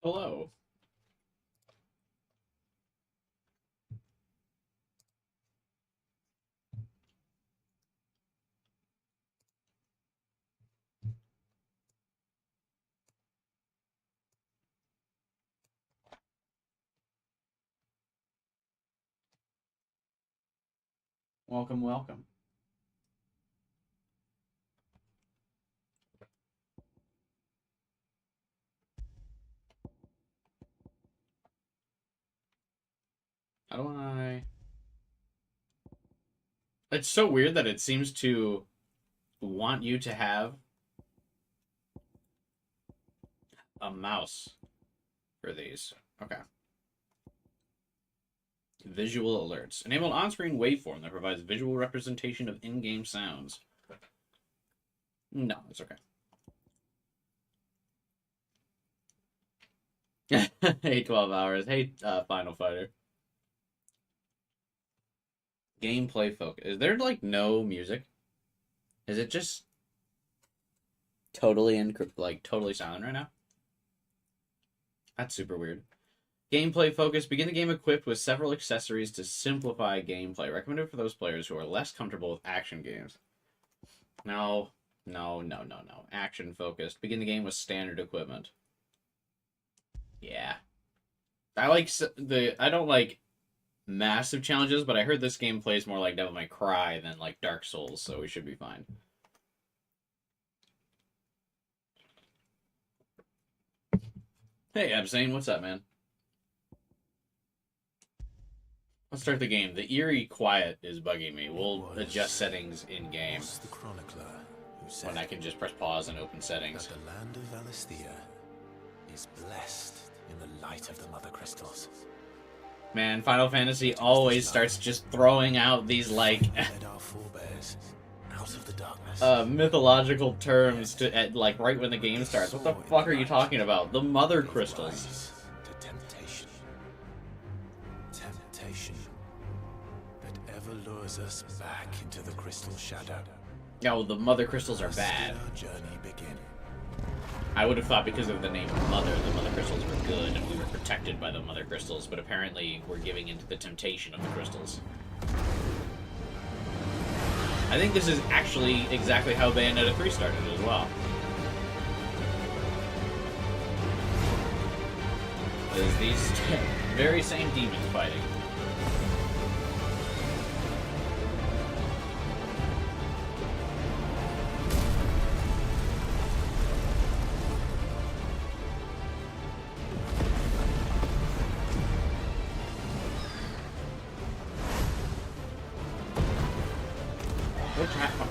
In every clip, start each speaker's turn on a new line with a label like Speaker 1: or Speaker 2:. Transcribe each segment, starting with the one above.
Speaker 1: Hello. Welcome, welcome. How do I... It's so weird that it seems to want you to have a mouse for these. Okay. Visual alerts. Enable an on-screen waveform that provides visual representation of in-game sounds. No, it's okay. Hey, 12 hours. Hey, Final Fighter. Gameplay focus. Is there, like, no music? Is it just totally totally silent right now? That's super weird. Gameplay focus. Begin the game equipped with several accessories to simplify gameplay. Recommended for those players who are less comfortable with action games. No. Action focused. Begin the game with standard equipment. Yeah. I don't like massive challenges, but I heard this game plays more like Devil May Cry than like Dark Souls, so we should be fine. Hey, Absane, what's up, man? Let's start the game. The eerie quiet is bugging me. We'll adjust settings in game.
Speaker 2: The chronicler who said
Speaker 1: when I can just press pause and open settings.
Speaker 2: that the land of Valisthea is blessed in the light of the Mother Crystals.
Speaker 1: Man, Final Fantasy always starts just throwing out these like
Speaker 2: Our forebears out of the darkness.
Speaker 1: Mythological terms to like right when the game starts. What the fuck are you talking about? The Mother Crystals.
Speaker 2: To temptation. Temptation that ever lures us back into the crystal shadow.
Speaker 1: No, the Mother Crystals are bad.
Speaker 2: Our journey begin.
Speaker 1: I would have thought because of the name Mother, the Mother Crystals were good and we were protected by the Mother Crystals, but apparently we're giving into the temptation of the crystals. I think this is actually exactly how Bayonetta 3 started as well. There's these very same demons fighting.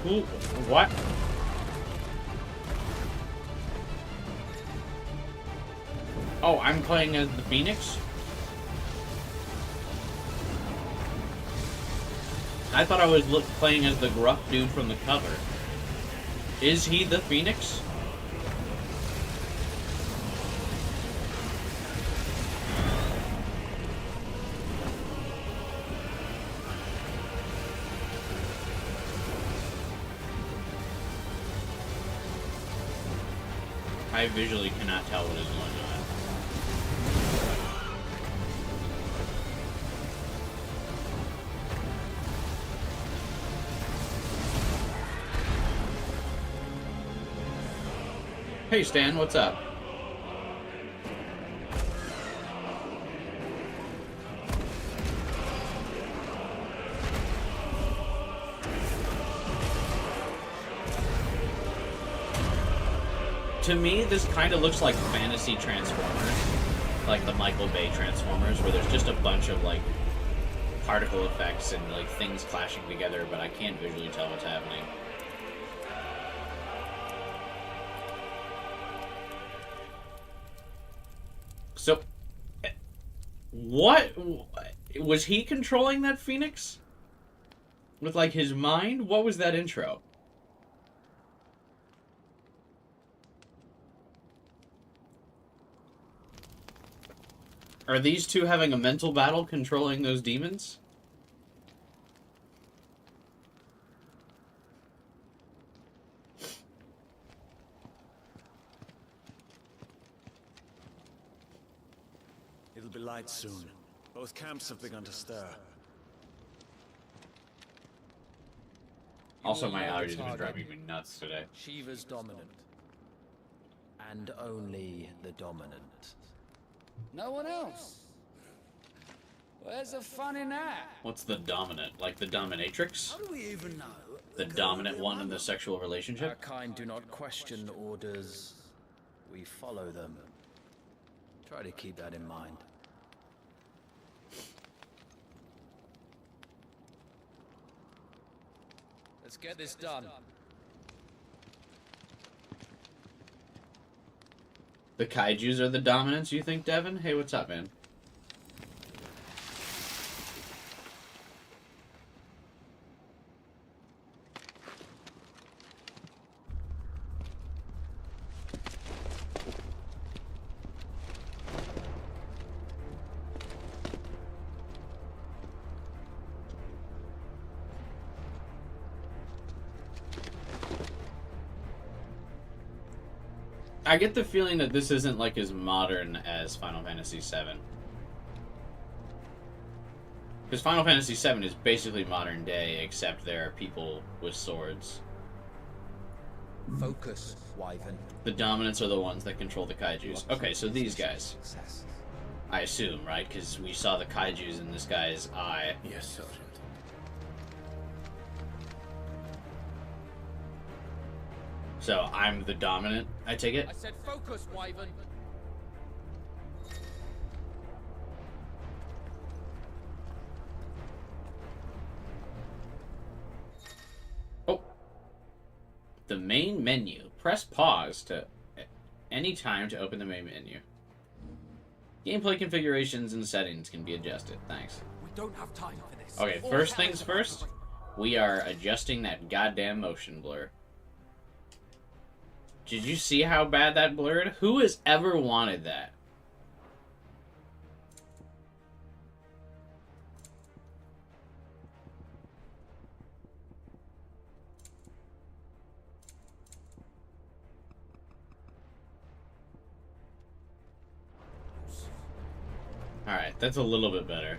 Speaker 1: Who? What? Oh, I'm playing as the Phoenix? I thought I was playing as the gruff dude from the cover. Is he the Phoenix? I visually cannot tell what is going on. Hey Stan, what's up? To me, this kind of looks like fantasy Transformers, like the Michael Bay Transformers, where there's just a bunch of like particle effects and like things clashing together, but I can't visually tell what's happening. So, what was he controlling that Phoenix? With like his mind? What was that intro? Are these two having a mental battle controlling those demons?
Speaker 2: It'll be light soon. Both camps have begun to stir.
Speaker 1: Also, my allergies have been driving me nuts today.
Speaker 3: Shiva's dominant. And only the dominant.
Speaker 4: No one else? Where's the fun in that?
Speaker 1: What's the dominant? Like the dominatrix?
Speaker 4: How do we even know?
Speaker 1: The dominant one in the sexual relationship?
Speaker 3: Our kind do not question orders. We follow them. Try to keep that in mind. Let's get this done.
Speaker 1: The kaijus are the dominants, you think, Devin? Hey, what's up, man? I get the feeling that this isn't like as modern as Final Fantasy VII. Because Final Fantasy VII is basically modern day, except there are people with swords.
Speaker 3: Focus, Wyvern.
Speaker 1: The dominants are the ones that control the kaijus. Okay, so these guys. I assume, right? Because we saw the kaijus in this guy's eye.
Speaker 2: Yes, Sergeant.
Speaker 1: So I'm the dominant, I take it?
Speaker 3: I said focus, Wyvern.
Speaker 1: Oh. The main menu. Press pause to any time to open the main menu. Gameplay configurations and settings can be adjusted. Thanks.
Speaker 4: We don't have time for this.
Speaker 1: Okay, first things first. We are adjusting that goddamn motion blur. Did you see how bad that blurred? Who has ever wanted that? Alright, that's a little bit better.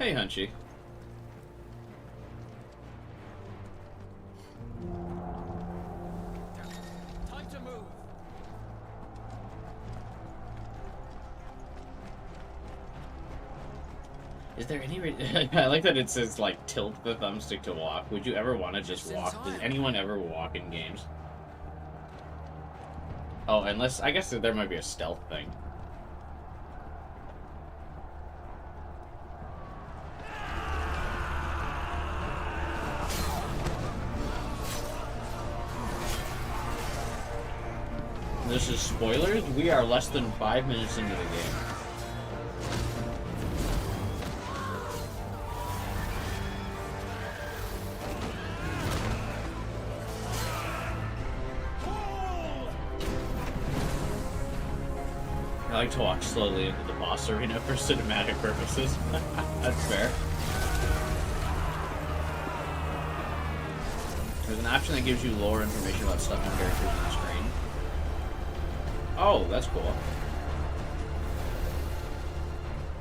Speaker 1: Hey, Hunchy.
Speaker 3: Time to move.
Speaker 1: Is there any I like that it says, like, tilt the thumbstick to walk. Would you ever want to just walk? Does anyone ever walk in games? Oh, unless... I guess there might be a stealth thing. This is spoilers? We are less than 5 minutes into the game. I like to walk slowly into the boss arena for cinematic purposes. That's fair. There's an option that gives you lore information about stuff and characters on the screen. Oh, that's cool.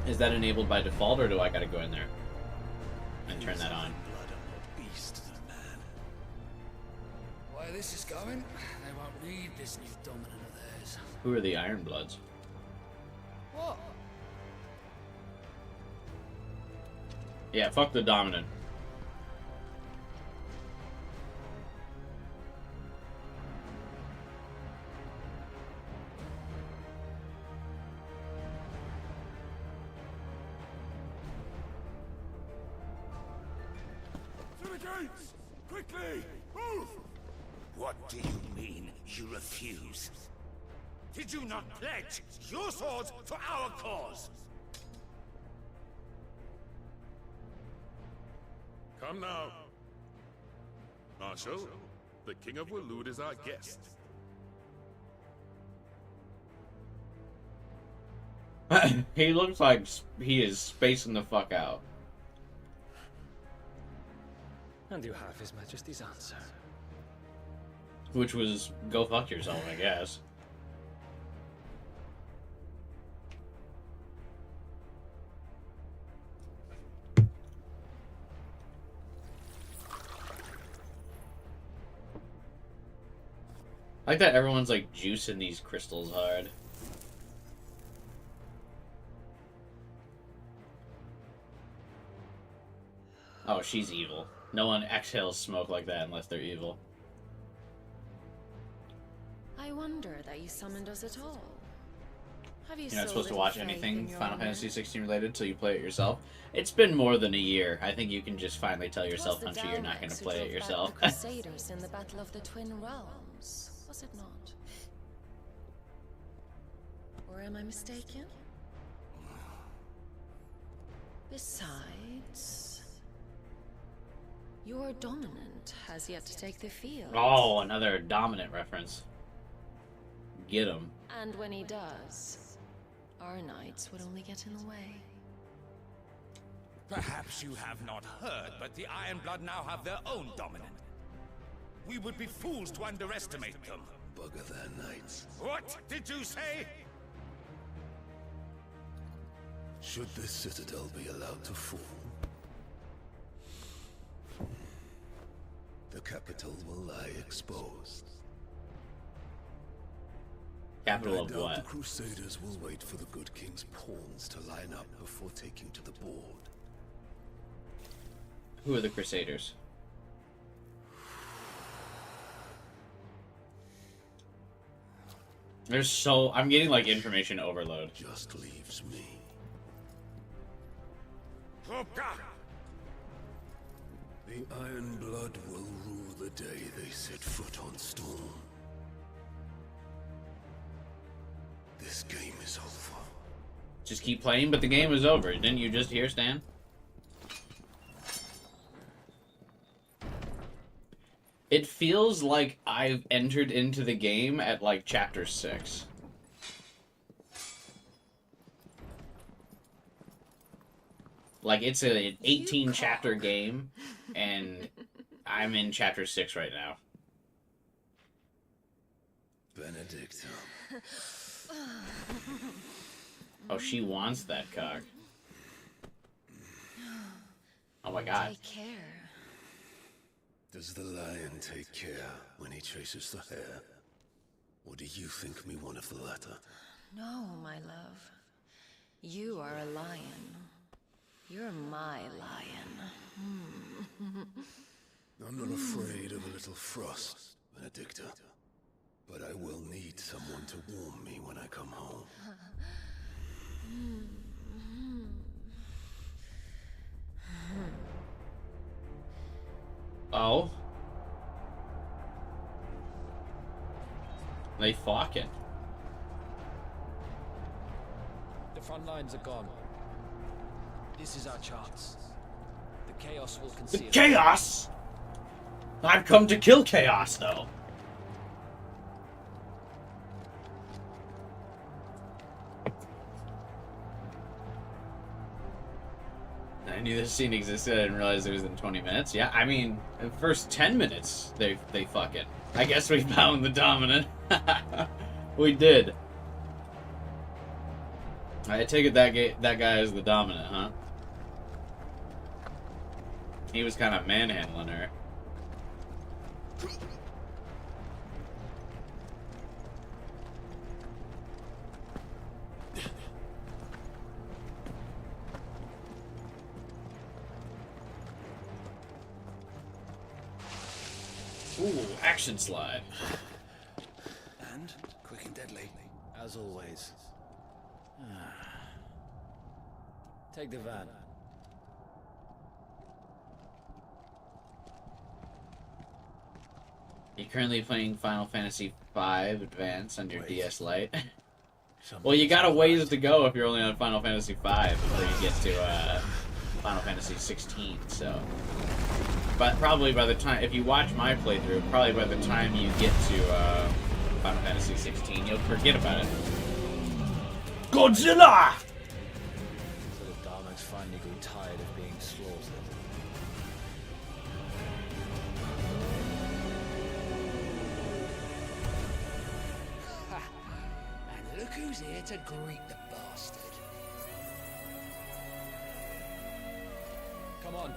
Speaker 1: Is that enabled by default, or do I gotta go in there and turn that on?
Speaker 4: Why this is going, they won't need this new dominant of theirs.
Speaker 1: Who are the Iron Bloods?
Speaker 4: What?
Speaker 1: Yeah, fuck the dominant.
Speaker 2: To the gates! Quickly! Move!
Speaker 5: What do you mean, you refuse? Did you not pledge your swords to our cause?
Speaker 2: Come now. Marshal, the King of Waloed is our guest.
Speaker 1: He looks like he is spacing the fuck out.
Speaker 3: And you have His Majesty's answer.
Speaker 1: Which was, go fuck yourself, I guess. I like that everyone's like juicing these crystals hard. Oh, she's evil. No one exhales smoke like that unless they're evil.
Speaker 6: I wonder that you summoned us at all. Have you
Speaker 1: You're not
Speaker 6: so
Speaker 1: supposed to
Speaker 6: little
Speaker 1: watch
Speaker 6: faith
Speaker 1: anything
Speaker 6: in your
Speaker 1: Final
Speaker 6: own
Speaker 1: Fantasy
Speaker 6: men?
Speaker 1: 16 related till you play it yourself. It's been more than a year. I think you can just finally tell
Speaker 6: It was
Speaker 1: yourself,
Speaker 6: the
Speaker 1: Punchy, you're not going
Speaker 6: Daleks
Speaker 1: to
Speaker 6: who
Speaker 1: play it
Speaker 6: drove back
Speaker 1: yourself.
Speaker 6: The Crusaders in the Battle of the Twin Realms, was it not? Or am I mistaken? Besides, your dominant has yet to take the field.
Speaker 1: Oh, another dominant reference. Get him.
Speaker 6: And when he does, our knights would only get in the way.
Speaker 5: Perhaps you have not heard, but the Ironblood now have their own dominant. We would be fools to underestimate them.
Speaker 2: Bugger their knights.
Speaker 5: What did you say?
Speaker 2: Should this citadel be allowed to fall, the capital will lie exposed.
Speaker 1: Capital
Speaker 2: I
Speaker 1: of
Speaker 2: doubt
Speaker 1: what?
Speaker 2: the Crusaders will wait for the good king's pawns to line up before taking to the board.
Speaker 1: Who are the Crusaders? There's so... I'm getting, like, information overload.
Speaker 2: Just leaves me. The Ironblood will rule the day they set foot on Storm. This game is over.
Speaker 1: Just keep playing, but the game is over. Didn't you just hear, Stan? It feels like I've entered into the game at, like, Chapter 6. Like, it's an 18-chapter game, and I'm in Chapter 6 right now.
Speaker 2: Benedict.
Speaker 1: Oh, she wants that cock. Oh my god.
Speaker 6: Take care.
Speaker 2: Does the lion take care when he chases the hare? Or do you think me one of the latter?
Speaker 6: No, my love. You are a lion. You're my lion.
Speaker 2: I'm not afraid of a little frost, Benedicta. But I will need someone to warm me when I come home.
Speaker 1: Oh? They fucking.
Speaker 3: The front lines are gone. This is our chance. The chaos will
Speaker 1: The
Speaker 3: conceal.
Speaker 1: chaos! I've come to kill chaos, though. I knew this scene existed. I didn't realize it was in 20 minutes. Yeah, I mean, the first 10 minutes, they fuck it. I guess we found the dominant. We did. I take it that guy is the dominant, huh? He was kind of manhandling her. Ooh, action slide.
Speaker 2: And quick and deadly.
Speaker 3: As always. Take the van.
Speaker 1: You're currently playing Final Fantasy V Advance on your
Speaker 2: Wait.
Speaker 1: DS Lite.
Speaker 2: Something's
Speaker 1: Well, you got a
Speaker 2: not
Speaker 1: ways
Speaker 2: right.
Speaker 1: to go if you're only on Final Fantasy V before you get to Final Fantasy 16. So, but probably by the time, if you watch my playthrough, probably by the time you get to Final Fantasy 16, you'll forget about it. Godzilla!
Speaker 3: So the Daleks finally grew tired of being slaughtered.
Speaker 4: Look who's here to greet the bastard.
Speaker 3: Come on.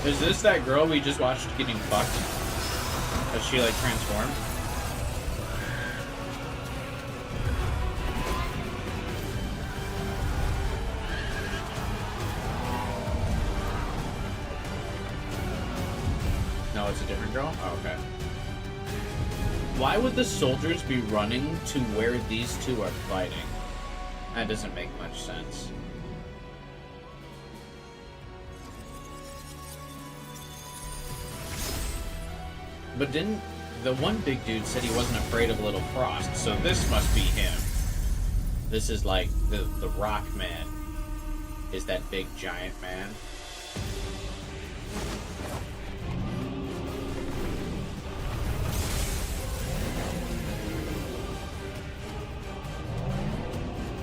Speaker 1: Is this that girl we just watched getting fucked? Has she like transformed? No, it's a different girl? Oh, okay. Why would the soldiers be running to where these two are fighting? That doesn't make much sense. But didn't the one big dude said he wasn't afraid of Little Frost, so this must be him. This is like the Rock Man. Is that big giant man?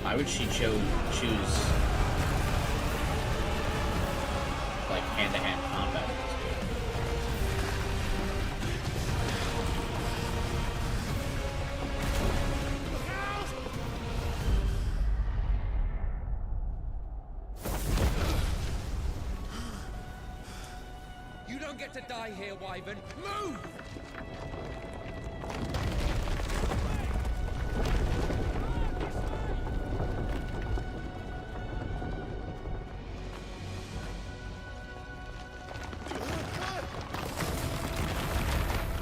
Speaker 1: Why would she choose like hand-to-hand combat with this dude?
Speaker 4: You don't get to die here, Wyvern. Move!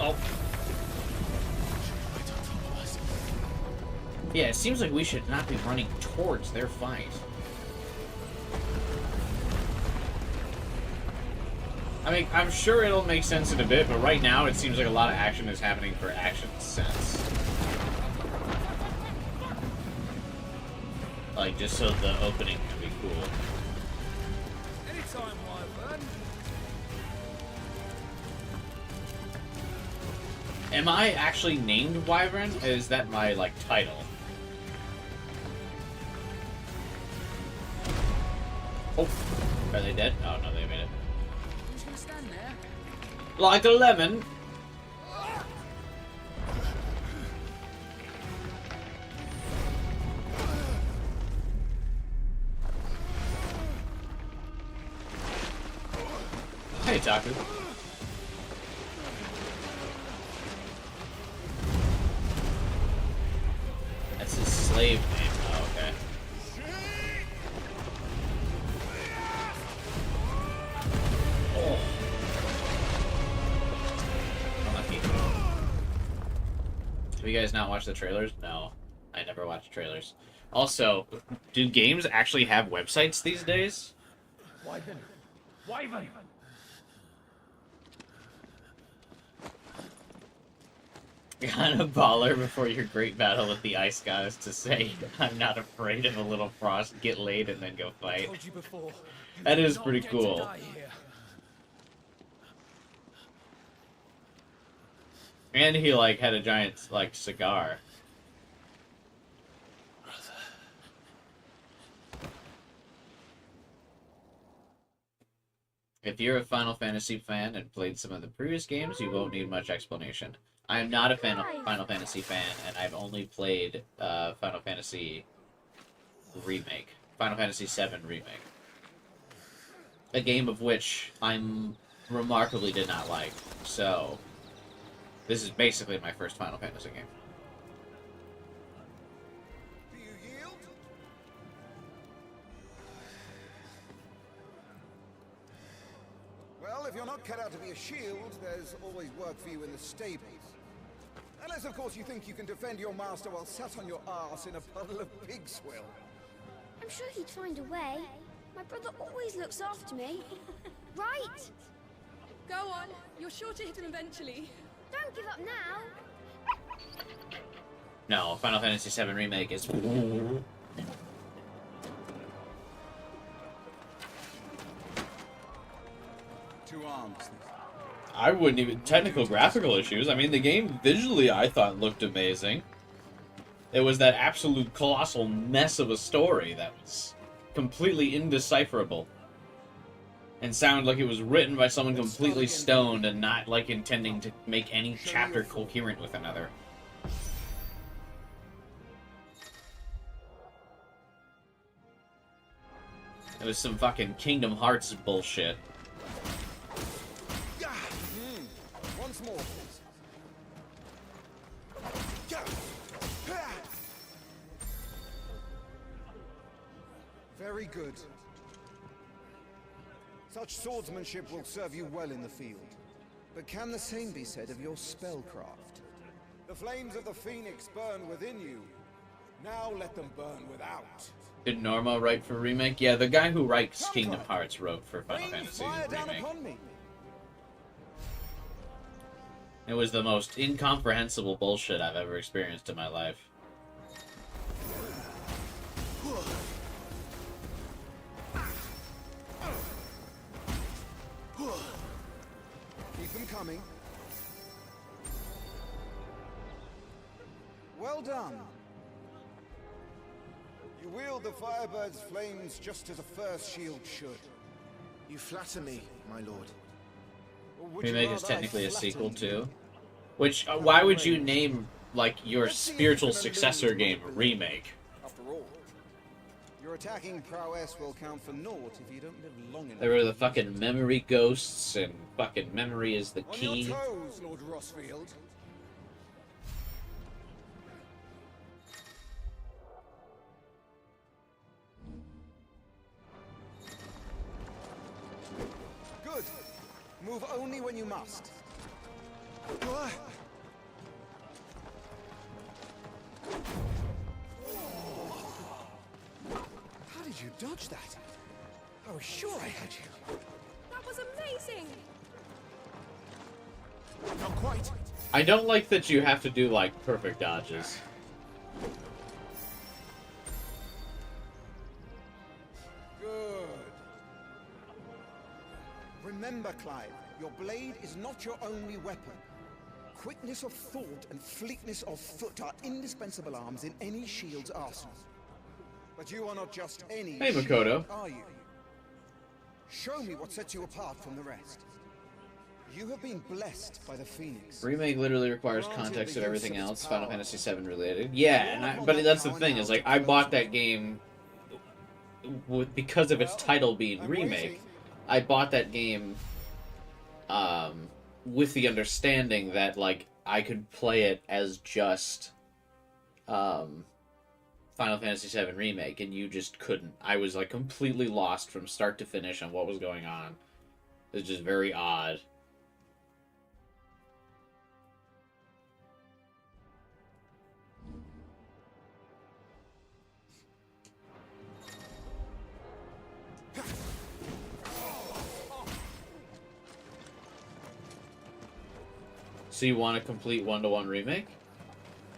Speaker 1: Oh. Yeah, it seems like we should not be running towards their fight. I mean, I'm sure it'll make sense in a bit, but right now it seems like a lot of action is happening for action's sense. Like, just so the opening can be cool.
Speaker 4: Anytime, Wyvern.
Speaker 1: Am I actually named Wyvern? Is that my, like, title? Oh, are they dead? Oh, no, they made it.
Speaker 4: Who's gonna stand there?
Speaker 1: Like a lemon. Hey, Taku. That's his slave name. Oh, okay. Oh. Unlucky. Have you guys not watched the trailers? No. I never watch trailers. Also, do games actually have websites these days?
Speaker 3: Wyvern! Wyvern!
Speaker 1: Kind of baller before your great battle with the ice goddess to say, I'm not afraid of a little frost, get laid, and then go fight.
Speaker 4: Told you before.
Speaker 1: That is
Speaker 4: Not
Speaker 1: pretty
Speaker 4: get to
Speaker 1: cool.
Speaker 4: die here.
Speaker 1: And he, like, had a giant, like, cigar. If you're a Final Fantasy fan and played some of the previous games, you won't need much explanation. I am not a Final Fantasy fan, and I've only played Final Fantasy Remake. Final Fantasy VII Remake. A game of which I'm remarkably did not like. So, this is basically my first Final Fantasy game.
Speaker 2: Do you yield? Well, if you're not cut out to be a shield, there's always work for you in the stables. Unless, of course, you think you can defend your master while sat on your arse in a puddle of pig swill.
Speaker 7: I'm sure he'd find a way. My brother always looks after me. Right?
Speaker 8: Go on. You're sure to hit him eventually.
Speaker 7: Don't give up now.
Speaker 1: No, Final Fantasy VII Remake is...
Speaker 2: 2 arms.
Speaker 1: I wouldn't even... Technical graphical issues. I mean, the game visually, I thought, looked amazing. It was that absolute colossal mess of a story that was completely indecipherable. And sounded like it was written by someone completely stoned and not, like, intending to make any chapter coherent with another. It was some fucking Kingdom Hearts bullshit.
Speaker 2: Once more, please. Very good. Such swordsmanship will serve you well in the field. But can the same be said of your spellcraft? The flames of the Phoenix burn within you. Now let them burn without.
Speaker 1: Did Norma write for Remake? Yeah, the guy who writes Kingdom Hearts wrote for Final Fantasy Remake. It was the most incomprehensible bullshit I've ever experienced in my life.
Speaker 2: Keep them coming. Well done. You wield the Firebird's flames just as a first shield should.
Speaker 9: You flatter me, my lord.
Speaker 1: Remake is technically a sequel too. Which, why would you name, like, your spiritual successor game Remake?
Speaker 2: After all, your attacking prowess will count for naught if you don't live long enough.
Speaker 1: There were the fucking memory ghosts, and fucking memory is the
Speaker 2: On
Speaker 1: key.
Speaker 2: your toes, Lord Rossfield. Good. Move only when you must. How did you dodge that? I was sure I had you.
Speaker 8: That was amazing!
Speaker 2: Not quite.
Speaker 1: I don't like that you have to do, like, perfect dodges.
Speaker 2: Good. Remember, Clive, your blade is not your only weapon. Quickness of thought and fleetness of foot are indispensable arms in any shield's arsenal. But you are not just any
Speaker 1: Hey,
Speaker 2: shield,
Speaker 1: Makoto.
Speaker 2: are you? Show me what sets you apart from the rest. You have been blessed by the Phoenix.
Speaker 1: Remake literally requires context of everything else Final Fantasy VII related. Yeah, but that's the thing, is like, I bought that game because of its title being Remake. I bought that game with the understanding that, like, I could play it as just Final Fantasy VII Remake, and you just couldn't. I was, like, completely lost from start to finish on what was going on. It was just very odd. So you want a complete one-to-one remake?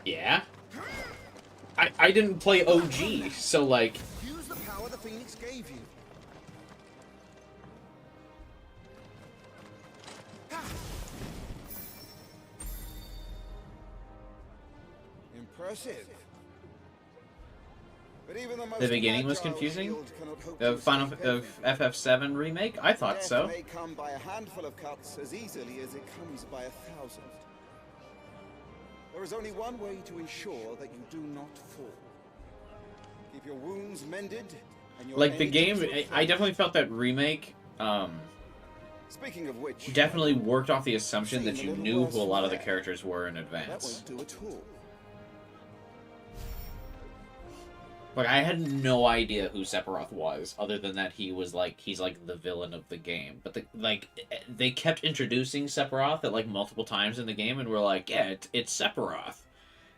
Speaker 1: Yeah. I didn't play OG, so like...
Speaker 2: Use the power the Phoenix gave you. Impressive. But even the most
Speaker 1: The beginning was
Speaker 2: agile
Speaker 1: confusing?
Speaker 2: shield cannot hope to
Speaker 1: Of FF7 remake? I thought
Speaker 2: Death
Speaker 1: so.
Speaker 2: may come by a handful of cuts as easily as it comes by 1,000. There is only one way to ensure that you do not fall. Keep your wounds mended, and your
Speaker 1: Like, the
Speaker 2: aim
Speaker 1: game,
Speaker 2: to
Speaker 1: I definitely felt that remake,
Speaker 2: Speaking of which,
Speaker 1: definitely worked off the assumption that you knew who a lot of the characters were in
Speaker 2: that
Speaker 1: advance.
Speaker 2: won't do at all.
Speaker 1: Like, I had no idea who Sephiroth was, other than that he's like the villain of the game. But they kept introducing Sephiroth at like multiple times in the game, and we're like, yeah, it's Sephiroth.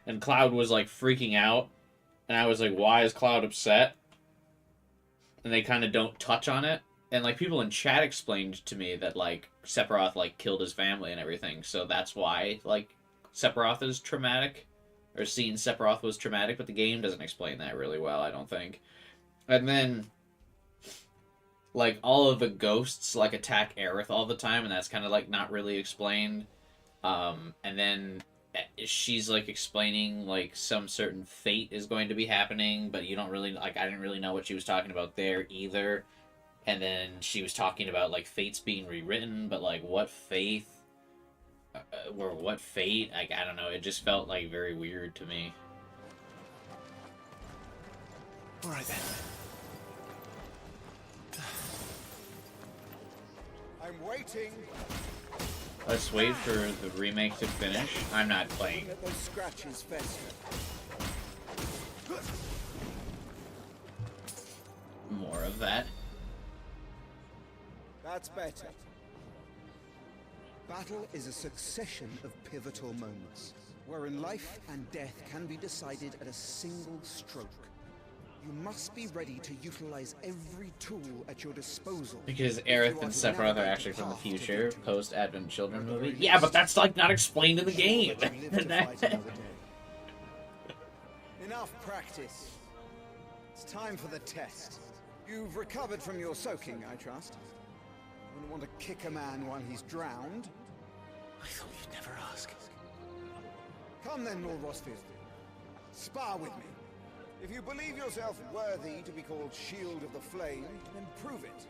Speaker 1: And Cloud was like freaking out, and I was like, why is Cloud upset? And they kind of don't touch on it. And like people in chat explained to me that like Sephiroth like killed his family and everything, so that's why like Sephiroth is traumatic. Or seeing Sephiroth was traumatic, but the game doesn't explain that really well, I don't think. And then, like all of the ghosts like attack Aerith all the time, and that's kind of like not really explained. And then she's like explaining like some certain fate is going to be happening, but you don't really like. I didn't really know what she was talking about there either. And then she was talking about like fates being rewritten, but like what faith or what fate? Like I don't know. It just felt like very weird to me.
Speaker 9: All right then.
Speaker 2: I'm waiting.
Speaker 1: Let's wait for the remake to finish. I'm not playing.
Speaker 2: Let those scratches fester.
Speaker 1: More of that.
Speaker 2: That's better. Battle is a succession of pivotal moments, wherein life and death can be decided at a single stroke. You must be ready to utilize every tool at your disposal.
Speaker 1: Because Aerith and Sephiroth are actually from the future, post-Advent Children movie. Yeah, but that's like not explained in the game.
Speaker 2: Enough practice. It's time for the test. You've recovered from your soaking, I trust. You wouldn't want to kick a man while he's drowned.
Speaker 9: I thought you'd never ask.
Speaker 2: Come then, Lord Rosfield. Spar with me. If you believe yourself worthy to be called Shield of the Flame, then prove it.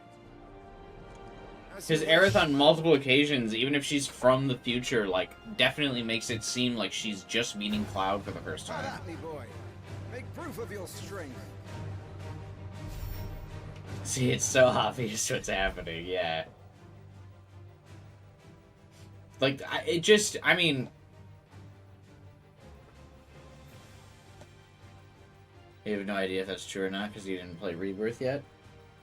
Speaker 1: Because Aerith on multiple occasions, even if she's from the future, like, definitely makes it seem like she's just meeting Cloud for the first
Speaker 2: Come
Speaker 1: time.
Speaker 2: at me, boy. Make proof of your strength.
Speaker 1: See, it's so obvious what's happening, yeah. Like, I mean... You have no idea if that's true or not, because you didn't play Rebirth yet?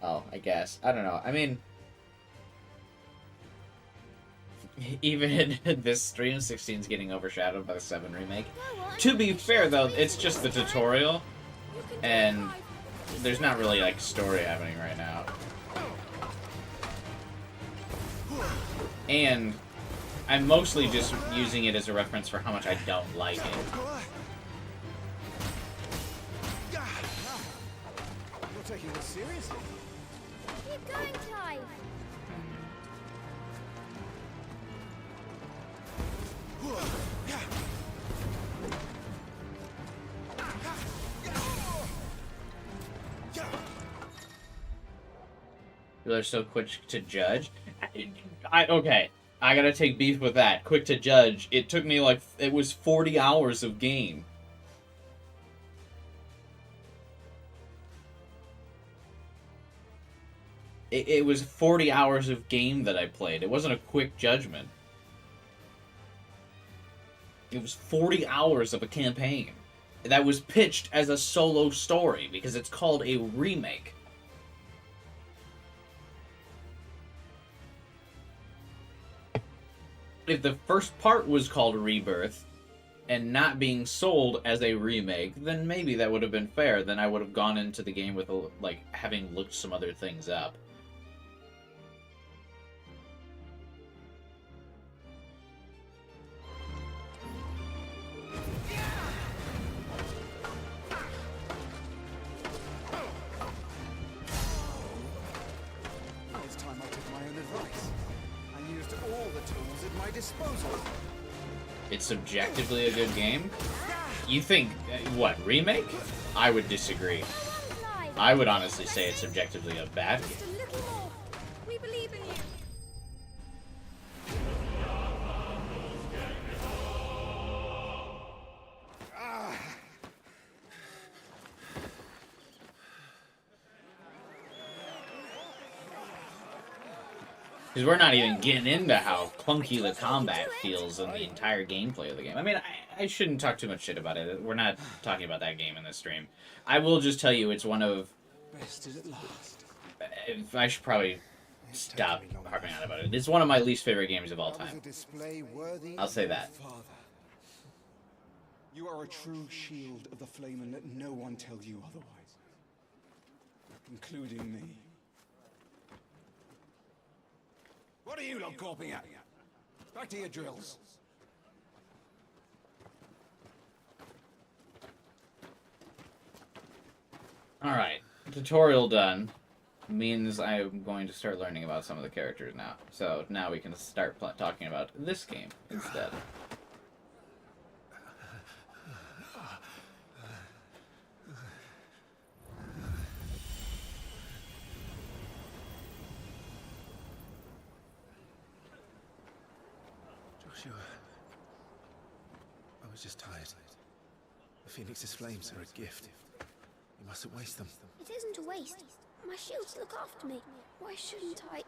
Speaker 1: Oh, I guess. I don't know. I mean... Even this stream, 16's getting overshadowed by the 7 remake. To be fair, though, it's just the tutorial, and there's not really, like, story happening right now. And I'm mostly just using it as a reference for how much I don't like it.
Speaker 2: You're taking this seriously.
Speaker 7: Keep going, Clive.
Speaker 1: People are so quick to judge. Okay, I gotta take beef with that. Quick to judge. It took me like, it was 40 hours of game. It was 40 hours of game that I played. It wasn't a quick judgment. It was 40 hours of a campaign that was pitched as a solo story because it's called a remake. If the first part was called Rebirth and not being sold as a remake, then maybe that would have been fair. Then I would have gone into the game with, like, having looked some other things up.
Speaker 2: It's time I took my own advice. I used all the tools at my disposal.
Speaker 1: It's subjectively a good game? You think, what, remake? I would disagree. I would honestly say it's subjectively a bad game.
Speaker 8: Just a little more. We believe in you.
Speaker 1: Because we're not even getting into how clunky the combat feels in the entire gameplay of the game. I mean, I shouldn't talk too much shit about it. We're not talking about that game in this stream. I will just tell you it's one of...
Speaker 2: Bested at last.
Speaker 1: I should probably stop harping on about it. It's one of my least favorite games of all time. I'll say that.
Speaker 2: You are a true shield of the flame, and let no one tell you otherwise. Including me. What are you lot gawping at? Back to your drills.
Speaker 1: Alright. Tutorial done. means I'm going to start learning about some of the characters now. So now we can start talking about this game instead.
Speaker 9: Joshua, I was just tired. The Phoenix's flames are a gift. You mustn't waste them.
Speaker 7: It isn't a waste. My shields look after me. Why shouldn't I?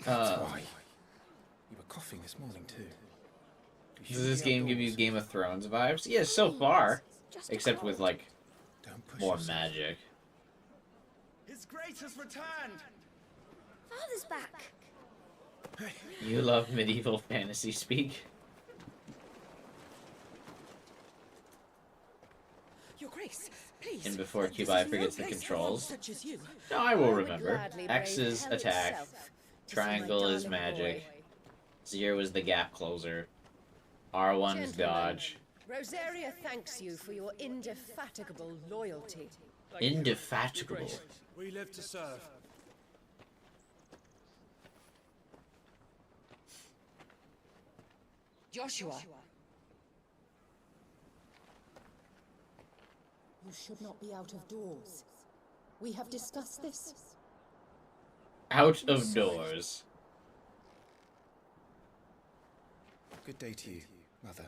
Speaker 9: That's why. You were coughing this morning too.
Speaker 1: Does this game give you Game of Thrones vibes? Yes, so far.
Speaker 7: Just a
Speaker 1: Except with,
Speaker 7: cold.
Speaker 1: like,
Speaker 9: Don't push
Speaker 1: more
Speaker 9: yourself.
Speaker 1: magic.
Speaker 2: His Grace has returned!
Speaker 7: Father's back.
Speaker 1: You love medieval fantasy speak?
Speaker 10: Your Grace, please.
Speaker 1: And before
Speaker 10: This
Speaker 1: Cubai
Speaker 10: is no
Speaker 1: forgets the
Speaker 10: place for
Speaker 1: controls.
Speaker 10: such as you.
Speaker 1: No, I will
Speaker 6: I would
Speaker 1: remember.
Speaker 6: gladly
Speaker 1: X
Speaker 6: brave
Speaker 1: is
Speaker 6: hell
Speaker 1: attack.
Speaker 6: itself to see my
Speaker 1: Triangle is
Speaker 6: darling
Speaker 1: magic.
Speaker 6: boy.
Speaker 1: Zero is the gap closer. R1 is
Speaker 10: Gentlemen,
Speaker 1: dodge.
Speaker 10: Rosaria thanks you for your indefatigable loyalty.
Speaker 1: Indefatigable.
Speaker 4: We live to serve.
Speaker 10: Joshua. You should not be out of doors. We have discussed this.
Speaker 1: Out of doors.
Speaker 9: Good day to you, Mother.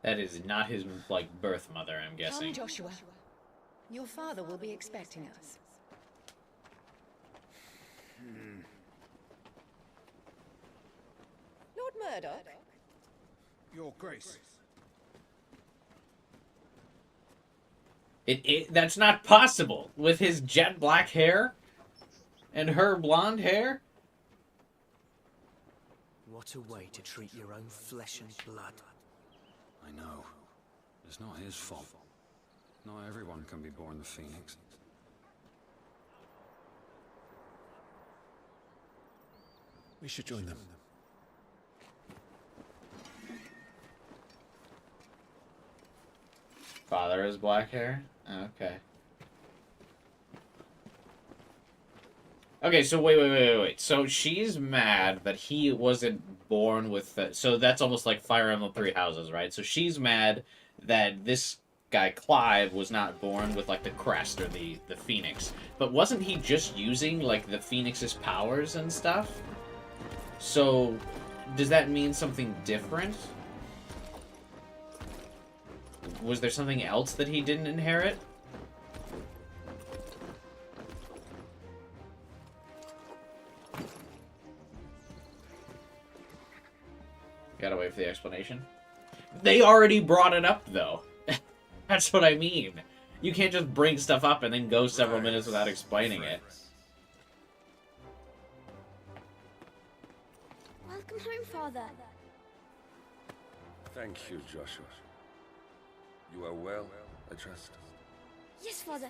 Speaker 1: That is not his, like, birth mother, I'm guessing.
Speaker 10: Come, Joshua. Your father will be expecting us. Lord Murdoch?
Speaker 2: Your Grace.
Speaker 1: That's not possible with his jet black hair and her blonde hair.
Speaker 9: What a way to treat your own flesh and blood.
Speaker 11: I know. It's not his fault. Not everyone can be born the Phoenix.
Speaker 9: We should join them.
Speaker 1: Father has black hair? Okay. Okay, so wait. So she's mad that he wasn't born with the... So that's almost like Fire Emblem Three Houses, right? So she's mad that this guy, Clive, was not born with, like, the crest or the Phoenix. But wasn't he just using, like, the Phoenix's powers and stuff? So, does that mean something different? Was there something else that he didn't inherit? Gotta wait for the explanation. They already brought it up, though. That's what I mean. You can't just bring stuff up and then go several minutes without explaining it.
Speaker 7: Welcome home, Father.
Speaker 12: Thank you, Joshua. You are well, I trust.
Speaker 7: Yes, Father.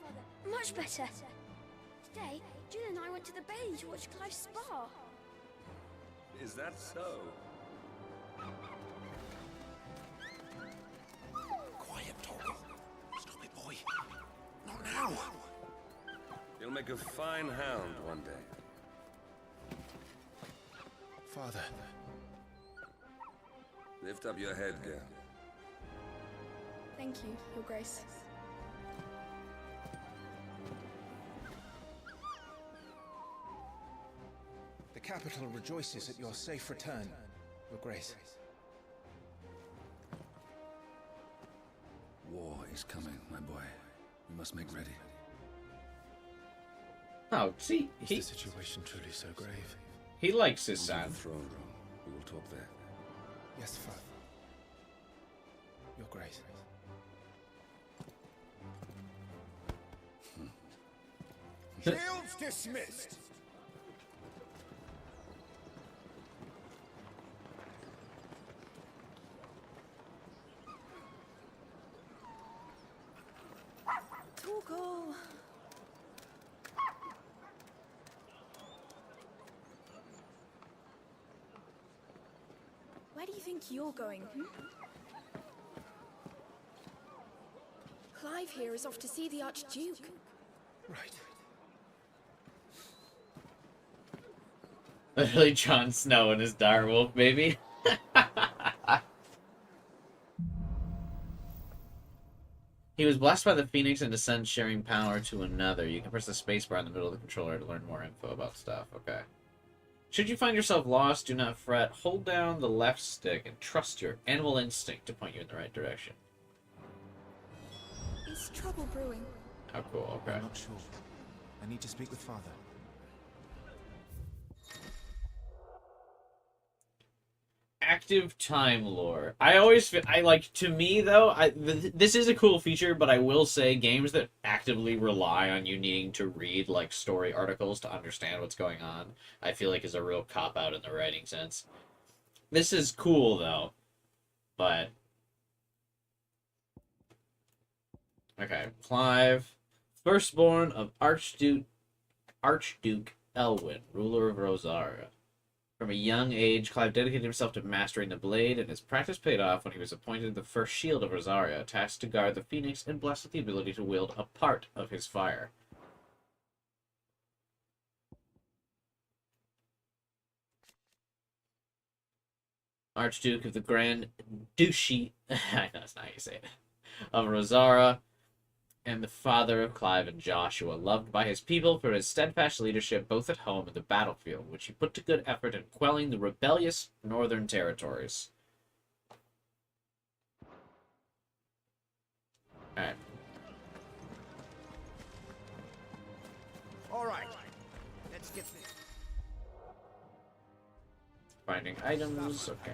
Speaker 7: Much better. Today, Jill and I went to the bay to watch Clive's spa.
Speaker 12: Is that so?
Speaker 9: Quiet, Torgal. Stop it, boy. Not now.
Speaker 12: You'll make a fine hound one day.
Speaker 9: Father.
Speaker 12: Lift up your head, girl.
Speaker 8: Thank you, Your Grace.
Speaker 9: The capital rejoices at your safe return, Your Grace.
Speaker 11: War is coming, my boy. We must make ready.
Speaker 1: Oh, see,
Speaker 9: Is the situation truly so grave?
Speaker 1: he likes his
Speaker 12: To
Speaker 1: son.
Speaker 12: the throne room. We will talk there.
Speaker 9: Yes, Father. Your Grace.
Speaker 2: Shields dismissed!
Speaker 10: Torgal.
Speaker 8: Where do you think you're going? Clive here is off to see the Archduke.
Speaker 9: Right.
Speaker 1: Literally Jon Snow and his direwolf, baby. He was blessed by the Phoenix and descends, sharing power to another. You can press the spacebar in the middle of the controller to learn more info about stuff. Okay. Should you find yourself lost, do not fret. Hold down the left stick and trust your animal instinct to point you in the right direction.
Speaker 8: Is trouble brewing?
Speaker 1: How cool, okay.
Speaker 9: I'm not sure. I need to speak with Father.
Speaker 1: Active time lore. I always feel, to me though, this is a cool feature, but I will say games that actively rely on you needing to read like story articles to understand what's going on, I feel like is a real cop out in the writing sense. This is cool though, but okay. Clive, firstborn of Archduke Elwyn, ruler of Rosaria. From a young age, Clive dedicated himself to mastering the blade, and his practice paid off when he was appointed the first shield of Rosaria, tasked to guard the Phoenix and blessed with the ability to wield a part of his fire. Archduke of the Grand Duchy, I know that's not how you say it, of Rosaria, and the father of Clive and Joshua, loved by his people for his steadfast leadership both at home and the battlefield, which he put to good effort in quelling the rebellious northern territories. Alright.
Speaker 5: Alright, let's get this.
Speaker 1: Finding items, okay.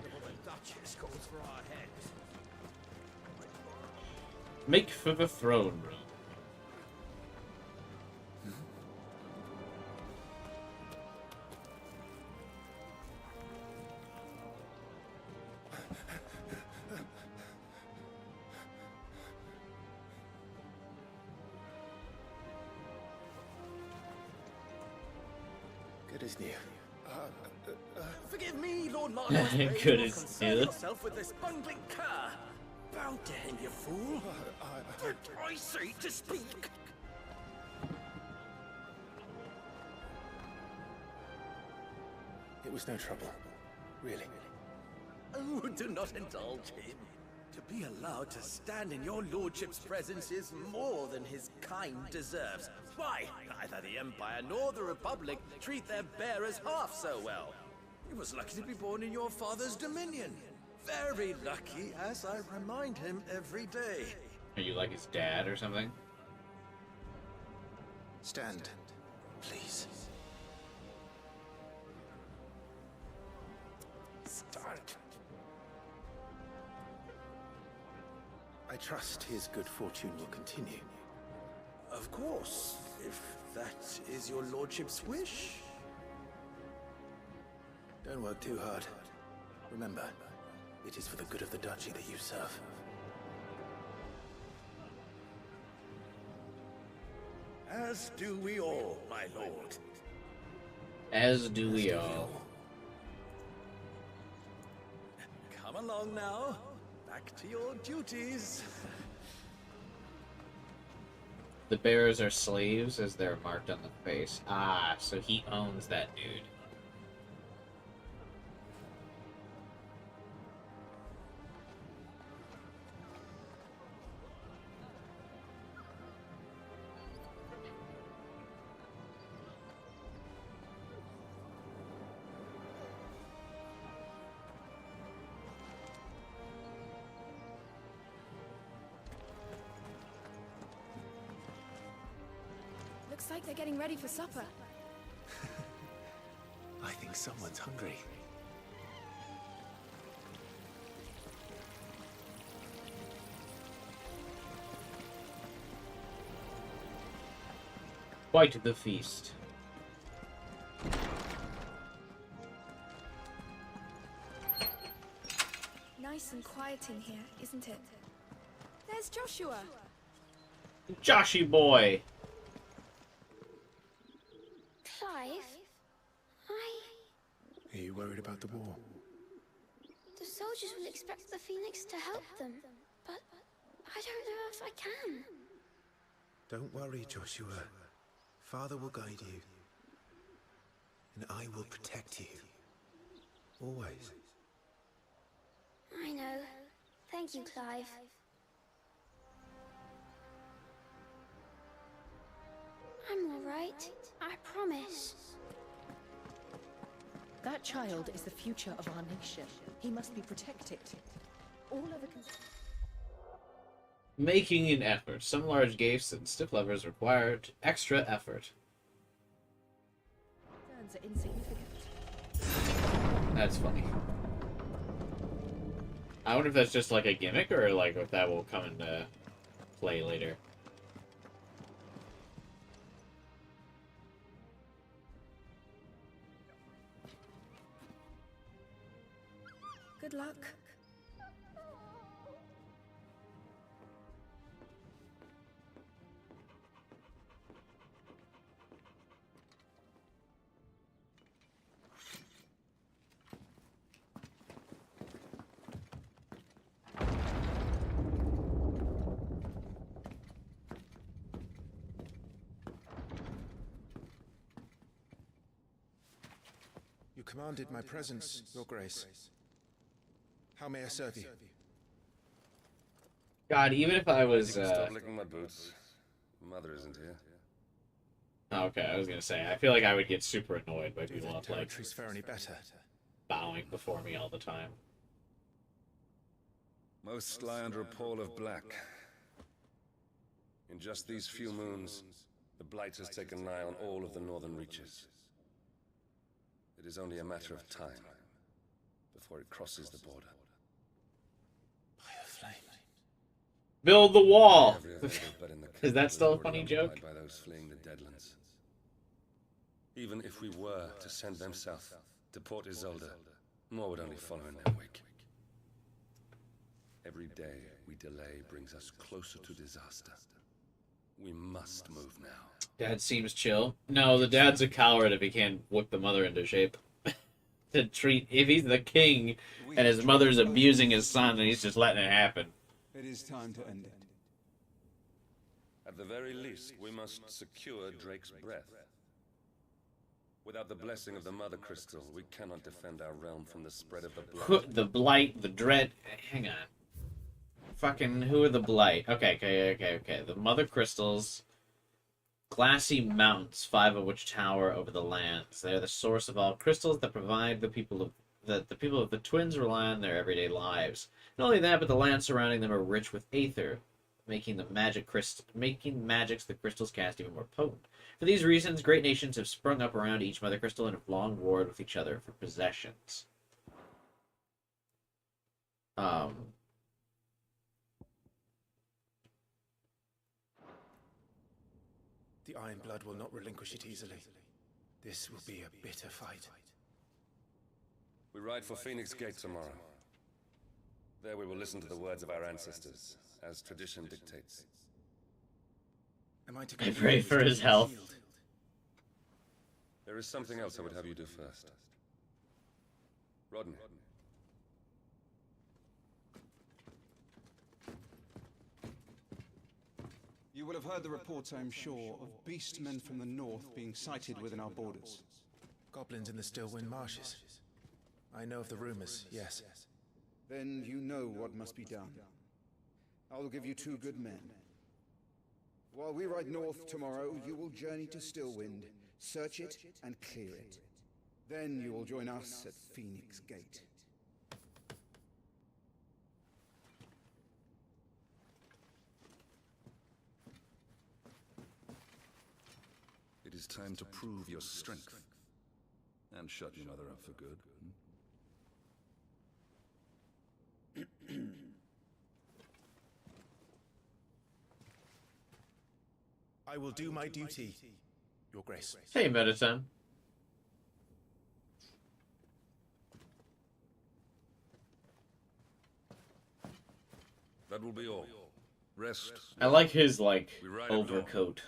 Speaker 1: Make for the throne room.
Speaker 9: Good as new.
Speaker 5: Forgive me, Lord Marcus.
Speaker 1: Good as new.
Speaker 5: Yourself with this bungling cur. Bow down, you fool. Did I say to speak?
Speaker 9: It was no trouble. Really.
Speaker 5: Oh, do not indulge him. To be allowed to stand in your lordship's presence is more than his kind deserves. Why, neither the Empire nor the Republic treat their bearers half so well. He was lucky to be born in your father's dominion. Very lucky, as I remind him every day.
Speaker 1: Are you like his dad or something?
Speaker 9: Stand, please.
Speaker 5: Start.
Speaker 9: I trust his good fortune will continue.
Speaker 5: Of course, if that is your lordship's wish.
Speaker 9: Don't work too hard. Remember, it is for the good of the duchy that you serve.
Speaker 5: As do we all, my lord.
Speaker 1: As do we all.
Speaker 5: Come along now. Back to your duties.
Speaker 1: The bearers are slaves as they're marked on the face. Ah, so he owns that dude.
Speaker 8: Looks like they're getting ready for supper.
Speaker 9: I think someone's hungry.
Speaker 1: Quite the feast.
Speaker 8: Nice and quiet in here, isn't it? There's Joshua.
Speaker 1: Joshy boy.
Speaker 7: Clive?
Speaker 9: Are you worried about the war?
Speaker 7: The soldiers will expect the Phoenix to help them, but I don't know if I can.
Speaker 9: Don't worry, Joshua. Father will guide you. And I will protect you. Always.
Speaker 7: I know. Thank you, Clive. I'm all right. I promise.
Speaker 10: That child is the future of our nation. He must be protected. All other
Speaker 1: Making an effort. Some large gates and stiff levers require extra effort.
Speaker 10: concerns are insignificant.
Speaker 1: That's funny. I wonder if that's just like a gimmick or like if that will come into play later.
Speaker 8: Good luck.
Speaker 9: You commanded my presence, Your Grace. How may I serve you?
Speaker 1: God, even if I was,
Speaker 12: Stop licking my boots. Mother isn't here.
Speaker 1: Okay, I was gonna say, I feel like I would get super annoyed by people up, like,
Speaker 9: fare any better?
Speaker 1: bowing before me all the time.
Speaker 12: Most lie under a pall of black. In just these few moons, the Blight has taken nigh on all of the northern reaches. It is only a matter of time before it crosses the border.
Speaker 1: Build the wall!
Speaker 12: Every but in the
Speaker 1: Is that still a
Speaker 12: capital
Speaker 1: funny
Speaker 12: is
Speaker 1: joke?
Speaker 12: occupied by those fleeing the Deadlands. Even if we were to send them south to Port Isolde, more would only follow in their wake. Every day we delay brings us closer to disaster. We must move now.
Speaker 1: Dad seems chill. No, the dad's a coward if he can't whip the mother into shape. If he's the king and his mother's abusing his son and he's just letting it happen.
Speaker 2: It is time to end it.
Speaker 12: At the very least, we must secure Drake's breath. Without the blessing of the Mother Crystal, we cannot defend our realm from the spread of the Blight.
Speaker 1: The Blight, the Dread... Hang on. Fucking, who are the Blight? Okay. The Mother Crystals... Glassy mountains, 5 of which tower over the lands. They are the source of all crystals that provide the people of the twins rely on their everyday lives. Not only that, but the lands surrounding them are rich with aether, making magics the crystals cast even more potent. For these reasons, great nations have sprung up around each Mother Crystal and have long warred with each other for possessions.
Speaker 9: The Iron Blood will not relinquish it easily. This will be a bitter fight.
Speaker 12: We ride for Phoenix Gate tomorrow. There we will listen to the words of our ancestors, as tradition dictates.
Speaker 9: Am I to
Speaker 1: I pray for his health.
Speaker 12: There is something else I would have you do first. Rodney.
Speaker 2: You will have heard the reports, I am sure, of beastmen from the north being sighted within our borders.
Speaker 9: Goblins in the Stillwind Marshes. I know of the rumors, yes.
Speaker 2: Then you know what must be done. I will give you 2 good men. While we ride north tomorrow, you will journey to Stillwind, search it and clear it. Then you will join us at Phoenix Gate.
Speaker 11: It is time to prove your strength. And shut your mother up for good.
Speaker 9: I will do my duty, Your Grace.
Speaker 1: Hey, Mediton.
Speaker 12: That will be all. Rest.
Speaker 1: I like his, like,
Speaker 12: We ride at dawn.
Speaker 1: overcoat.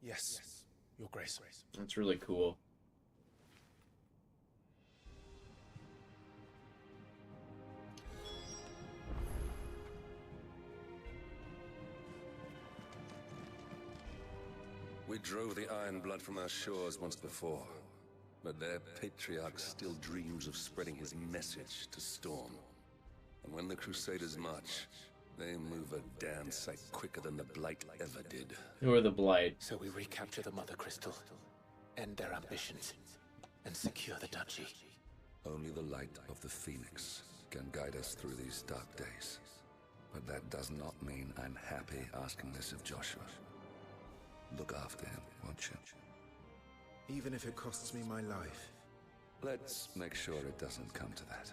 Speaker 9: Yes, Your Grace.
Speaker 1: That's really cool.
Speaker 12: We drove the Iron Blood from our shores once before, but their patriarch still dreams of spreading his message to Storm. And when the Crusaders march, they move a damn sight quicker than the Blight ever did.
Speaker 1: Who are the Blight?
Speaker 9: So we recapture the Mother Crystal, end their ambitions, and secure the duchy.
Speaker 12: Only the light of the Phoenix can guide us through these dark days. But that does not mean I'm happy asking this of Joshua. Look after him, won't you?
Speaker 9: Even if it costs me my life.
Speaker 12: Let's make sure it doesn't come to that.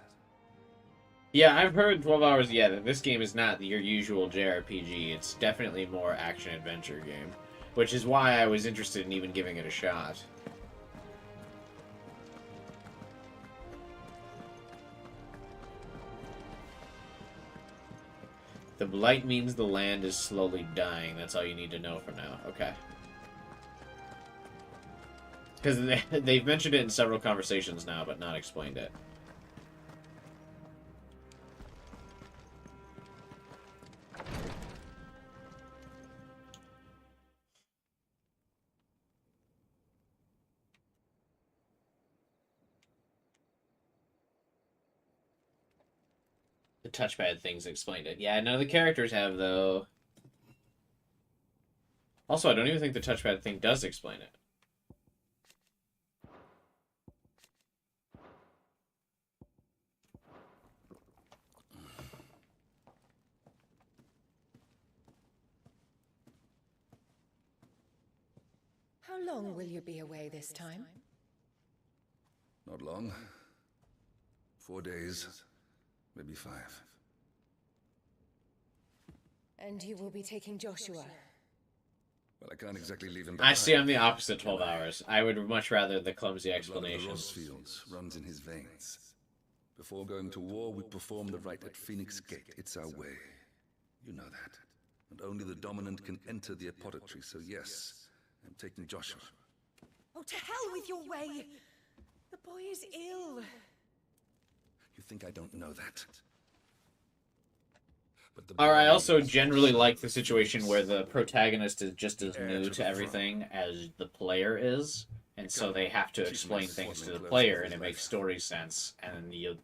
Speaker 1: Yeah, I've heard 12 Hours, yeah, that this game is not your usual JRPG. It's definitely more action-adventure game. Which is why I was interested in even giving it a shot. The blight means the land is slowly dying. That's all you need to know for now. Okay. Because they've mentioned it in several conversations now, but not explained it. The touchpad things explained it. Yeah, none of the characters have, though. Also, I don't even think the touchpad thing does explain it.
Speaker 10: How long will you be away this time?
Speaker 12: Not long. 4 days, maybe 5.
Speaker 10: And you will be taking Joshua?
Speaker 12: Well, I can't exactly leave him
Speaker 1: I
Speaker 12: behind.
Speaker 1: see I'm the opposite 12 Hours. I would much rather the clumsy
Speaker 12: The
Speaker 1: explanation.
Speaker 12: Rossfields runs in his veins. Before going to war, we perform the rite at Phoenix Gate. It's our way. You know that. And only the dominant can enter the apothecary, so yes, I'm taking Joshua.
Speaker 10: Oh, to hell with your way! The boy is ill.
Speaker 12: You think I don't know that? But the
Speaker 1: Or I
Speaker 12: boy
Speaker 1: also
Speaker 12: is
Speaker 1: generally like the situation where the protagonist is just as new to everything as the player is, and so they have to explain things to the player, and it makes story sense, and the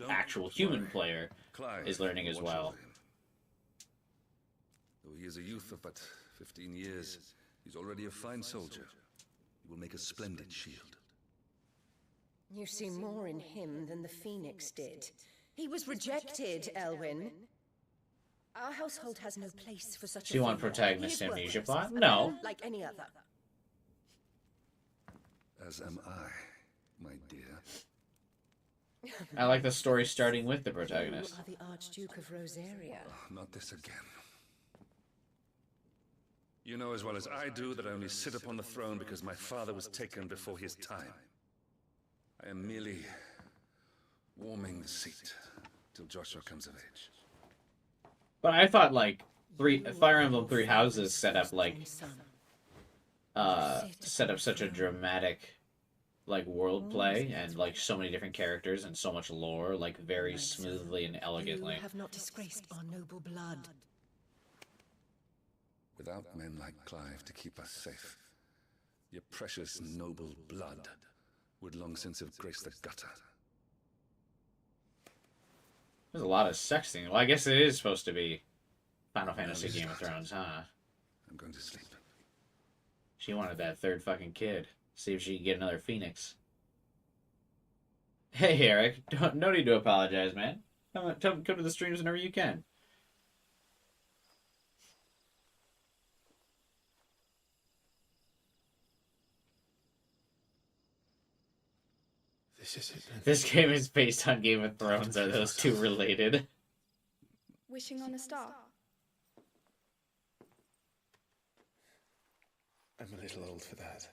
Speaker 1: actual human player
Speaker 12: Clive
Speaker 1: is learning as
Speaker 12: watch
Speaker 1: well.
Speaker 12: over him. Though he is a youth of but 15 years, he's already a fine soldier. He will make a splendid shield.
Speaker 10: You see more in him than the Phoenix did. He was rejected, Elwyn. Our household has no place for such
Speaker 1: Do you
Speaker 10: a
Speaker 1: want
Speaker 10: figure.
Speaker 1: protagonist
Speaker 10: He is
Speaker 1: amnesia
Speaker 10: worthless,
Speaker 1: plot?
Speaker 10: a
Speaker 1: No.
Speaker 10: man like any other.
Speaker 12: As am I, my dear.
Speaker 1: I like the story starting with the protagonist.
Speaker 10: You are the Archduke of Rosaria.
Speaker 12: Not this again. You know as well as I do that I only sit upon the throne because my father was taken before his time. I am merely warming the seat till Joshua comes of age.
Speaker 1: But I thought, like, Fire Emblem Three Houses set up, like, set up such a dramatic, like, world play, and, like, so many different characters and so much lore, like, very smoothly and elegantly.
Speaker 10: You have not disgraced our noble blood.
Speaker 12: Without men like Clive to keep us safe, your precious noble blood would long since have graced the gutter.
Speaker 1: There's a lot of sexting. Well, I guess it is supposed to be Final Fantasy Game of Thrones, huh?
Speaker 12: I'm going to sleep.
Speaker 1: She wanted that third fucking kid. See if she can get another Phoenix. Hey, Eric. No need to apologize, man. Come to the streams whenever you can.
Speaker 9: This is it then.
Speaker 1: This game is based on Game of Thrones. Are those two related?
Speaker 8: Wishing on a star.
Speaker 9: I'm a little old for that.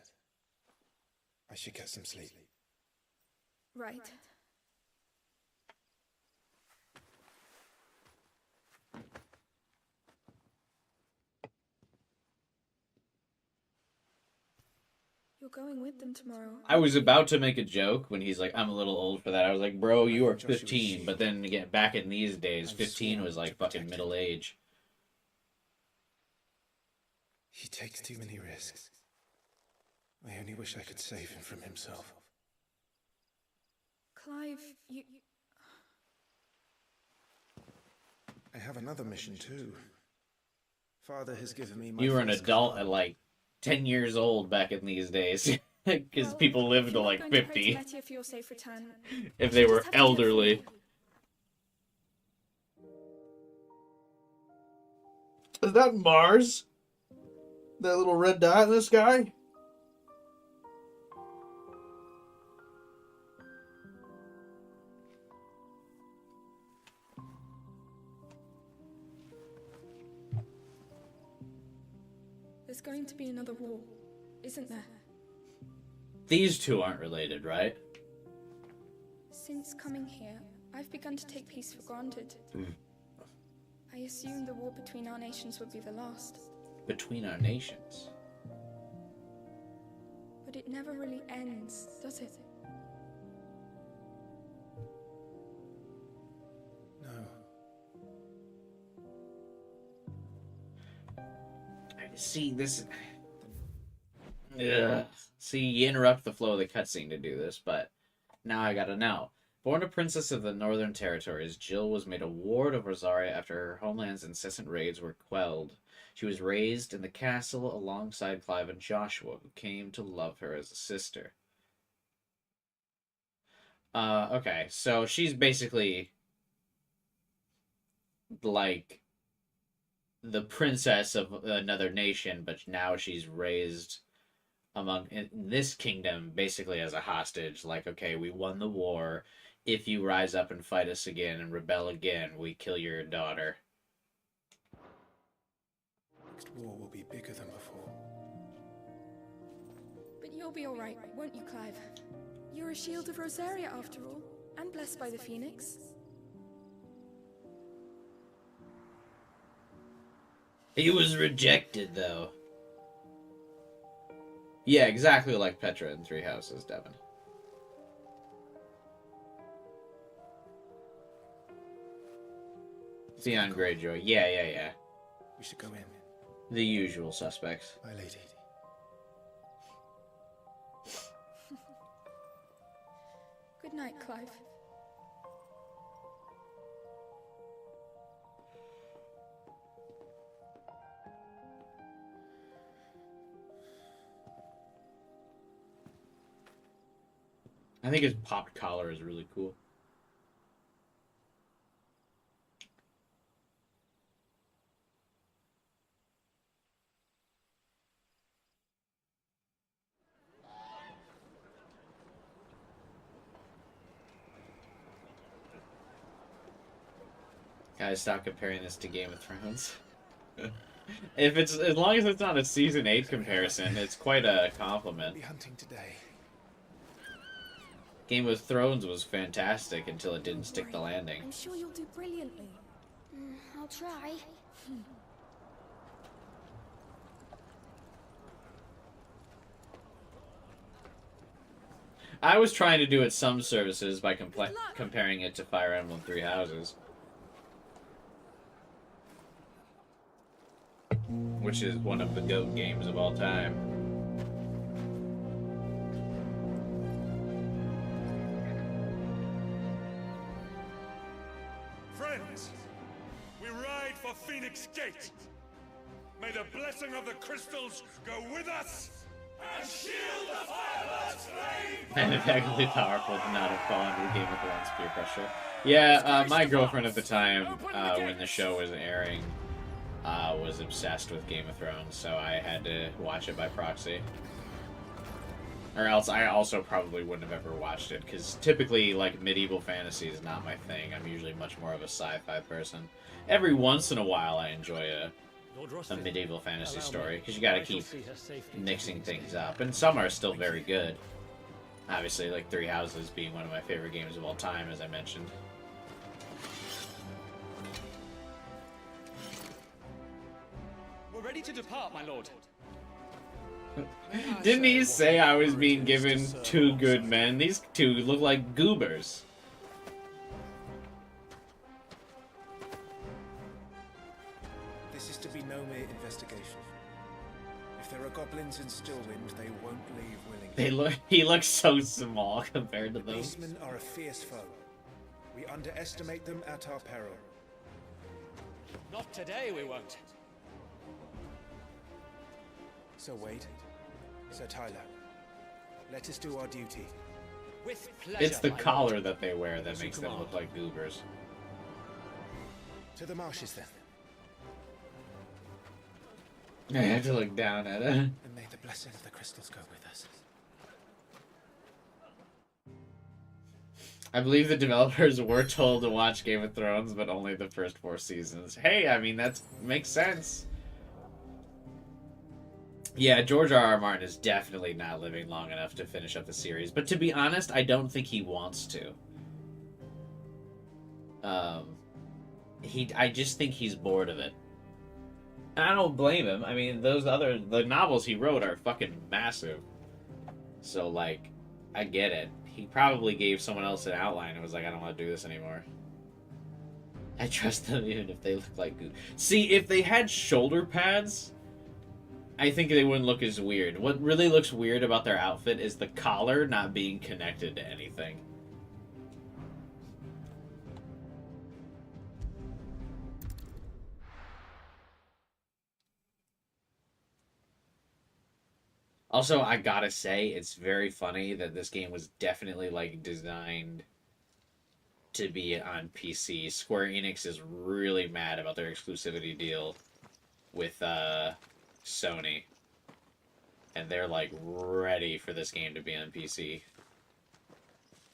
Speaker 9: I should get some sleep.
Speaker 8: Right. You're going with them tomorrow.
Speaker 1: I was about to make a joke when he's like, I'm a little old for that. I was like, bro, you are 15. But then again, back in these days, 15 was like fucking middle age.
Speaker 9: He takes too many risks. I only wish I could save him from himself.
Speaker 8: Clive, you...
Speaker 9: I have another mission too. Father has given me my
Speaker 1: You were an
Speaker 9: first
Speaker 1: adult
Speaker 9: car.
Speaker 1: at like 10 years old back in these days. Because
Speaker 8: Well,
Speaker 1: people lived
Speaker 8: if
Speaker 1: to
Speaker 8: you're not
Speaker 1: like
Speaker 8: going to pray to
Speaker 1: 50
Speaker 8: Metia for your safe return,
Speaker 1: if they
Speaker 8: you
Speaker 1: were
Speaker 8: just have to live
Speaker 1: elderly.
Speaker 8: free.
Speaker 1: Is that Mars? That little red dot in the sky?
Speaker 8: There's going to be another war, isn't there?
Speaker 1: These two aren't related, right?
Speaker 8: Since coming here, I've begun to take peace for granted. I assumed the war between our nations would be the last.
Speaker 1: Between our nations.
Speaker 8: But it never really ends, does it?
Speaker 9: No.
Speaker 1: See, this... Ugh. See, you interrupt the flow of the cutscene to do this, but now I gotta know. Born a princess of the Northern Territories, Jill was made a ward of Rosaria after her homeland's incessant raids were quelled. She was raised in the castle alongside Clive and Joshua, who came to love her as a sister. Okay, so she's basically like the princess of another nation, but now she's raised in this kingdom basically as a hostage. Like, okay, we won the war. If you rise up and fight us again and rebel again, we kill your daughter.
Speaker 9: Next war will be bigger than before.
Speaker 8: But you'll be alright, won't you, Clive? You're a shield of Rosaria after all, and blessed by the Phoenix.
Speaker 1: He was rejected, though. Yeah, exactly like Petra in Three Houses, Devin. Theon Greyjoy. Yeah.
Speaker 9: We should go in.
Speaker 1: The usual suspects.
Speaker 9: My lady.
Speaker 8: Good night, Clive.
Speaker 1: I think his popped collar is really cool. Guys, stop comparing this to Game of Thrones. If it's as long as it's not a season 8 comparison, it's quite a compliment.
Speaker 9: Be hunting today.
Speaker 1: Game of Thrones was fantastic until it didn't stick the landing.
Speaker 8: I'm sure you'll do brilliantly.
Speaker 7: I'll try.
Speaker 1: I was trying to do it some services by comparing it to Fire Emblem Three Houses, which is one of the GOAT games of all time.
Speaker 13: Friends, we ride for Phoenix Gate. May the blessing of the crystals go with us and shield the Firebird's flame!
Speaker 1: And effectively powerful to not have fallen to the Game of Thrones peer pressure. Yeah, my girlfriend at the time, when the show was airing, was obsessed with Game of Thrones, so I had to watch it by proxy. Or else I also probably wouldn't have ever watched it, because typically, like, medieval fantasy is not my thing. I'm usually much more of a sci-fi person. Every once in a while I enjoy a medieval fantasy story, because you gotta keep mixing things up. And some are still very good. Obviously, like Three Houses being one of my favorite games of all time, as I mentioned.
Speaker 14: We're ready to depart, my lord.
Speaker 1: Didn't he say I was being given two good men? These two look like goobers.
Speaker 9: This is to be no mere investigation. there are goblins in Stillwind, they won't leave willingly.
Speaker 1: He looks so small compared to
Speaker 9: The
Speaker 1: those.
Speaker 9: beastmen are a fierce foe. We underestimate them at our peril.
Speaker 14: Not today, we won't.
Speaker 9: Sir Wade, Sir Tyler, let us do our duty.
Speaker 14: With pleasure,
Speaker 1: It's the
Speaker 14: my
Speaker 1: collar
Speaker 14: lord.
Speaker 1: that they wear that
Speaker 9: As you
Speaker 1: makes them
Speaker 9: command.
Speaker 1: look like goobers.
Speaker 9: To the marshes then,
Speaker 1: I have to look down at it.
Speaker 9: and may the blessing of the crystals go with us.
Speaker 1: I believe the developers were told to watch Game of Thrones, but only the first 4 seasons. Hey, I mean, that makes sense. Yeah, George R.R. Martin is definitely not living long enough to finish up the series. But to be honest, I don't think he wants to. I just think he's bored of it. And I don't blame him. I mean, the novels he wrote are fucking massive. So, like, I get it. He probably gave someone else an outline and was like, I don't want to do this anymore. I trust them even if they look like goo. See, if they had shoulder pads, I think they wouldn't look as weird. What really looks weird about their outfit is the collar not being connected to anything. Also, I gotta say, it's very funny that this game was definitely, like, designed to be on PC. Square Enix is really mad about their exclusivity deal with Sony. And they're, like, ready for this game to be on PC.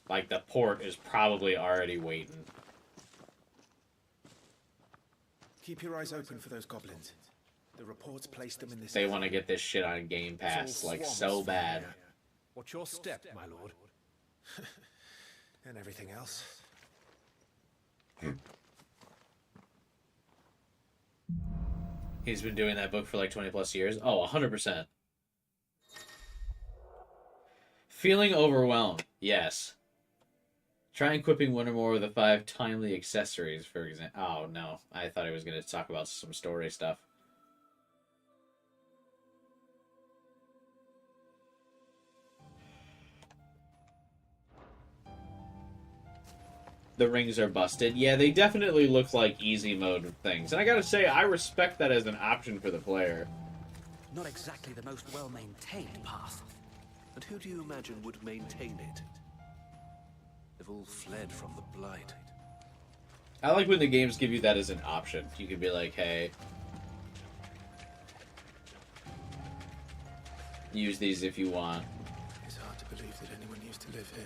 Speaker 1: Like, the port is probably already waiting.
Speaker 9: Keep your eyes open for those goblins. The reports place them in this.
Speaker 1: They want to get this shit on Game Pass, like, so bad.
Speaker 5: What's your step, my lord?
Speaker 9: And everything else.
Speaker 1: He's been doing that book for like 20 plus years. Oh, 100%. Feeling overwhelmed. Yes. Try equipping one or more of the 5 timely accessories, for example. Oh, no. I thought I was going to talk about some story stuff. The rings are busted. Yeah, they definitely look like easy mode things. And I gotta say, I respect that as an option for the player.
Speaker 5: Not exactly the most well-maintained path.
Speaker 12: And who do you imagine would maintain it? They've all fled from the Blight.
Speaker 1: I like when the games give you that as an option. You could be like, hey, use these if you want.
Speaker 9: It's hard to believe that anyone used to live here.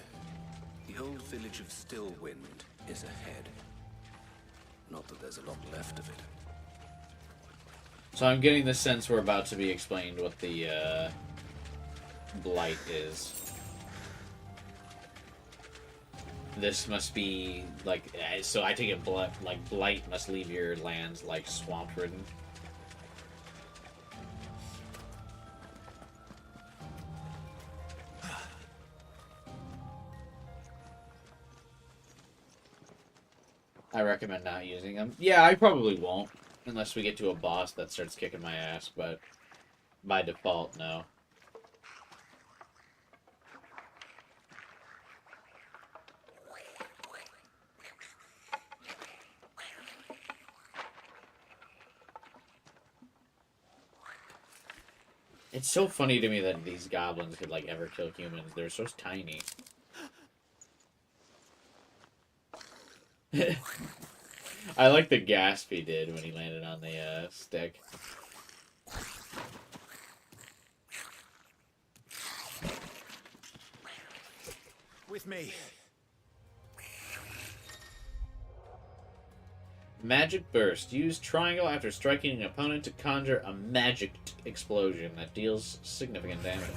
Speaker 12: The old village of Stillwind is ahead. Not that there's a lot left of it.
Speaker 1: So I'm getting the sense we're about to be explained what the Blight is. This must be, like, so I take it, like, Blight must leave your lands, like, swamp-ridden. I recommend not using them. Yeah, I probably won't, unless we get to a boss that starts kicking my ass, but by default, no. It's so funny to me that these goblins could, like, ever kill humans. They're so tiny. I like the gasp he did when he landed on the stick.
Speaker 9: With me.
Speaker 1: Magic Burst. Use triangle after striking an opponent to conjure a magic explosion that deals significant damage.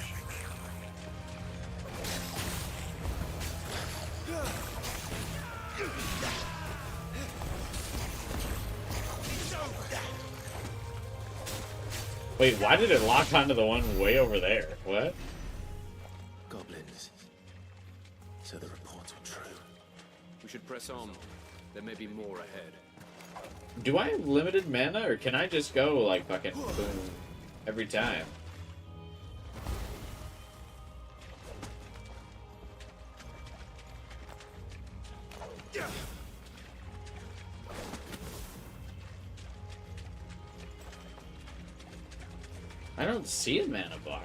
Speaker 1: Wait, why did it lock onto the one way over there? What?
Speaker 9: Goblins. So the reports were true.
Speaker 11: We should press on. There may be more ahead.
Speaker 1: Do I have limited mana, or can I just go, like, fucking boom every time? I don't see a mana bar.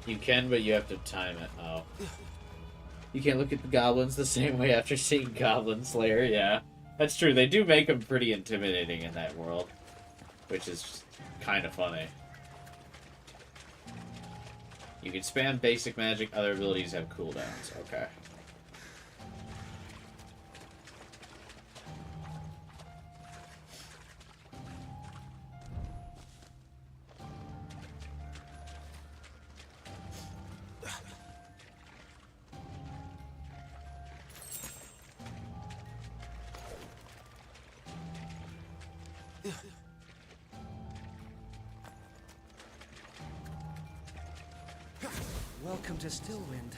Speaker 1: You can, but you have to time it. Oh. You can't look at the goblins the same way after seeing Goblin Slayer, yeah. That's true, they do make them pretty intimidating in that world. Which is kind of funny. You can spam basic magic, other abilities have cooldowns. Okay.
Speaker 5: Welcome to Stillwind.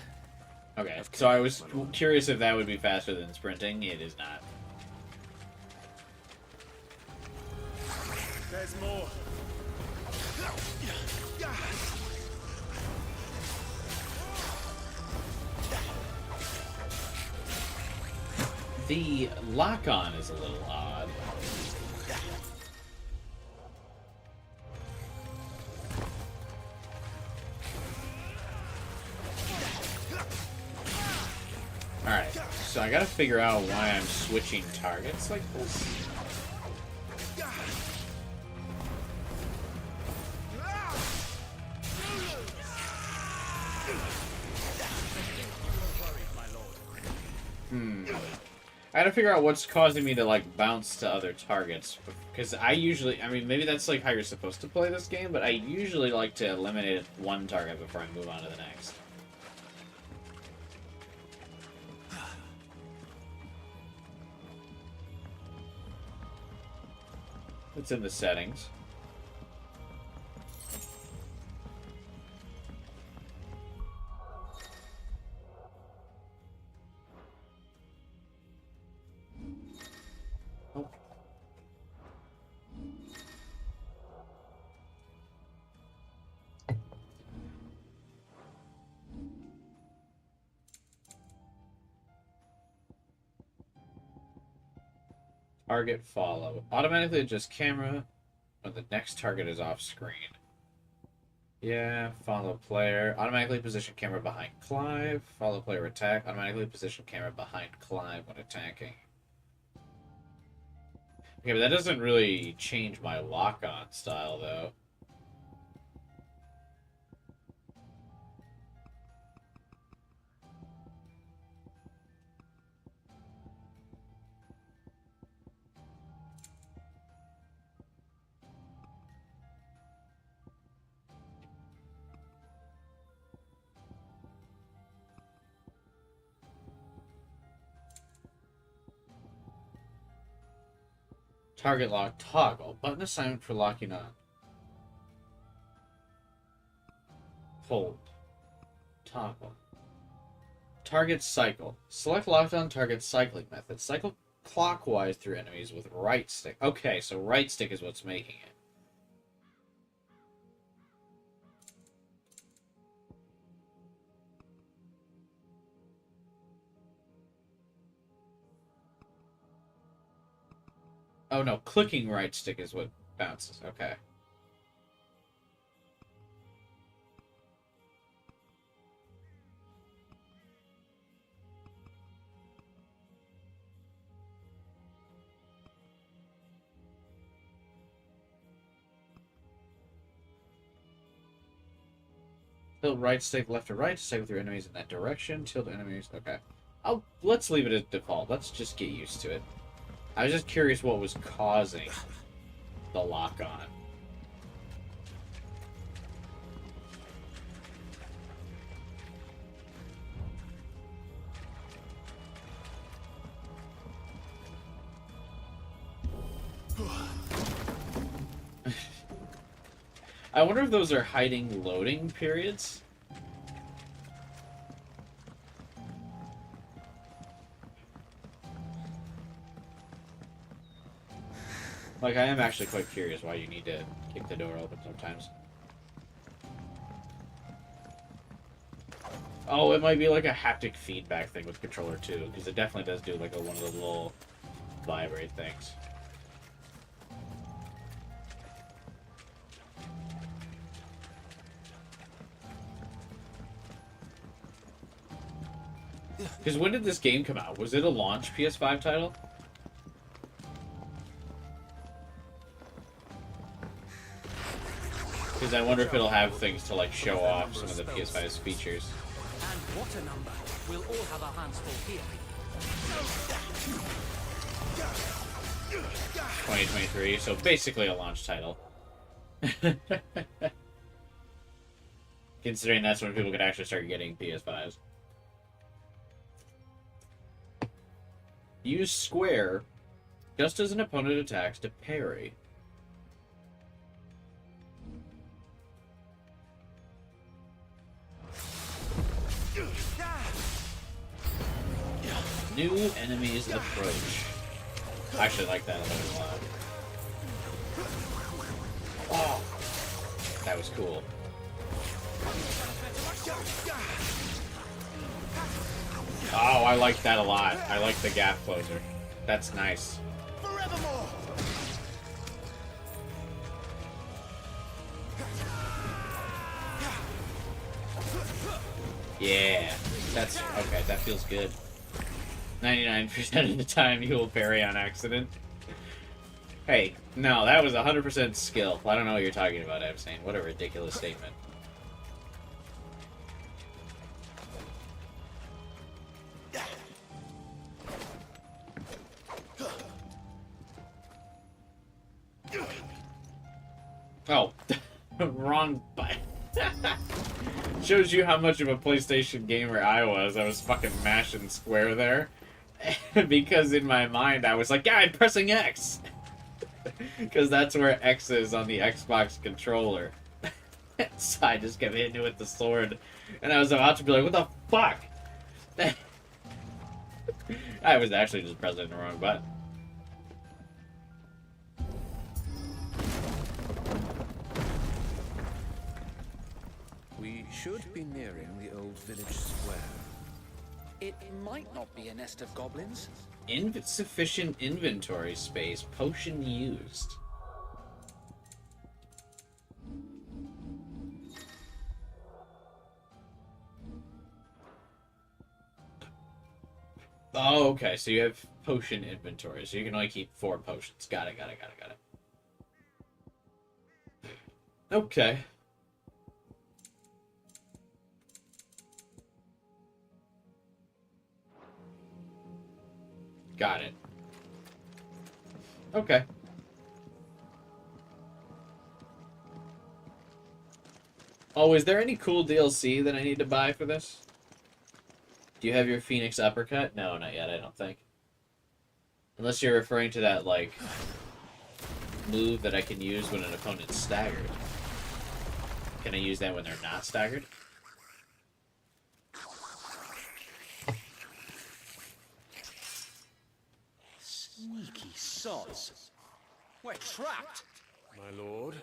Speaker 1: Okay, so I was curious if that would be faster than sprinting. It is not.
Speaker 13: There's more.
Speaker 1: The lock-on is a little odd. Alright, so I gotta figure out why I'm switching targets like this. I gotta figure out what's causing me to, like, bounce to other targets. Because I usually, I mean, maybe that's, like, how you're supposed to play this game, but I usually like to eliminate one target before I move on to the next. It's in the settings. Oh. Target follow. Automatically adjust camera when the next target is off screen. Yeah, follow player. Automatically position camera behind Clive. Follow player attack. Automatically position camera behind Clive when attacking. Okay, but that doesn't really change my lock-on style, though. Target lock toggle. Button assignment for locking on. Hold. Toggle. Target cycle. Select locked on target cycling method. Cycle clockwise through enemies with right stick. Okay, so right stick is what's making it. Oh no, clicking right stick is what bounces. Okay. Tilt right stick left or right to cycle through enemies in that direction. Tilt enemies. Okay. Let's leave it as default. Let's just get used to it. I was just curious what was causing the lock-on. I wonder if those are hiding loading periods. Like, I am actually quite curious why you need to kick the door open sometimes. Oh, it might be like a haptic feedback thing with controller too, because it definitely does do like one of those little vibrate things. Because when did this game come out? Was it a launch PS5 title? Because I wonder if it'll have things to like show off some of the PS5's features.
Speaker 5: And what a number. We'll all have our hands full here.
Speaker 1: 2023, so basically a launch title. Considering that's when people could actually start getting PS5s. Use square just as an opponent attacks to parry. New enemies approach. I actually like that a lot. Oh, that was cool. Oh, I like that a lot. I like the gap closer. That's nice.
Speaker 5: Forevermore.
Speaker 1: Yeah, that's okay. That feels good. 99% of the time you will parry on accident. Hey, no, that was 100% skill. I don't know what you're talking about, Epstein. What a ridiculous statement. Oh, wrong button. Shows you how much of a PlayStation gamer I was. I was fucking mashing square there. Because in my mind I was like, yeah, I'm pressing X. Because that's where X is on the Xbox controller. So I just kept hitting it with the sword. And I was about to be like, what the fuck? I was actually just pressing the wrong button.
Speaker 3: We should be nearing the old village square.
Speaker 14: It might not be a nest of goblins.
Speaker 1: Insufficient inventory space. Potion used. Oh, okay. So you have potion inventory. So you can only keep 4 potions. Got it. Okay. Got it. Okay. Oh, is there any cool DLC that I need to buy for this? Do you have your Phoenix uppercut? No, not yet, I don't think. Unless you're referring to that, like, move that I can use when an opponent's staggered. Can I use that when they're not staggered?
Speaker 14: Sneaky sods. We're trapped.
Speaker 13: My lord.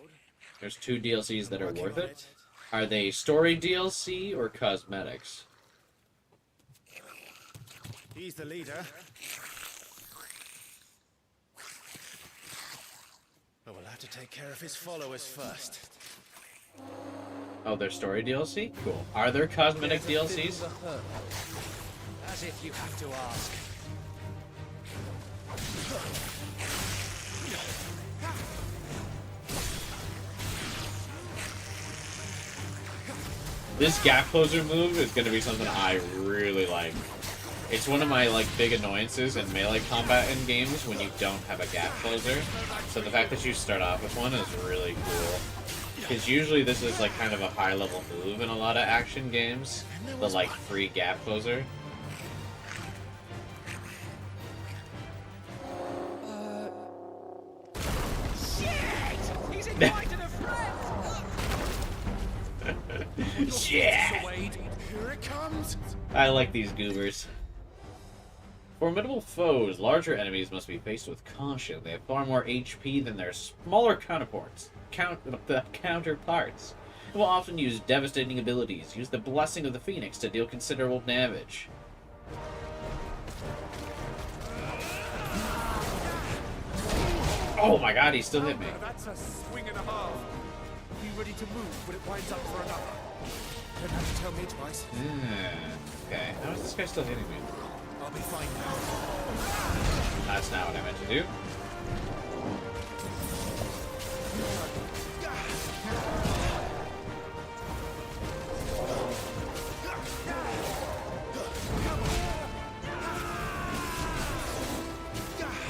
Speaker 1: There's 2 DLCs that are worth it. Are they story DLC or cosmetics?
Speaker 2: He's the leader. But we'll have to take care of his followers first.
Speaker 1: Oh, they're story DLC? Cool. Are there cosmetic DLCs?
Speaker 14: As if you have to ask.
Speaker 1: This gap closer move is going to be something I really like. It's one of my like big annoyances in melee combat in games when you don't have a gap closer. So the fact that you start off with one is really cool. Because usually this is like kind of a high level move in a lot of action games. The like free gap closer.
Speaker 5: He's invited a friend!
Speaker 1: Yeah!
Speaker 2: Here it comes!
Speaker 1: I like these goobers. Formidable foes. Larger enemies must be faced with caution. They have far more HP than their smaller counterparts. Counterparts. They will often use devastating abilities. Use the Blessing of the Phoenix to deal considerable damage. Oh my god, he still hit me.
Speaker 13: That's a swing and a half. Be ready to move when it winds up for another.
Speaker 9: Don't have to tell me twice.
Speaker 1: Okay, how is this guy still hitting me?
Speaker 9: I'll be fine now.
Speaker 1: That's not what I meant to do.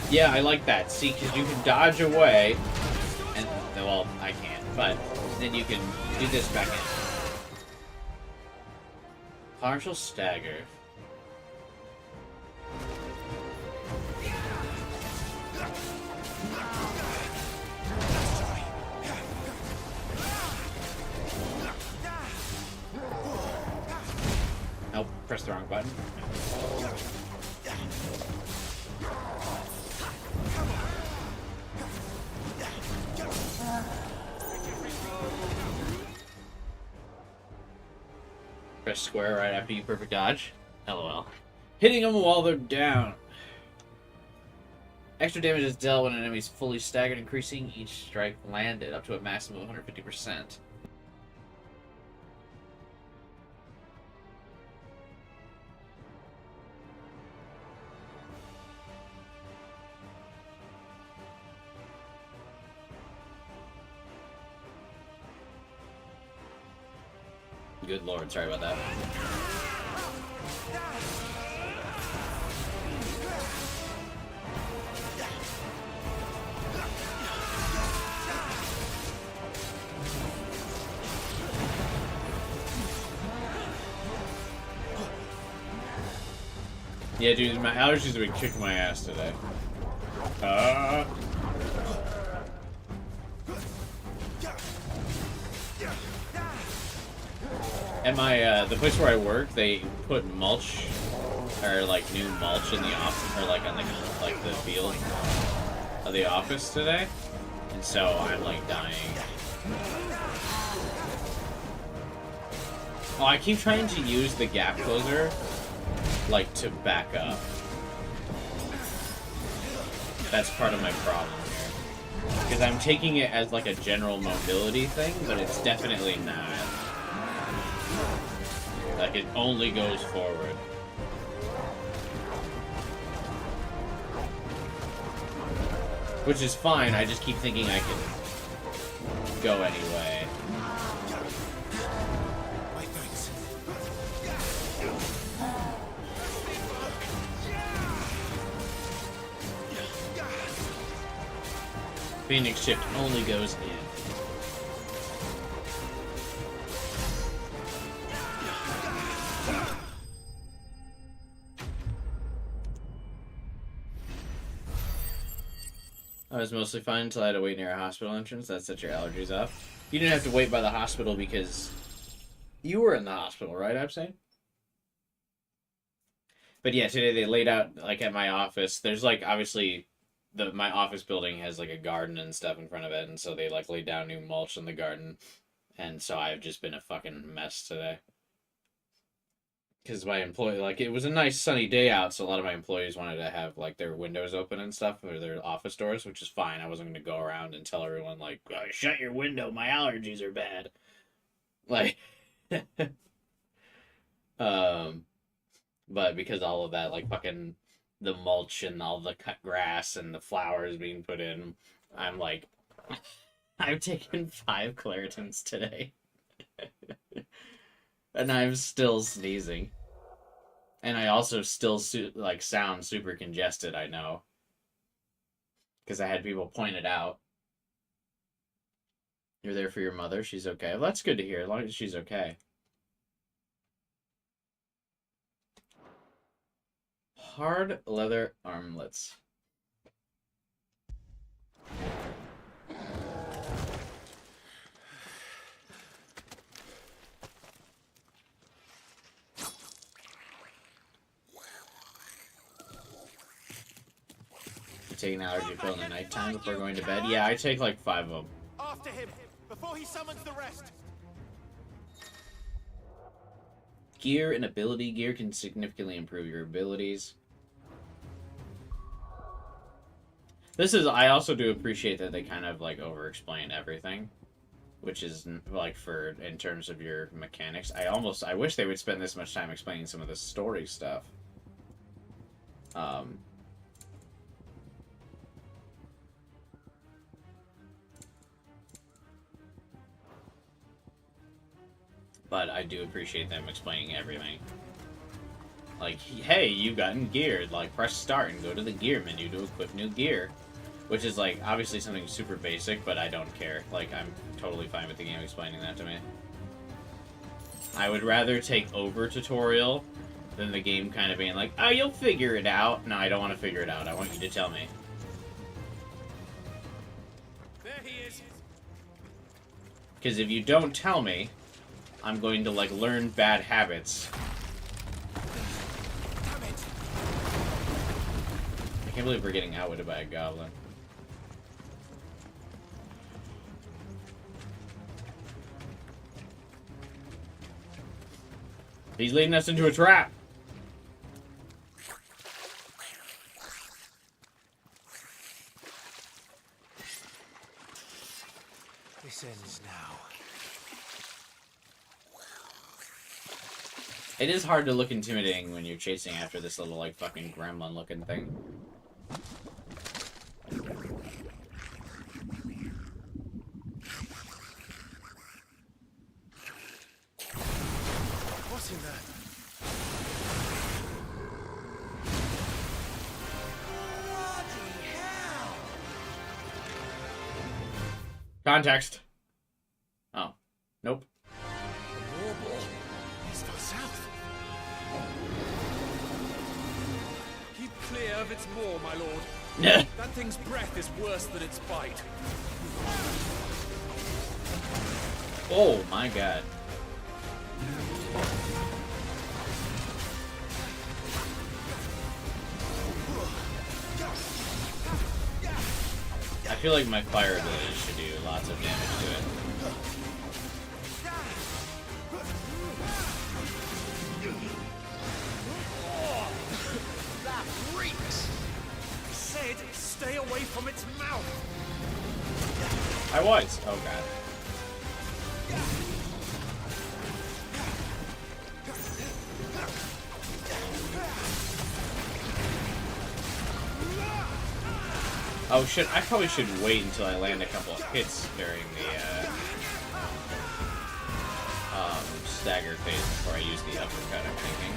Speaker 1: Yeah, I like that. See, because you can dodge away, and, well, I can't, but then you can do this back in. Partial stagger. Oh, press the wrong button. Press square right after you perfect dodge. LOL. Hitting them while they're down. Extra damage is dealt when an enemy is fully staggered, increasing each strike landed up to a maximum of 150%. Good lord, sorry about that. Yeah, dude, my allergies have been kicking my ass today. At my, the place where I work, they put mulch, or like new mulch in the office, or like on the, like the field of the office today. And so I'm like dying. Oh, I keep trying to use the gap closer, like to back up. That's part of my problem here. Because I'm taking it as like a general mobility thing, but it's definitely not. Like, it only goes forward. Which is fine, I just keep thinking I can go anyway.
Speaker 9: My thanks.
Speaker 1: Phoenix Shift only goes in. I was mostly fine until I had to wait near a hospital entrance. That set your allergies off. You didn't have to wait by the hospital because you were in the hospital, right, I'm saying? But yeah, today they laid out, like, at my office. There's, like, obviously, my office building has, like, a garden and stuff in front of it. And so they, like, laid down new mulch in the garden. And so I've just been a fucking mess today. Because my employee, like, it was a nice sunny day out, so a lot of my employees wanted to have, like, their windows open and stuff, or their office doors, which is fine. I wasn't going to go around and tell everyone, like, oh, shut your window, my allergies are bad. Like, but because all of that, like, fucking the mulch and all the cut grass and the flowers being put in, I'm like, I've taken 5 Claritins today. And I'm still sneezing. And I also still sound super congested, I know. Because I had people point it out. You're there for your mother? She's okay. Well, that's good to hear, as long as she's okay. Hard leather armlets. Take an allergy pill in the nighttime before going to bed? Yeah, I take like 5 of them.
Speaker 9: After him, before he summons the rest.
Speaker 1: Gear and ability. Gear can significantly improve your abilities. I also do appreciate that they kind of like over-explain everything. which is like for in terms of your mechanics. I wish they would spend this much time explaining some of the story stuff. But I do appreciate them explaining everything. Like, hey, you've gotten geared. Like, press start and go to the gear menu to equip new gear. Which is, like, obviously something super basic, but I don't care. Like, I'm totally fine with the game explaining that to me. I would rather take over tutorial than the game kind of being like, oh, you'll figure it out. No, I don't want to figure it out. I want you to tell me.
Speaker 5: There he is.
Speaker 1: Because if you don't tell me, I'm going to, like, learn bad habits.
Speaker 5: Damn it.
Speaker 1: I can't believe we're getting outwitted by a goblin. He's leading us into a trap.
Speaker 9: This ends now.
Speaker 1: It is hard to look intimidating when you're chasing after this little, like, fucking gremlin-looking thing.
Speaker 9: What's in there?
Speaker 5: Bloody hell!
Speaker 1: Context. Oh. Nope.
Speaker 5: Warble. He's gone south. Keep clear of its maw, my lord. That thing's breath is worse than its bite.
Speaker 1: Oh my god. I feel like my fire ability should do lots of damage to it.
Speaker 5: That reeks! I said stay away from its mouth!
Speaker 1: I was. Oh god. Oh shit, I probably should wait until I land a couple of hits during the stagger phase before I use the uppercut, I'm thinking.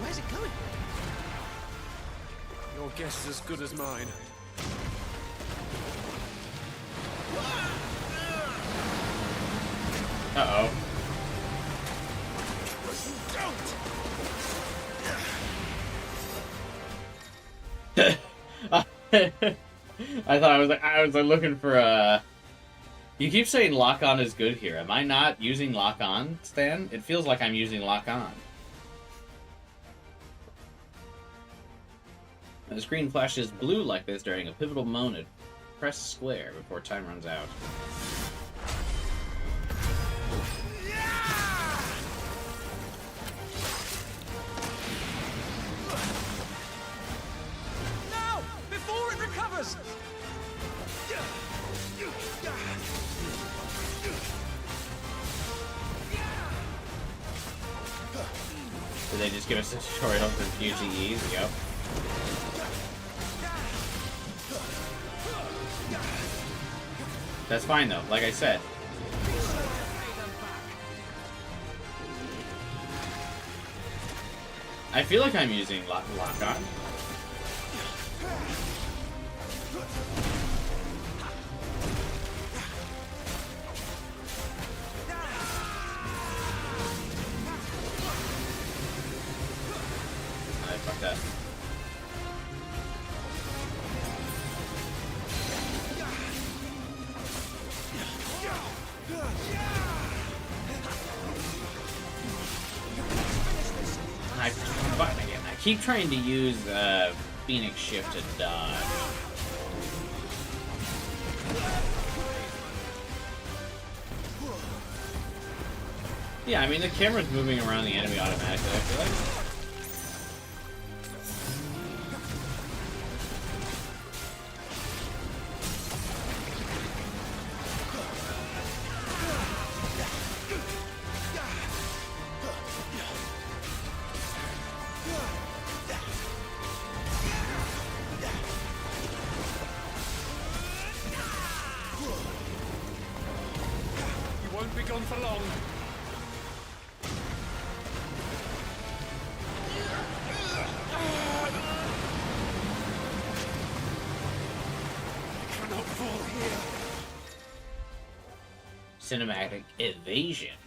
Speaker 5: Where's it going? Your guess is as good as mine.
Speaker 1: Uh-oh. I thought I was like looking for a. You keep saying lock on is good here. Am I not using lock on, Stan? It feels like I'm using lock on. And the screen flashes blue like this during a pivotal moment. Press square before time runs out.
Speaker 5: No! Before it recovers!
Speaker 1: Did they just give us a tutorial for QTEs? Yep. That's fine though, like I said. I feel like I'm using lock on. I fucked that. I keep trying to use Phoenix Shift to dodge. Yeah, I mean the camera's moving around the enemy automatically, I feel like.
Speaker 13: gone for long. I cannot fall here.
Speaker 1: Cinematic evasion.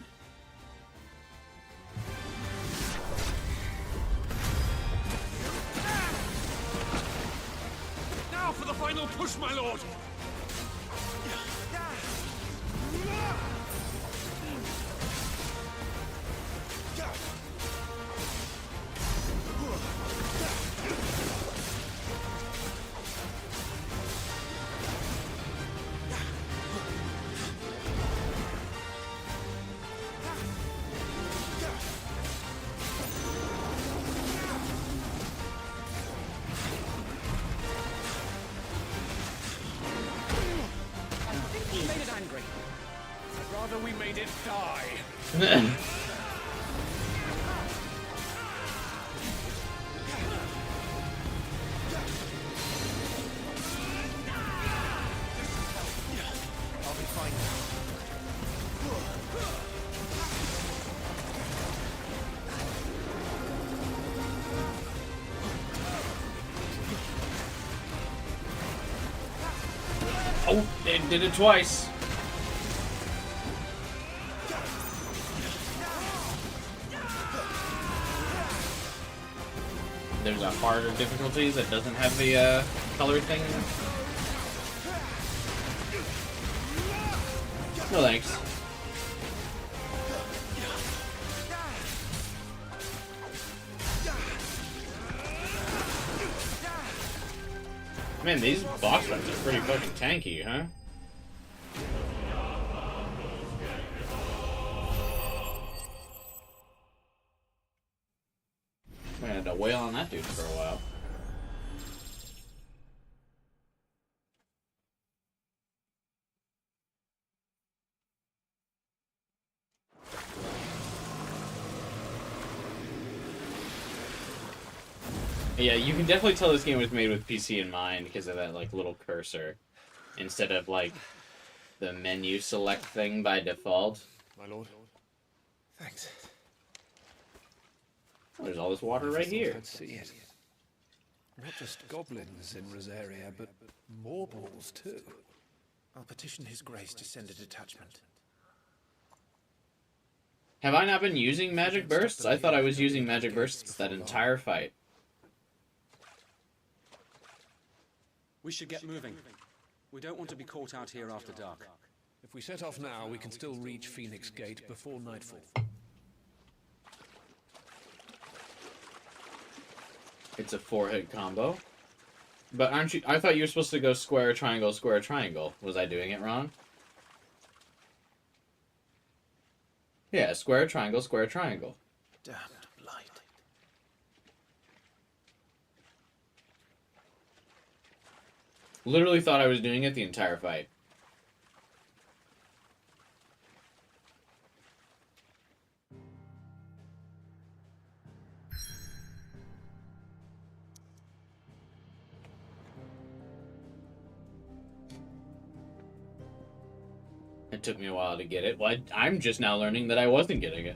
Speaker 13: Now for the final push, my lord.
Speaker 14: We made it angry.
Speaker 13: I'd rather we made it die.
Speaker 9: I'll be fine now.
Speaker 1: Oh, they did it twice. There's a harder difficulty that doesn't have the color thing. No thanks. Man, these boss fights are pretty fucking tanky, huh? I had to wail on that dude for a while. Yeah, you can definitely tell this game was made with PC in mind because of that like little cursor instead of like the menu select thing by default.
Speaker 13: My lord.
Speaker 9: Thanks.
Speaker 1: Oh, there's all this water right here.
Speaker 13: I'd see it. Not just goblins in Rosaria, but mortals too.
Speaker 9: I'll petition His Grace to send a detachment.
Speaker 1: Have I not been using magic bursts? I thought I was using magic bursts that entire fight.
Speaker 14: We should get moving. We don't want to be caught out here after dark.
Speaker 13: If we set off now, we can still reach Phoenix Gate before nightfall.
Speaker 1: It's a 4-hit combo. But aren't you... I thought you were supposed to go square, triangle, square, triangle. Was I doing it wrong? Yeah, square, triangle, square, triangle.
Speaker 9: Damned blight.
Speaker 1: Literally thought I was doing it the entire fight. It took me a while to get it. Well, I'm just now learning that I wasn't getting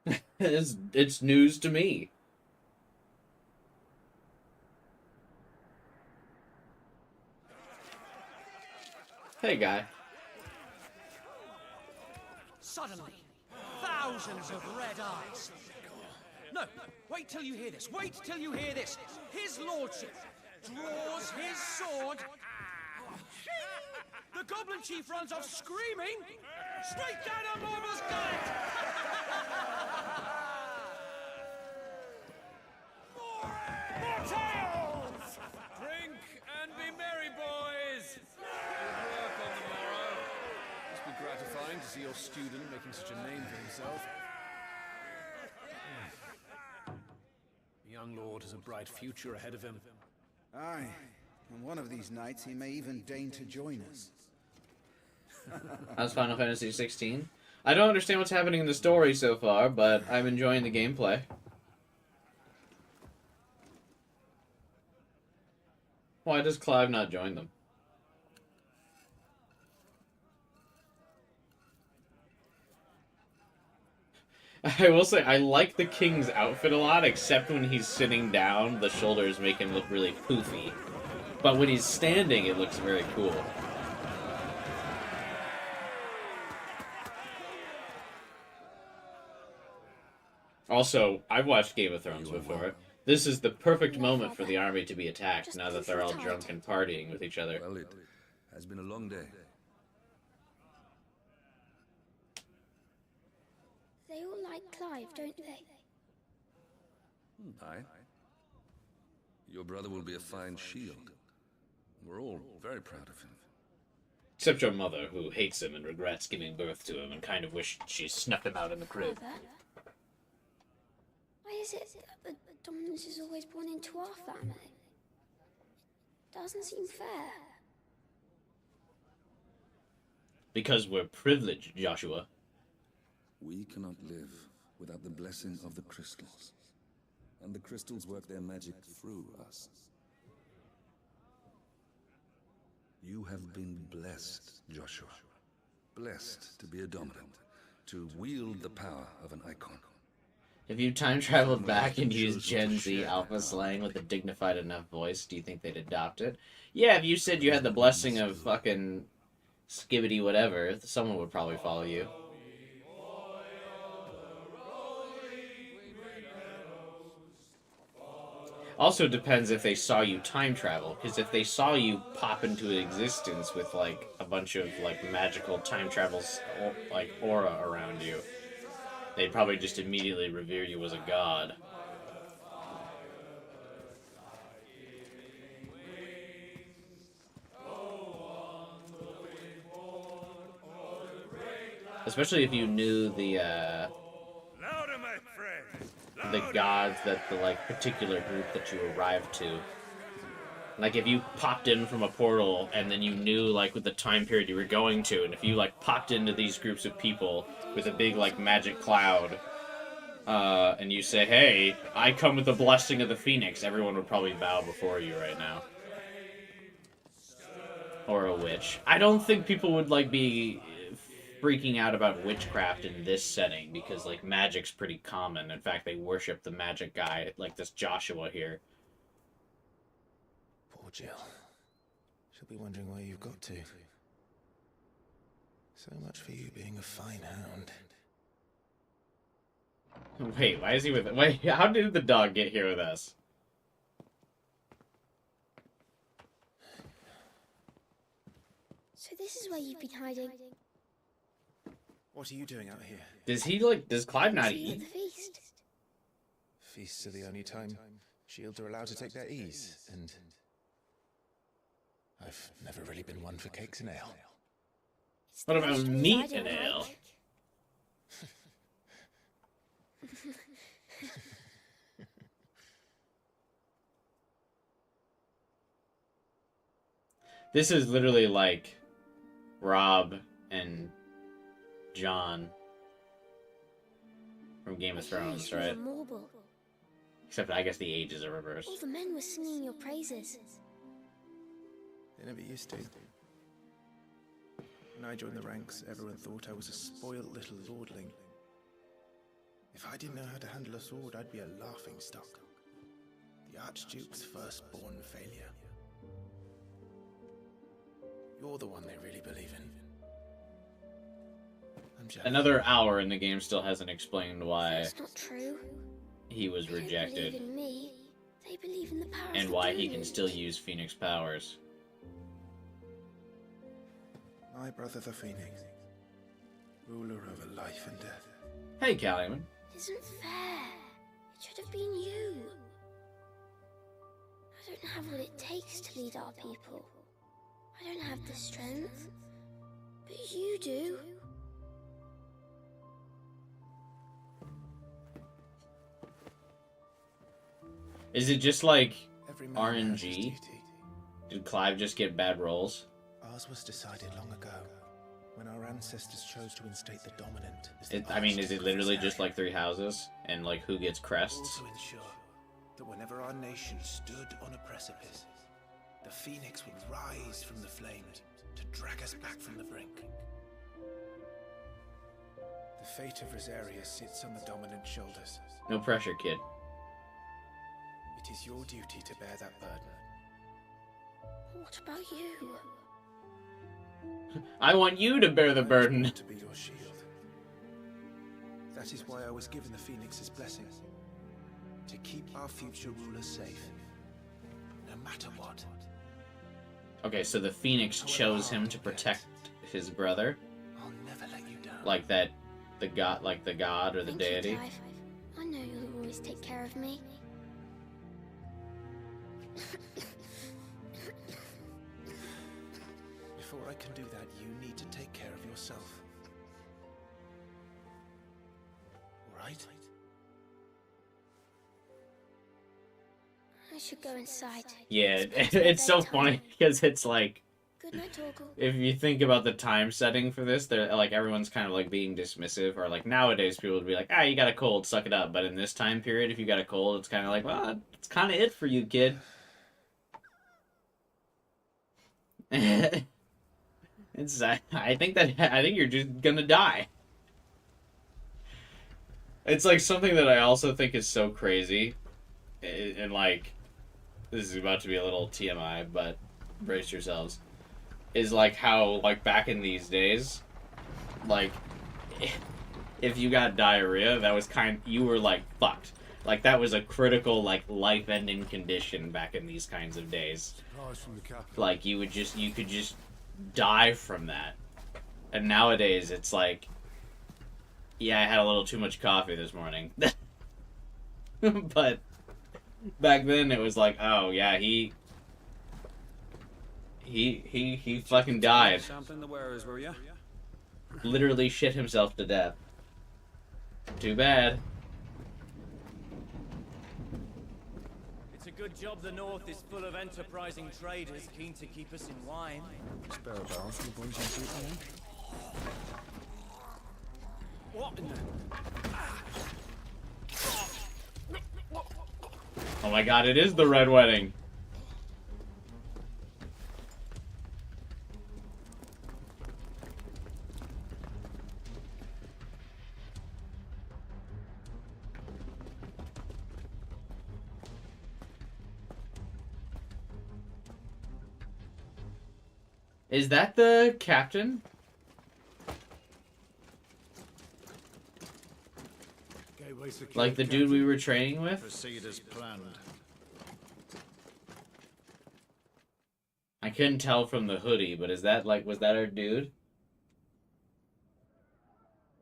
Speaker 1: it. It's news to me. Hey, guy.
Speaker 5: Suddenly, thousands of red eyes. No, wait till you hear this. Wait till you hear this. His lordship draws his sword. The goblin chief runs off screaming straight down a Mormor's gullet.
Speaker 13: More tales! Drink and be merry, boys! Good work on the morrow. Must be gratifying to see your student making such a name for himself. The young lord has a bright future ahead of him.
Speaker 2: Aye, and one of these nights he may even deign to join us.
Speaker 1: How's Final Fantasy XVI? I don't understand what's happening in the story so far, but I'm enjoying the gameplay. Why does Clive not join them? I will say, I like the king's outfit a lot, except when he's sitting down, the shoulders make him look really poofy. But when he's standing, it looks very cool. Also, I've watched Game of Thrones before. This is the perfect moment for the army to be attacked now that they're all drunk and partying with each other.
Speaker 12: Well, it has been a long day.
Speaker 7: They all like Clive, don't they?
Speaker 12: Aye. Your brother will be a fine shield. We're all very proud of him.
Speaker 1: Except your mother, who hates him and regrets giving birth to him and kind of wished she snuffed him out in the crib.
Speaker 7: Father? Why is it that the dominance is always born into our family? It doesn't seem fair.
Speaker 1: Because we're privileged, Joshua.
Speaker 12: We cannot live without the blessing of the crystals. And the crystals work their magic through us. You have been blessed, Joshua. Blessed to be a dominant, to wield the power of an icon.
Speaker 1: If you time traveled back and used Gen Z alpha slang with a dignified enough voice, do you think they'd adopt it? Yeah, if you said you had the blessing of fucking skibbity whatever, someone would probably follow you. Also depends if they saw you time travel, because if they saw you pop into existence with like a bunch of like magical time travels like aura around you, they'd probably just immediately revere you as a god. Especially if you knew the gods that the like particular group that you arrived to. Like if you popped in from a portal and then you knew like with the time period you were going to, and if you like popped into these groups of people with a big like magic cloud, and you say, "Hey, I come with the blessing of the Phoenix," everyone would probably bow before you right now. Or a witch. I don't think people would like be freaking out about witchcraft in this setting because like magic's pretty common. In fact, they worship the magic guy like this Joshua here.
Speaker 9: Poor Jill. She'll be wondering where you've got to. So much for you being a fine hound.
Speaker 1: Wait, why is he with... Wait, how did the dog get here with us?
Speaker 7: So this is where you've been hiding.
Speaker 9: What are you doing out here?
Speaker 1: Does Clive not eat?
Speaker 7: The feast.
Speaker 9: Feasts are the only time shields are allowed to take their ease, and I've never really been one for cakes and ale.
Speaker 1: What about meat and ale? This is literally like Rob and John from Game of Thrones, right? Except I guess the ages are reversed.
Speaker 7: All the men were singing your praises.
Speaker 9: They never used to. When I joined the ranks, everyone thought I was a spoiled little lordling. If I didn't know how to handle a sword, I'd be a laughingstock. The Archduke's firstborn failure. You're the one they really believe in. I'm jealous.
Speaker 1: Another hour in the game still hasn't explained why
Speaker 7: That's not true.
Speaker 1: he was rejected
Speaker 7: They believe in me. They believe in the power
Speaker 1: and
Speaker 7: of the
Speaker 1: why he
Speaker 7: demon.
Speaker 1: can still use Phoenix powers.
Speaker 9: My brother the Phoenix, ruler over life and death.
Speaker 1: Hey, Calliman.
Speaker 7: It isn't fair. It should have been you. I don't have what it takes to lead our people. I don't have the strength. But you do.
Speaker 1: Is it just like
Speaker 9: Every man has his
Speaker 1: RNG?
Speaker 9: duty.
Speaker 1: Did Clive just get bad rolls?
Speaker 9: Ours was decided long ago, when our ancestors chose to instate the dominant.
Speaker 1: I mean, is it literally just like Three Houses? And like who gets crests?
Speaker 9: Also ensure that whenever our nation stood on a precipice, the Phoenix would rise from the flames to drag us back from the brink. The fate of Rosaria sits on the dominant shoulders.
Speaker 1: No pressure, kid.
Speaker 9: It is your duty to bear that burden.
Speaker 7: What about you?
Speaker 1: I want you to bear the burden.
Speaker 9: To be your shield. That is why I was given the Phoenix's blessing. To keep our future rulers safe. No matter what.
Speaker 1: Okay, so the Phoenix chose him to protect his brother.
Speaker 9: I'll never let you down.
Speaker 1: Like that, the god or the
Speaker 7: Thank
Speaker 1: deity.
Speaker 7: you, Clive. I know you'll always take care of me.
Speaker 9: Before I can do that, you need to take care of yourself. Right?
Speaker 7: I should go inside.
Speaker 1: Yeah, it's so funny because it's like,
Speaker 7: Good night, Torgal.
Speaker 1: if you think about the time setting for this, they're like everyone's kind of like being dismissive, or like nowadays people would be like, you got a cold, suck it up. But in this time period, if you got a cold, it's kind of like, well, it's kind of it for you, kid. I think you're just gonna die. It's like something that I also think is so crazy, and like, this is about to be a little TMI, but brace yourselves. Is like how, like, back in these days, like, if you got diarrhea, that was you were like fucked. Like, that was a critical, like, life-ending condition back in these kinds of days. Like, you could just die from that. And nowadays, it's like, yeah, I had a little too much coffee this morning. But back then, it was like, oh, yeah, he fucking died.
Speaker 14: Sampling the wearers, were you?
Speaker 1: Literally shit himself to death. Too bad.
Speaker 15: It's a good job the North is full of enterprising traders keen to keep us in line.
Speaker 11: Spare a barrel for the boys in suit, man.
Speaker 15: What in the...
Speaker 1: Oh my god, it is the Red Wedding. Is that the captain? Like the dude we were training with?
Speaker 16: Proceed as planned.
Speaker 1: I couldn't tell from the hoodie, but is that like, was that our dude?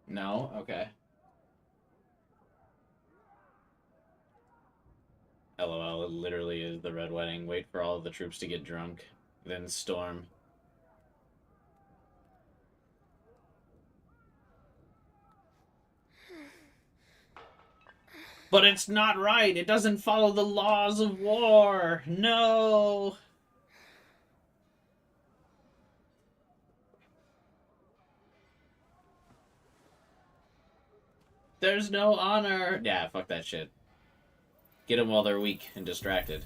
Speaker 1: No? Okay. LOL, it literally is the Red Wedding. Wait for all of the troops to get drunk, then storm. But it's not right. It doesn't follow the laws of war. No. There's no honor. Yeah, fuck that shit. Get them while they're weak and distracted.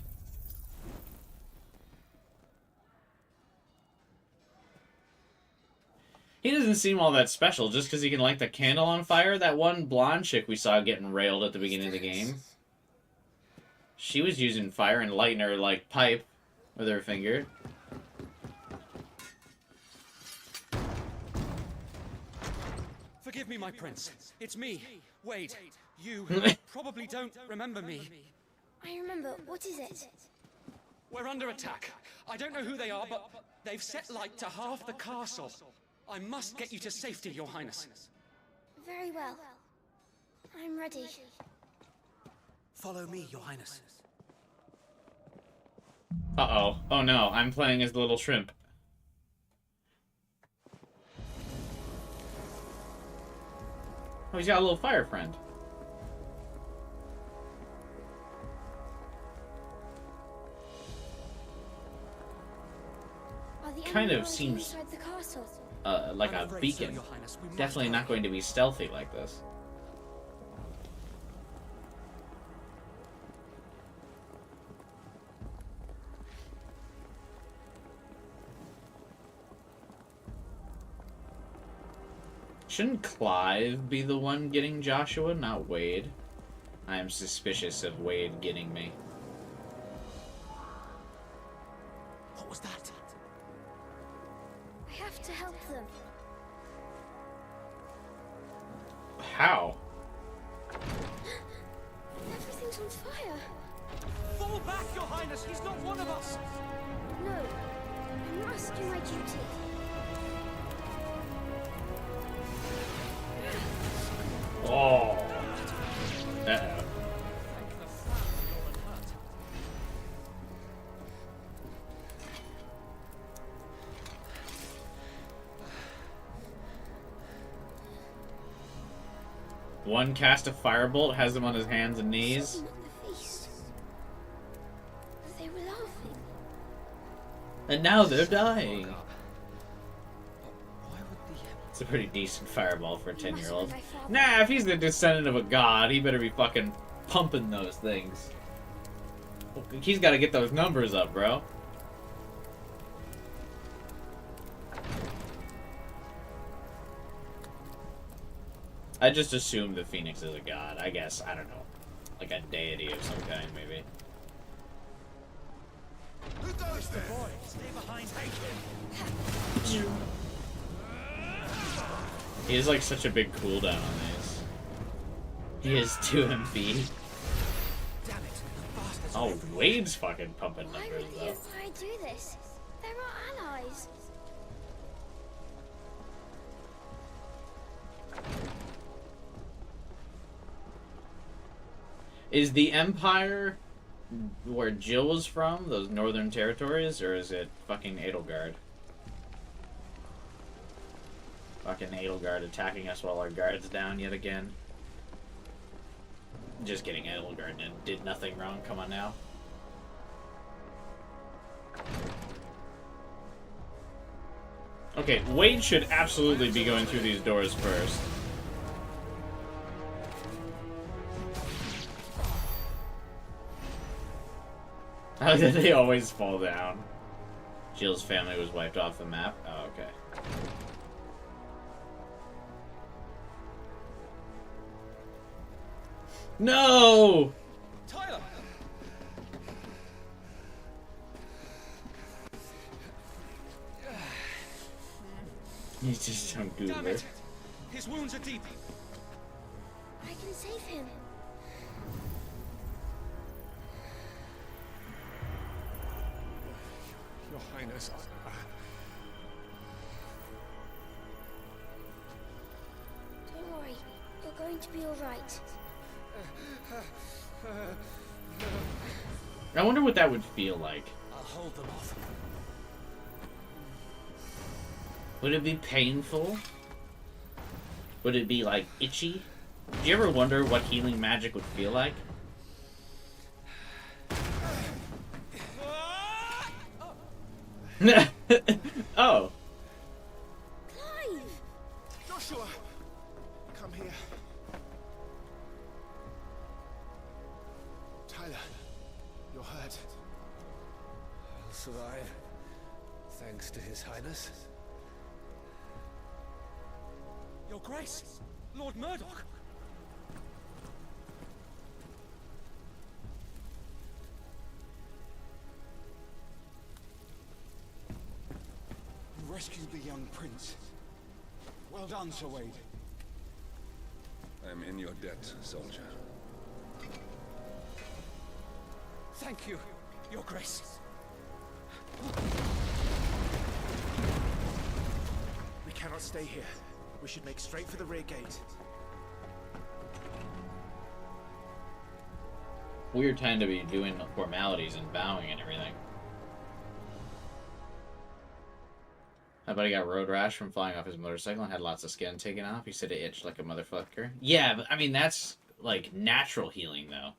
Speaker 1: He doesn't seem all that special just because he can light the candle on fire. That one blonde chick we saw getting railed at the beginning of the game. She was using fire and lighting her, like, pipe with her finger.
Speaker 14: Forgive me, my prince. It's me, Wade. You probably don't remember me.
Speaker 7: I remember. What is it?
Speaker 14: We're under attack. I don't know who they are, but they've set light to half the castle. I must get you to safety, Your Highness.
Speaker 7: Very well. I'm ready.
Speaker 5: Follow me, Your Highness.
Speaker 1: Uh-oh. Oh no, I'm playing as the little shrimp. Oh, he's got a little fire friend. Kind of seems
Speaker 7: inside the castle?
Speaker 1: Like a beacon. Definitely not going to be stealthy like this. Shouldn't Clive be the one getting Joshua, not Wade? I am suspicious of Wade getting me.
Speaker 15: What was that?
Speaker 7: I have to help them.
Speaker 1: How?
Speaker 7: Everything's on fire.
Speaker 15: Fall back, Your Highness! He's not one of us!
Speaker 7: No, I must do my duty.
Speaker 1: Oh. Uh-oh. One cast a firebolt, has him on his hands and knees.
Speaker 7: Something at the feast. They were laughing.
Speaker 1: And now they're dying. It's a pretty decent fireball for a 10-year-old. Nah, if he's the descendant of a god, he better be fucking pumping those things. He's got to get those numbers up, bro. I just assumed the Phoenix is a god. I guess, I don't know. Like a deity of some kind, maybe.
Speaker 15: Who goes there? Boy, stay behind, take him.
Speaker 1: He has like such a big cooldown on these. He is 2 MP. Oh, Wade's fucking pumping
Speaker 7: Why
Speaker 1: numbers
Speaker 7: would the
Speaker 1: though.
Speaker 7: Empire do this? They're our allies.
Speaker 1: Is the Empire where Jill was from, those northern territories, or is it fucking Edelgard? Fucking Edelgard attacking us while our guard's down yet again. Just kidding, Edelgard did nothing wrong, come on now. Okay, Wade should absolutely be going through these doors first. How did they always fall down? Jill's family was wiped off the map? Oh, okay. No!
Speaker 14: Tyler!
Speaker 1: He's just some
Speaker 14: Damn
Speaker 1: goober.
Speaker 14: it! His wounds are deep.
Speaker 7: I can save him.
Speaker 13: Your Highness,
Speaker 7: Don't worry, you're going to be all right.
Speaker 1: I wonder what that would feel like.
Speaker 15: I'll hold them off.
Speaker 1: Would it be painful? Would it be, like, itchy? Do you ever wonder what healing magic would feel like? Oh.
Speaker 7: Clive!
Speaker 9: Joshua! Come here. Tyler, you're hurt.
Speaker 5: I'll survive, thanks to His Highness.
Speaker 14: Your Grace, Lord Murdoch.
Speaker 2: You rescued the young prince. Well done, Sir Wade.
Speaker 12: I'm in your debt, soldier.
Speaker 14: Thank you, Your Grace.
Speaker 9: We cannot stay here. We should make straight for the rear gate.
Speaker 1: Weird time to be doing formalities and bowing and everything. My buddy got road rash from flying off his motorcycle and had lots of skin taken off. He said it itched like a motherfucker. Yeah, but I mean, that's like natural healing though.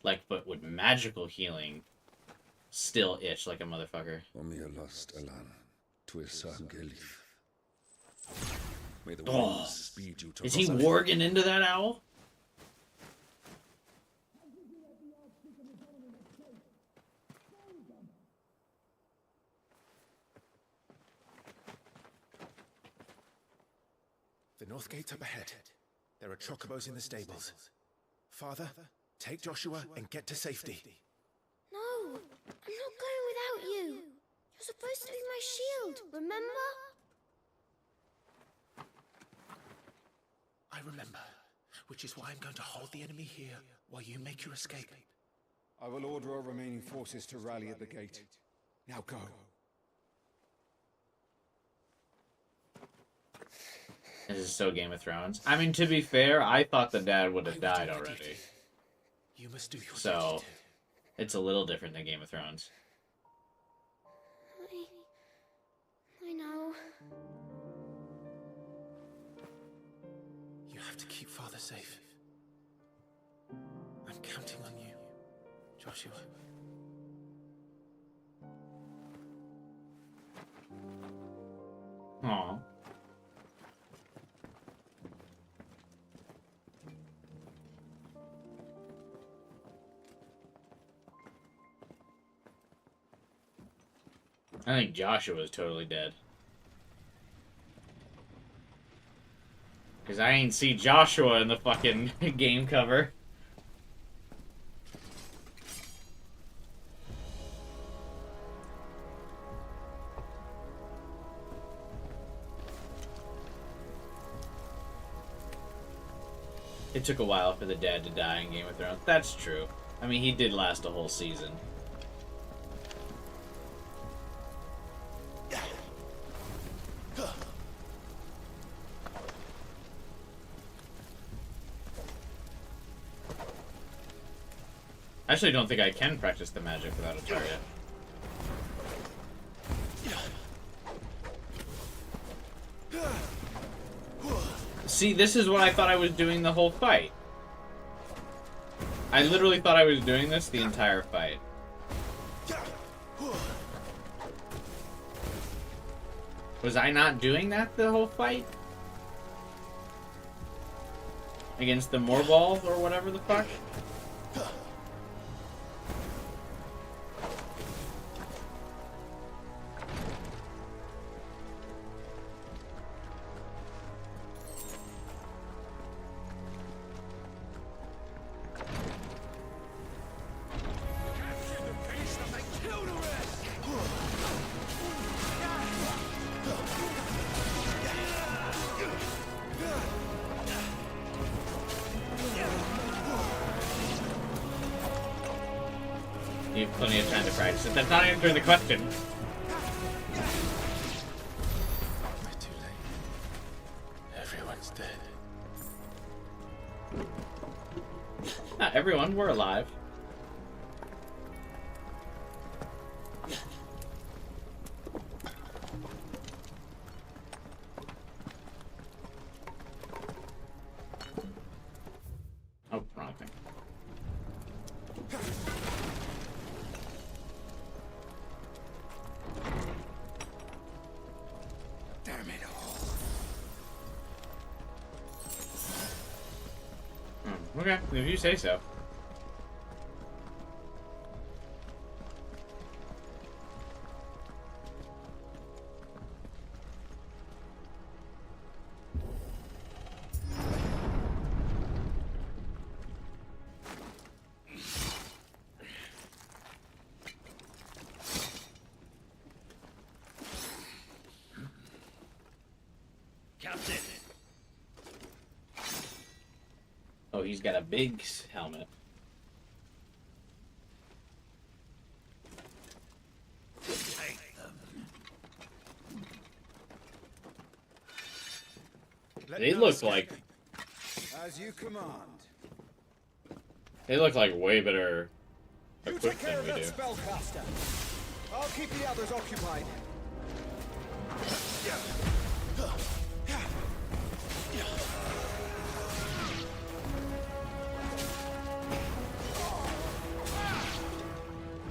Speaker 1: Like, but would magical healing still itch like a motherfucker?
Speaker 12: lost Alan, Gelif. May the
Speaker 1: Oh,
Speaker 12: winds speed you to
Speaker 1: is he
Speaker 12: Rosalie.
Speaker 1: warging into that owl?
Speaker 9: The North Gate's up ahead. There are chocobos in the stables. Father, take Joshua and get to safety.
Speaker 7: No, I'm not going without you. You're supposed to be my shield, remember?
Speaker 9: I remember, which is why I'm going to hold the enemy here while you make your escape.
Speaker 16: I will order our remaining forces to rally at the gate. Now go.
Speaker 1: This is so Game of Thrones. I mean, to be fair, I thought the dad would have died already.
Speaker 9: You must do your
Speaker 1: So, it's a little different than Game of Thrones.
Speaker 7: I know.
Speaker 9: You have to keep Father safe. I'm counting on you, Joshua.
Speaker 1: Aww. I think Joshua is totally dead. Because I ain't see Joshua in the fucking game cover. It took a while for the dad to die in Game of Thrones. That's true. I mean, he did last a whole season. I actually don't think I can practice the magic without a target. See, this is what I thought I was doing the whole fight. I literally thought I was doing this the entire fight. Was I not doing that the whole fight? Against the Morballs or whatever the fuck? You have plenty of time to practice it. That's not answering the question.
Speaker 9: We're too late. Everyone's dead.
Speaker 1: Not everyone, we're alive. Oh, wrong thing.
Speaker 16: Damn it all.
Speaker 1: Okay, if you say so.
Speaker 5: Captain!
Speaker 1: Oh, he's got a big helmet.
Speaker 5: Take them.
Speaker 1: They look like
Speaker 2: As you command.
Speaker 1: they look like way better
Speaker 2: You
Speaker 1: equipped
Speaker 2: take care
Speaker 1: than
Speaker 2: of
Speaker 1: we
Speaker 2: that
Speaker 1: do.
Speaker 2: spellcaster. I'll keep the others occupied.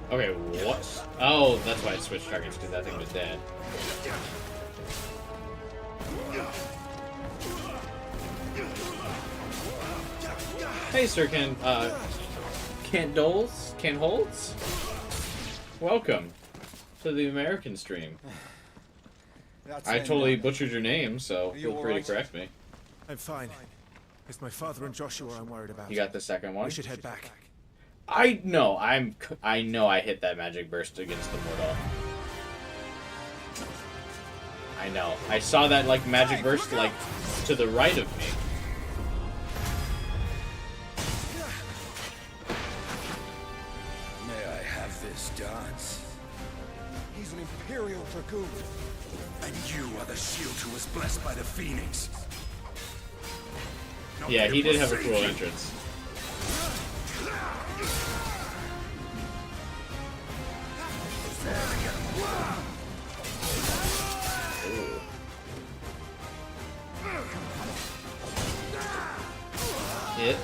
Speaker 1: Okay, what? Oh, that's why it switched targets, because that thing was dead. Hey, Sir Canholds? Welcome to the American stream.
Speaker 2: That's
Speaker 1: I
Speaker 2: it.
Speaker 1: totally butchered your name, so
Speaker 2: Are you
Speaker 1: feel free
Speaker 2: alright?
Speaker 1: to correct me.
Speaker 9: I'm fine. It's my father and Joshua I'm worried about.
Speaker 1: You got the second one?
Speaker 9: We should head back.
Speaker 1: I know I hit that magic burst against the mortal. I know. I saw that like magic burst like to the right of me.
Speaker 5: May I have this dance?
Speaker 2: He's an Imperial Dragoon.
Speaker 5: And you are the shield who was blessed by the Phoenix.
Speaker 1: Yeah, he did have a cool entrance. Hit.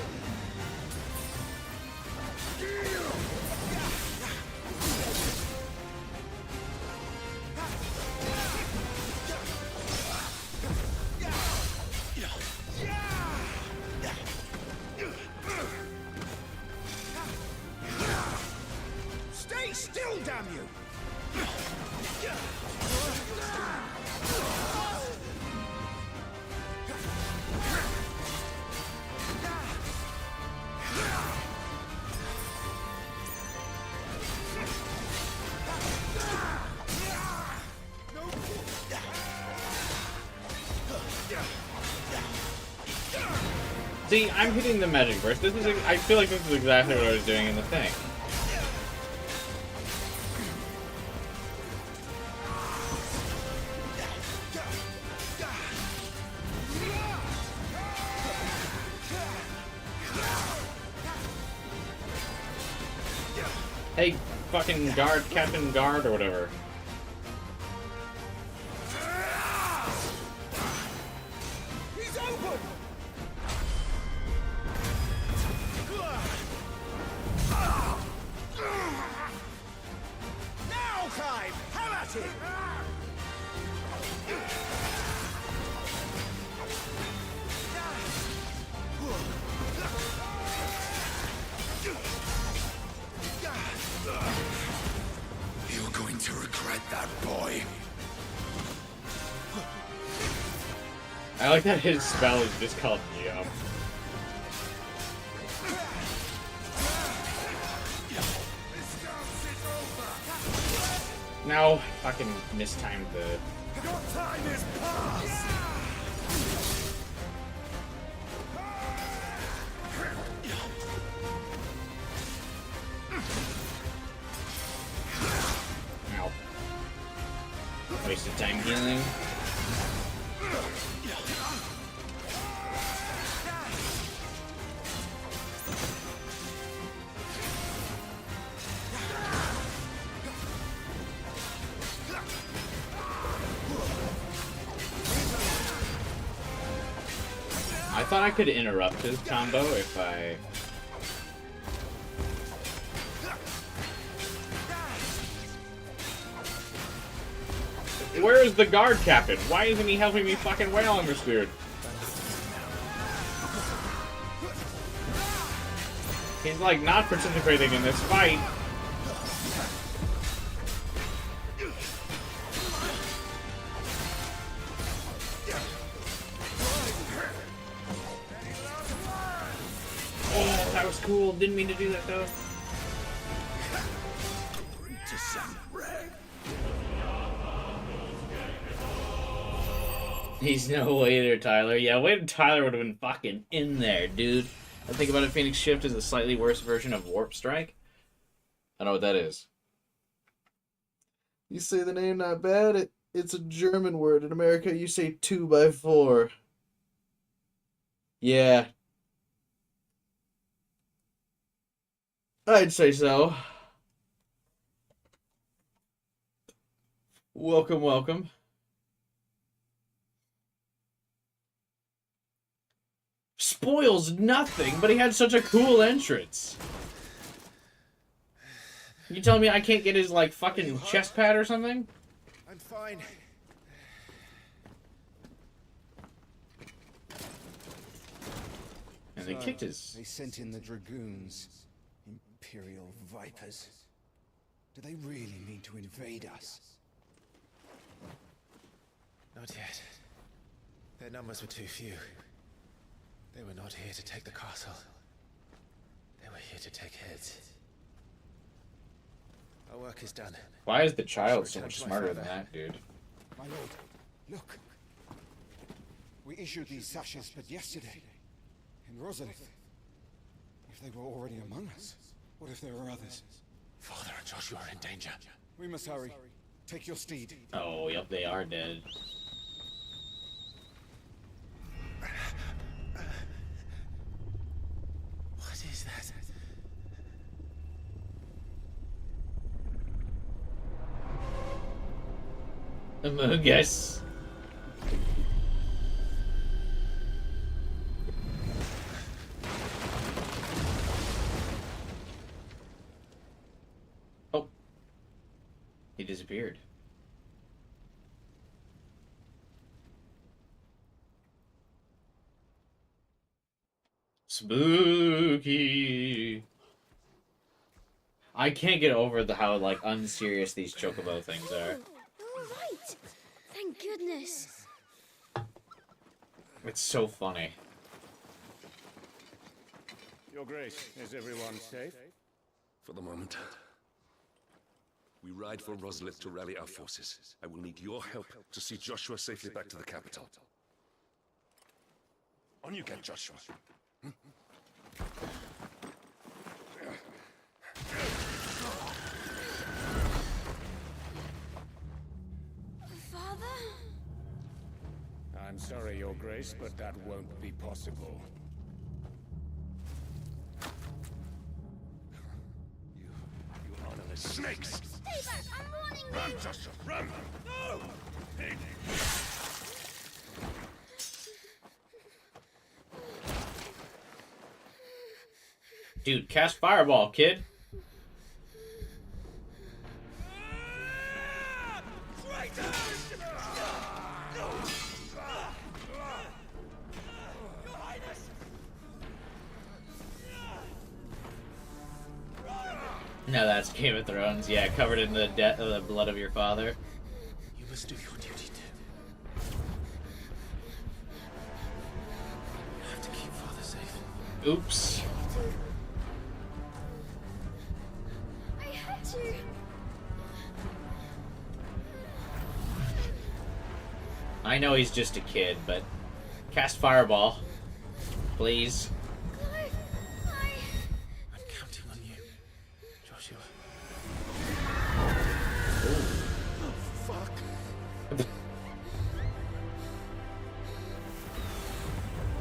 Speaker 5: Stay still, damn you!
Speaker 1: See, I'm hitting the magic burst. This is I feel like this is exactly what I was doing in the thing. Hey, fucking guard, Captain Guard, or whatever.
Speaker 5: He's open! Now, Clive! Have at it! You're going to regret that, boy.
Speaker 1: I like that his spell is just called Jump. No, fucking mistimed the...
Speaker 5: Your time is past!
Speaker 1: Ow. Wasted time healing. I thought I could interrupt his combo if I... Where is the guard captain? Why isn't he helping me fucking wail on this dude? He's like not participating in this fight. Oh, that was cool. Didn't mean to do that though. He's no waiter, Tyler. Yeah, waiter Tyler would have been fucking in there, dude. I think about it, Phoenix Shift is a slightly worse version of Warp Strike. I know what that is.
Speaker 17: You say the name not bad, it's a German word. In America, you say 2x4. Yeah. I'd say so. Welcome, welcome. Spoils nothing, but he had such a cool entrance. You telling me I can't get his, like, fucking chest pad or something?
Speaker 9: I'm fine.
Speaker 1: And they kicked his...
Speaker 2: They sent in the Dragoons. Imperial Vipers. Do they really mean to invade us?
Speaker 9: Not yet. Their numbers were too few. They were not here to take the castle. They were here to take heads. Our work is done.
Speaker 1: Why is the child so
Speaker 9: Return
Speaker 1: much
Speaker 9: to my
Speaker 1: smarter than
Speaker 9: father.
Speaker 1: that dude?
Speaker 16: My lord, look. We issued these sashes but yesterday. In Rosalith. If they were already among us, what if there were others?
Speaker 9: Father and Joshua are in danger.
Speaker 16: We must hurry. Take your steed.
Speaker 1: Oh, yep, they are dead.
Speaker 9: What is that?
Speaker 1: Among Us. Oh. He disappeared. Spooky. I can't get over how like unserious these chocobo things are.
Speaker 7: You're all right. Thank goodness.
Speaker 1: It's so funny.
Speaker 18: Your Grace, is everyone safe?
Speaker 12: For the moment. We ride for Rosalith to rally our forces. I will need your help to see Joshua safely back to the capital. On you get, Joshua.
Speaker 7: Father?
Speaker 18: I'm sorry, Your Grace, but that won't be possible.
Speaker 12: You honorless snakes!
Speaker 7: Stay back! I'm warning you!
Speaker 12: Run, Joshua, run!
Speaker 18: No!
Speaker 1: Dude, cast fireball, kid. Now that's Game of Thrones. Yeah, covered in the blood of your father.
Speaker 9: You must do your duty too. You have to keep father safe.
Speaker 1: Oops.
Speaker 7: I had to.
Speaker 1: I know he's just a kid, but cast fireball, please.
Speaker 9: I'm counting on you, Joshua.
Speaker 12: Oh, fuck.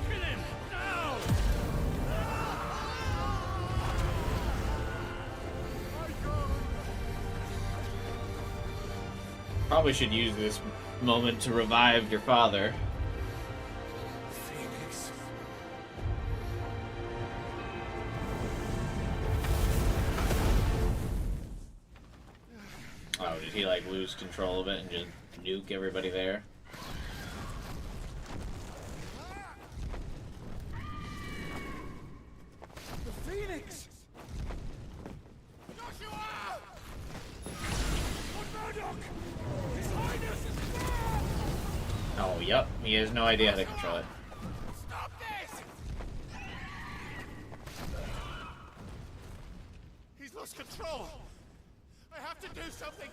Speaker 18: Kill him! Now!
Speaker 1: Probably should use this moment to revive your father.
Speaker 9: Phoenix.
Speaker 1: Oh, did he like lose control of it and just nuke everybody there?
Speaker 18: The Phoenix! Joshua! Lord Murdoch! His Highness is there!
Speaker 1: Oh, yep. He has no idea how to control it.
Speaker 18: Stop this! He's lost control! I have to do something!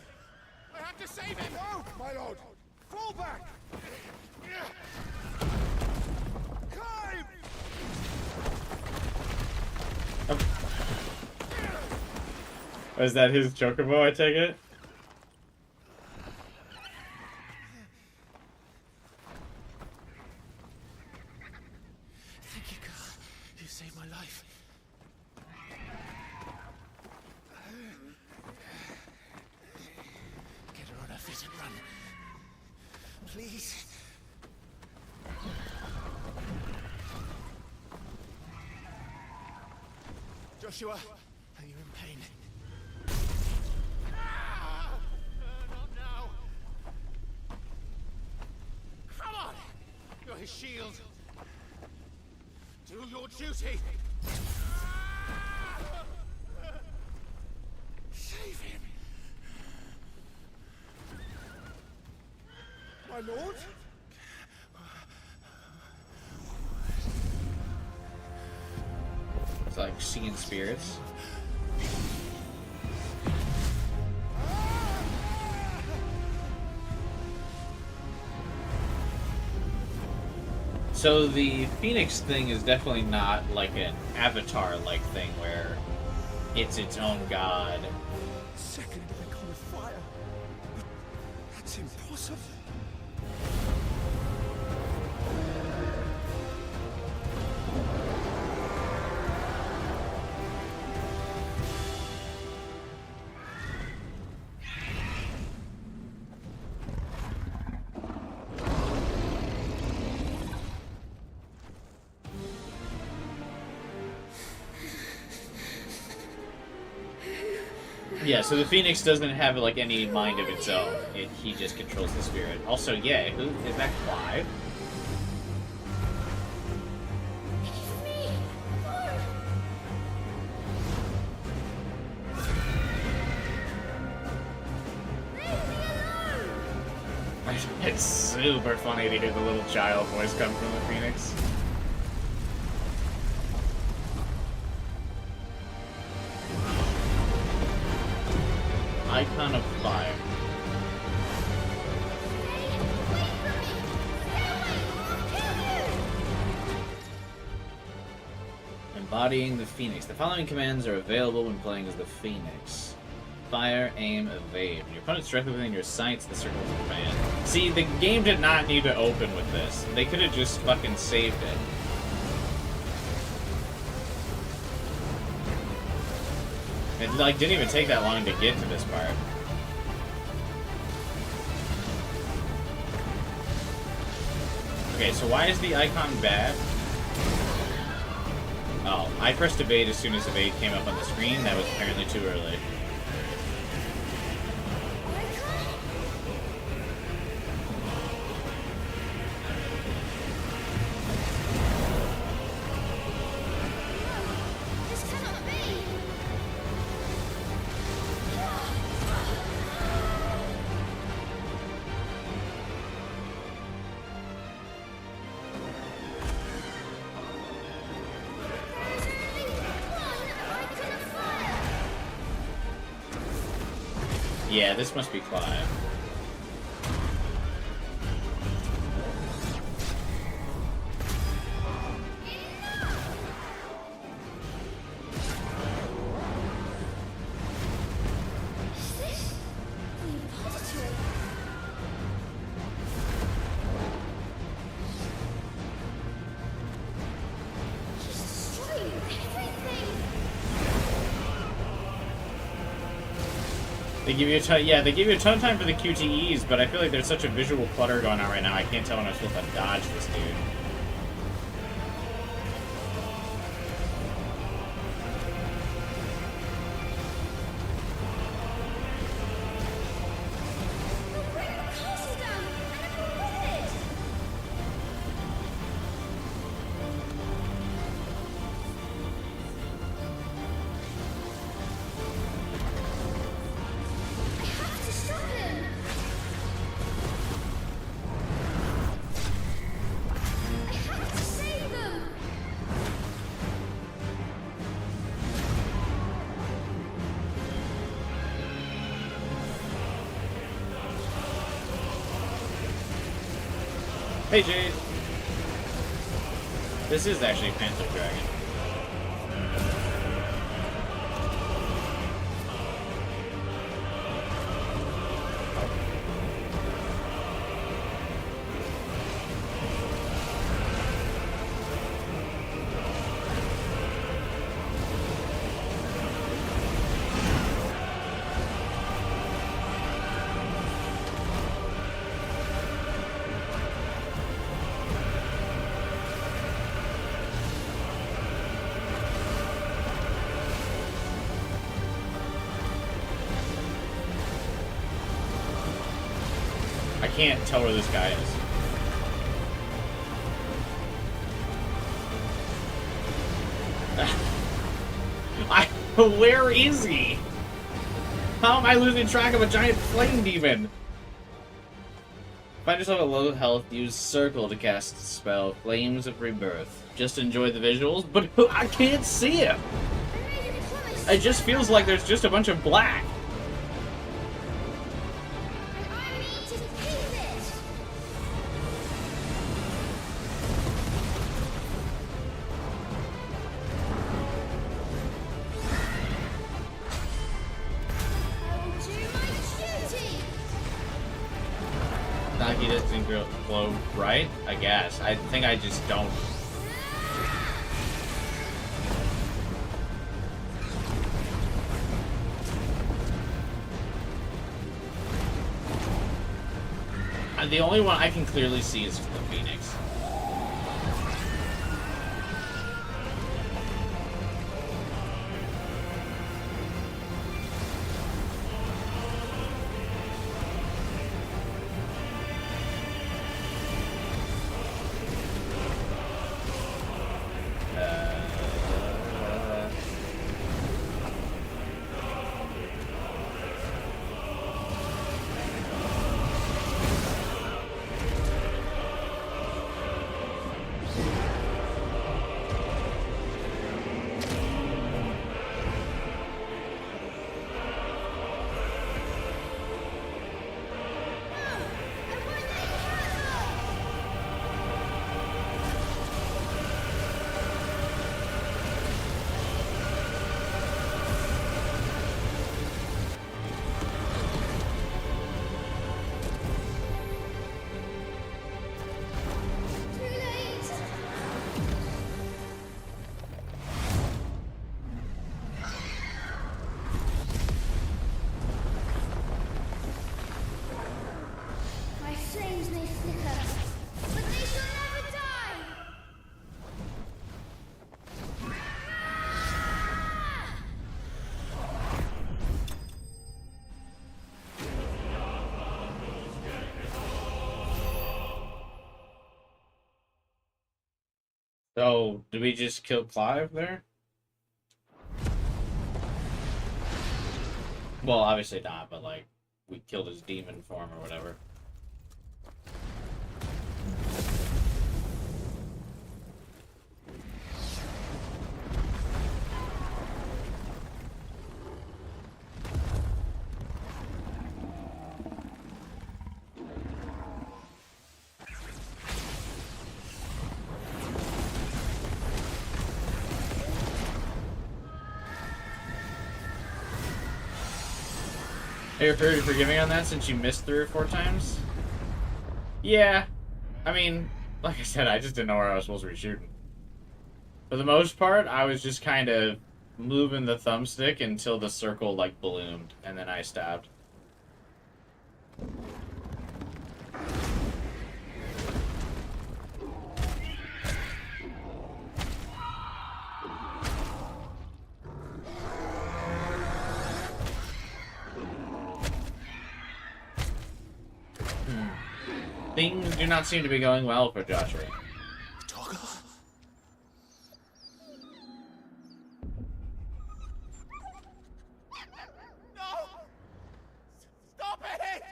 Speaker 18: I have to save him! No, my lord! Fall back! Climb!
Speaker 1: Was that his chocobo, I take it?
Speaker 9: Thank you, God. You saved my life. Get her on her feet and run. Please. Joshua, are you in pain?
Speaker 18: Not now! Come on! You're his shield! Do your duty! Save him! My lord?
Speaker 1: Phyrexian spirits. So the Phoenix thing is definitely not like an Avatar-like thing where it's its own god.
Speaker 18: Second icon of fire. That's impossible.
Speaker 1: Yeah, so the Phoenix doesn't have like any mind of its own. He just controls the spirit. Also, yeah, who is that? Clive? It's super funny to hear the little child voice come from the Phoenix. Icon of fire. Embodying the Phoenix. The following commands are available when playing as the Phoenix. Fire, aim, evade. When your opponent's directly within your sights, the circle is command. See, the game did not need to open with this. They could have just fucking saved it. It like didn't even take that long to get to this part. Okay, so why is the icon bad? Oh, I pressed evade as soon as evade came up on the screen. That was apparently too early. Yeah, this must be Clive. They give you a ton, yeah, they give you a ton of time for the QTEs, but I feel like there's such a visual clutter going on right now. I can't tell when I'm supposed to dodge this dude. Hey, Jade. This is actually Phantom Dragon. I can't tell where this guy is. Where is he? How am I losing track of a giant flame demon? Find yourself at low health, use Circle to cast the spell Flames of Rebirth. Just enjoy the visuals, but I can't see him! It just feels like there's just a bunch of black. He doesn't glow right, I guess. I think I just don't. The only one I can clearly see is the Phoenix. So, did we just kill Clive there? Well, obviously not, but like, we killed his demon form or whatever. Are you pretty forgiving on that since you missed 3 or 4 times? Yeah. I mean, like I said, I just didn't know where I was supposed to be shooting. For the most part, I was just kind of moving the thumbstick until the circle, like, ballooned, and then I stabbed. Things do not seem to be going well for Joshua.
Speaker 18: Stop it!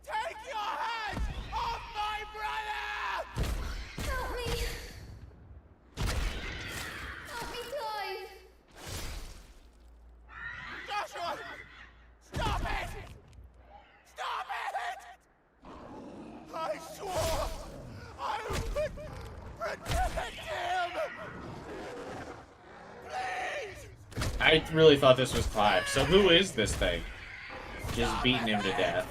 Speaker 18: Take your hands off my brother!
Speaker 7: Help me! Help me, Clive!
Speaker 18: Joshua! Stop it! Stop it! I swore I would protect him! Please!
Speaker 1: I really thought this was Clive. So who is this thing? Just beating him to death.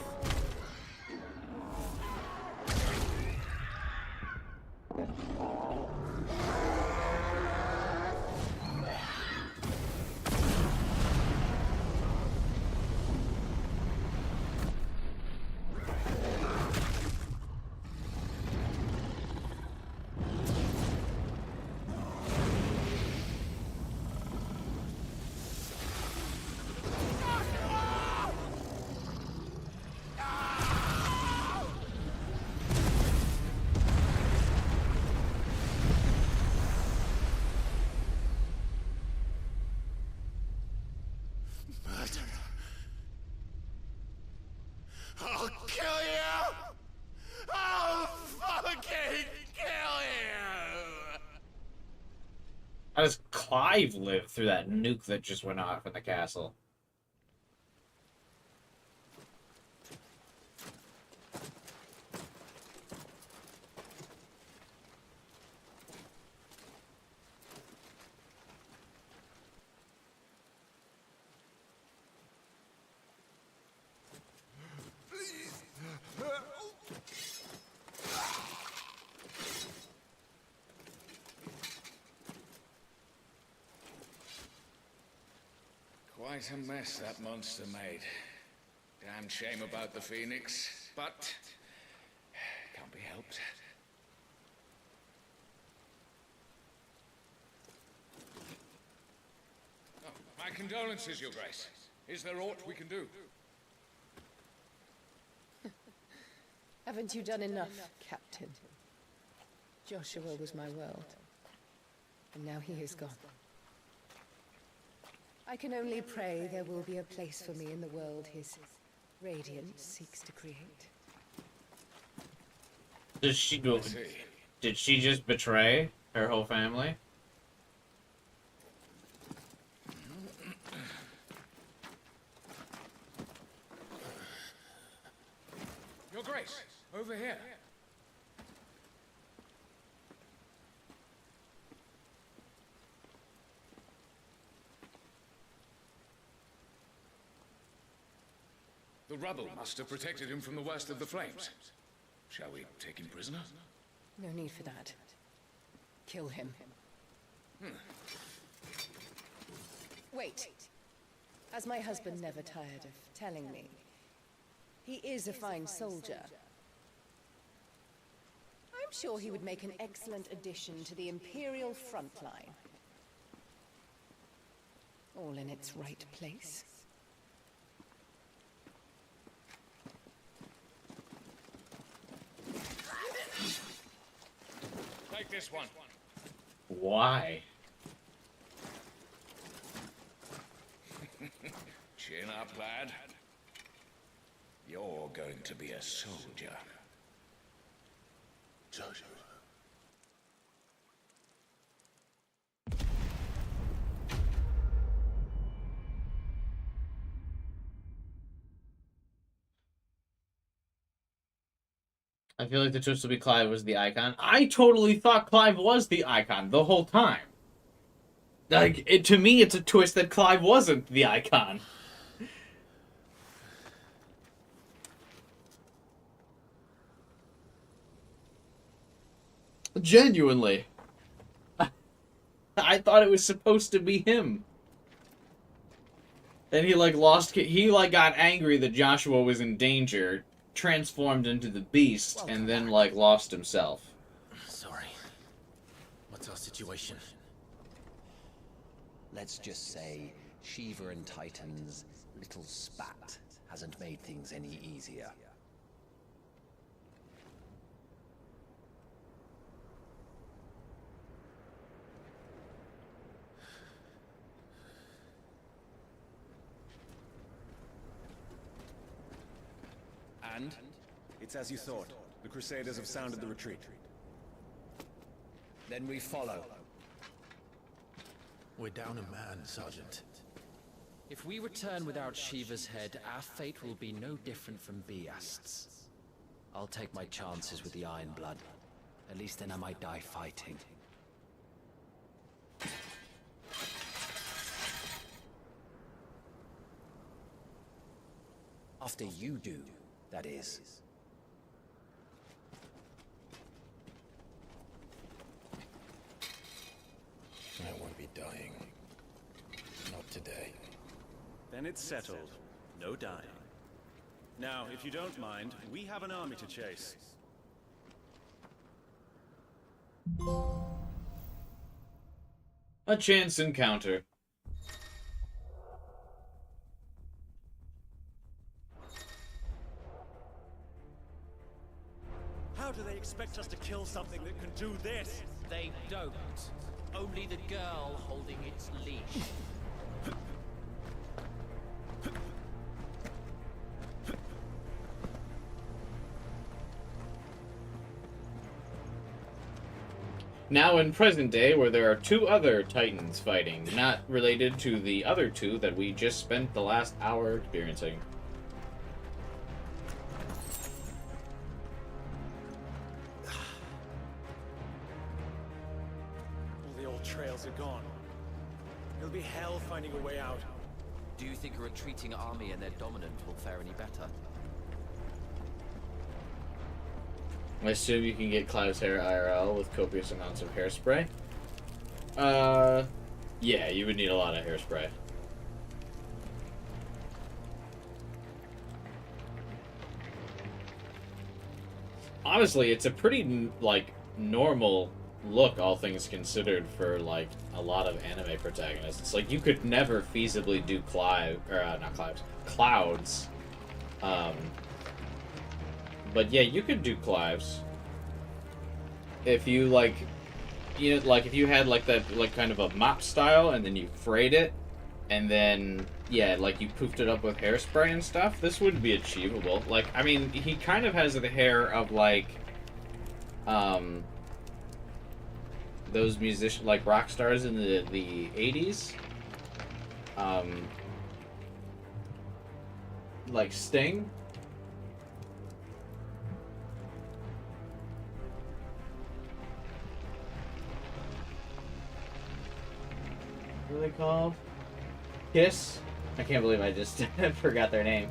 Speaker 18: I'll kill you!
Speaker 1: Clive live through that nuke that just went off in the castle?
Speaker 13: Quite a mess that monster made. Damn shame about the Phoenix, but can't be helped. Oh, my condolences, Your Grace. Is there aught we can do?
Speaker 10: Haven't you done enough, Captain? Joshua was my world, and now he is gone. I can only pray there will be a place for me in the world his radiance seeks to create.
Speaker 1: Did she just betray her whole family?
Speaker 13: Your Grace, over here. The rubble must have protected him from the worst of the flames. Shall we take him prisoner?
Speaker 10: No need for that. Kill him. Wait. As my husband never tired of telling me, he is a fine soldier. I'm sure he would make an excellent addition to the Imperial front line. All in its right place.
Speaker 13: Take this one.
Speaker 1: Why?
Speaker 13: Chin up, lad. You're going to be a soldier.
Speaker 9: Joshua.
Speaker 1: I feel like the twist will be Clive was the icon. I totally thought Clive was the icon the whole time. Like, to me, it's a twist that Clive wasn't the icon. Genuinely. I thought it was supposed to be him. Then he, like, got angry that Joshua was in danger, transformed into the beast, and then, like, lost himself.
Speaker 3: Sorry. What's our situation?
Speaker 19: Let's just say Shiva and Titan's little spat hasn't made things any easier.
Speaker 20: And? It's as you thought. The Crusaders have sounded the retreat.
Speaker 19: Then we follow.
Speaker 3: We're down a man, Sergeant.
Speaker 21: If we return without Shiva's head, our fate will be no different from Biast's.
Speaker 19: I'll take my chances with the Iron Blood. At least then I might die fighting. After you do, that is.
Speaker 3: I won't be dying. Not today.
Speaker 20: Then it's settled. No dying. Now, if you don't mind, we have an army to chase.
Speaker 1: A chance encounter.
Speaker 15: How do they expect us to kill something that can do this?
Speaker 21: They don't. Only the girl holding its leash.
Speaker 1: Now in present day, where there are 2 other Titans fighting, not related to the other 2 that we just spent the last hour experiencing.
Speaker 20: All the old trails are gone. It'll be hell finding a way out.
Speaker 21: Do you think a retreating army and their dominant will fare any better?
Speaker 1: I assume you can get Clive's hair IRL with copious amounts of hairspray. Yeah, you would need a lot of hairspray. Honestly, it's a pretty, like, normal look, all things considered, for, like, a lot of anime protagonists. Like, you could never feasibly do Clouds. But yeah, you could do Clives. If you, like, you know, like, if you had, like, that, like, kind of a mop style, and then you frayed it, and then, yeah, like, you poofed it up with hairspray and stuff, this would be achievable. Like, I mean, he kind of has the hair of, like, those musicians, like, rock stars in the 80s. Like Sting. What are they called? Kiss? I can't believe I just forgot their name.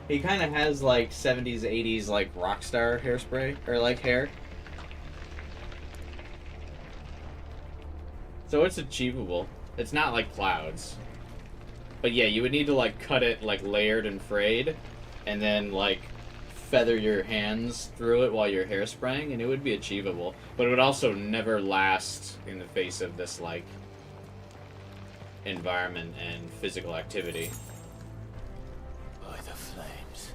Speaker 1: He kind of has, like, 70s, 80s, like, rock star hairspray, or, like, hair. So it's achievable. It's not like Clouds. But yeah, you would need to, like, cut it, like, layered and frayed, and then, like, feather your hands through it while you're hairspraying, and it would be achievable. But it would also never last in the face of this, like, environment and physical activity.
Speaker 3: By the flames.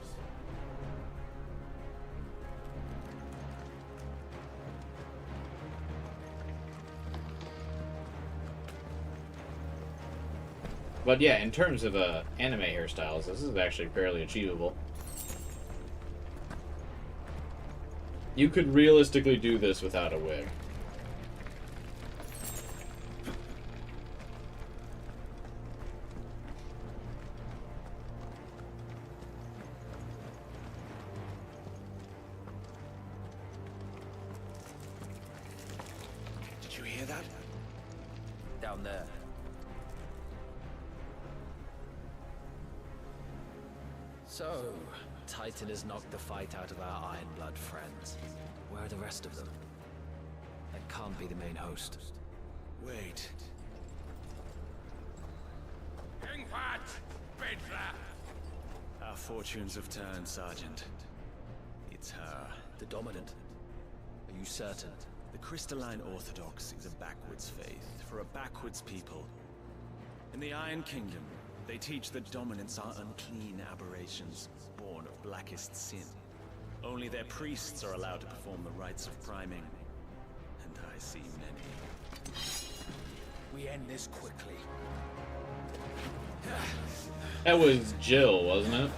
Speaker 1: But yeah, in terms of anime hairstyles, this is actually fairly achievable. You could realistically do this without a wig.
Speaker 20: Did you hear that?
Speaker 21: Down there. So, Titan has knocked the fight out of our Ironblood friends. Where are the rest of them? That can't be the main host.
Speaker 20: Wait. Our fortunes have turned, Sergeant. It's her.
Speaker 3: The Dominant. Are you certain?
Speaker 20: The Crystalline Orthodox is a backwards faith for a backwards people. In the Iron Kingdom, they teach that Dominants are unclean aberrations, born of blackest sin. Only their priests are allowed to perform the rites of priming. And I see many.
Speaker 15: We end this quickly.
Speaker 1: That was Jill, wasn't it?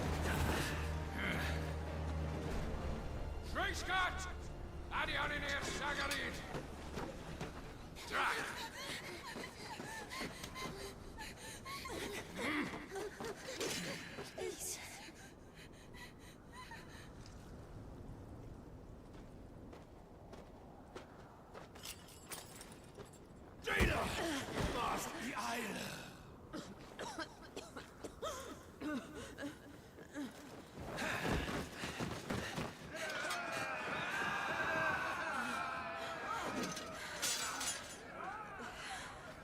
Speaker 7: Please.
Speaker 18: Data! Lost the island!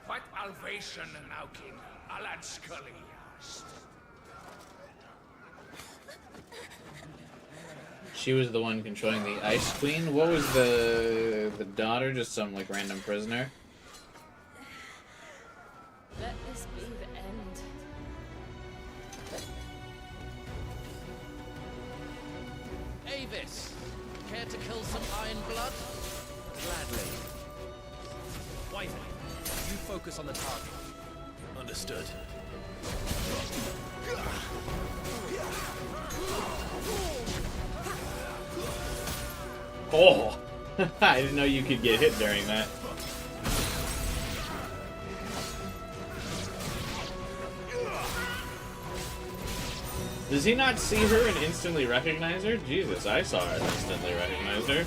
Speaker 4: Fight Alvation now, King. Alad Scully.
Speaker 1: She was the one controlling the Ice Queen. What was the daughter? Just some, like, random prisoner?
Speaker 8: Let this be the end.
Speaker 21: Avis, care to kill some Ironblood? Gladly. Wyvern, you focus on the target.
Speaker 3: Understood.
Speaker 1: Oh, I didn't know you could get hit during that. Does he not see her and instantly recognize her? Jesus, I saw her and instantly recognized her.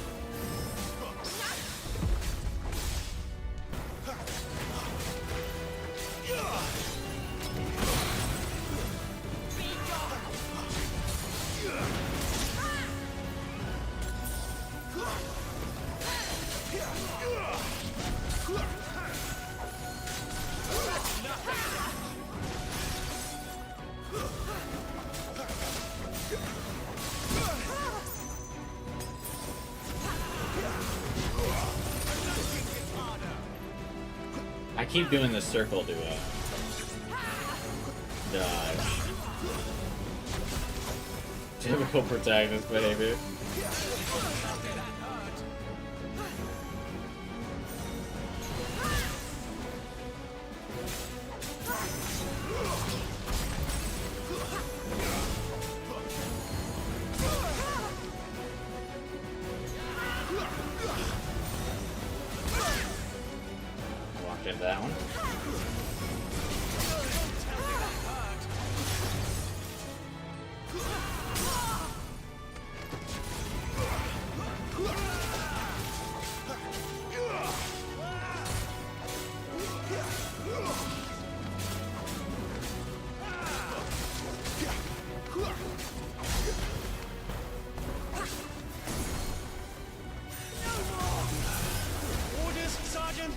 Speaker 1: I keep doing this circle to dodge. Typical protagonist behavior. Walked into that one.
Speaker 13: Orders, Sergeant!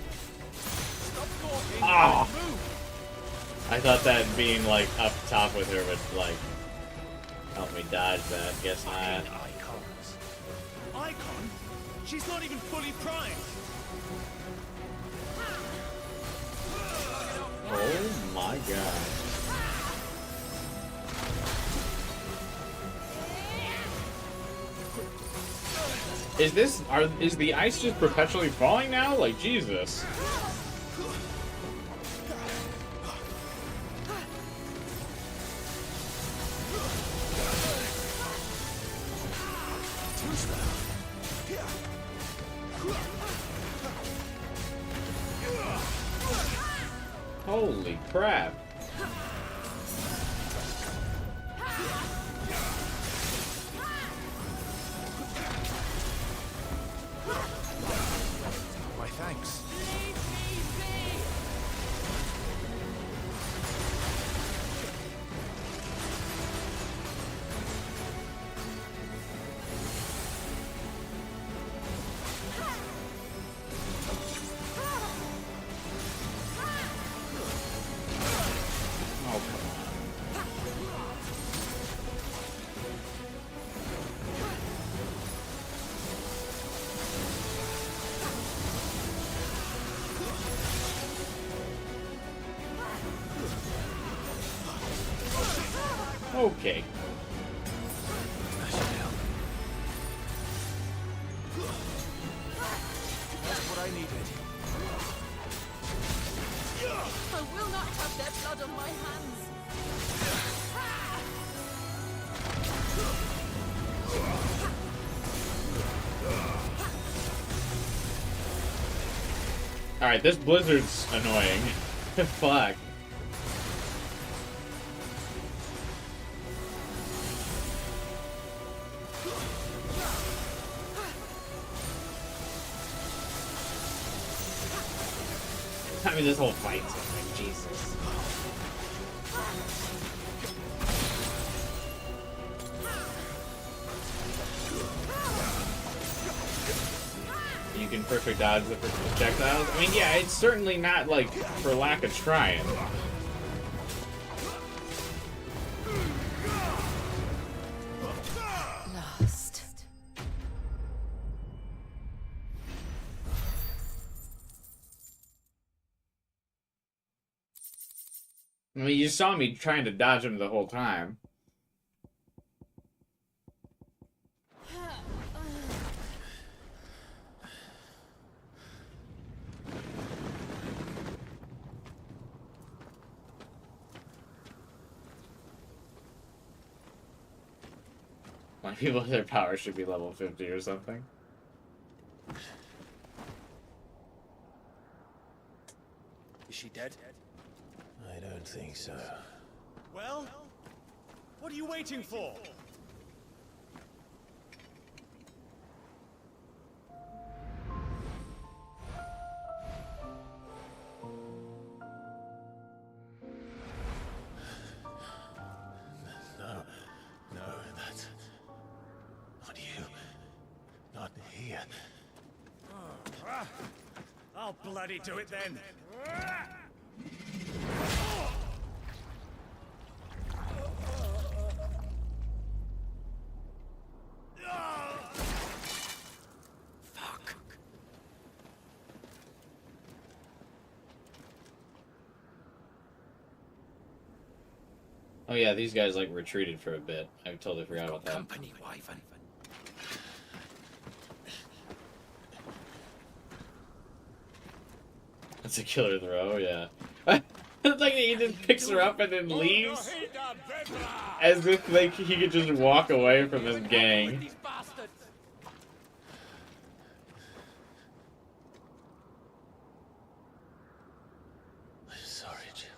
Speaker 13: Stop talking!
Speaker 1: Ah!
Speaker 13: Move!
Speaker 1: I thought that being like up top with her would like help me dodge that. Guess not.
Speaker 13: Icons. Icon? She's not even fully primed!
Speaker 1: Oh my god. Is the ice just perpetually falling now? Like Jesus. Holy crap.
Speaker 9: My thanks.
Speaker 1: Oh, come on. Okay.
Speaker 9: That's what I needed.
Speaker 10: I will not have their blood on my hands.
Speaker 1: Alright, this blizzard's annoying. Fuck. I mean, this whole fight's like, Jesus. You can perfect dodge the projectiles. I mean, yeah, it's certainly not like for lack of trying.
Speaker 10: Lost.
Speaker 1: I mean, you saw me trying to dodge him the whole time. Like, people with their power should be level 50 or something.
Speaker 20: dead?
Speaker 3: I don't think so.
Speaker 20: Well, what are you waiting for?
Speaker 3: No, that's not you. Not here.
Speaker 20: I'll bloody do it then.
Speaker 1: Oh yeah, these guys like retreated for a bit. I totally forgot about that.
Speaker 3: Company, Wyvern.
Speaker 1: That's a killer throw, yeah. It's like he just picks her up and then leaves. As if like he could just walk away from this gang.
Speaker 3: I'm sorry, Jim.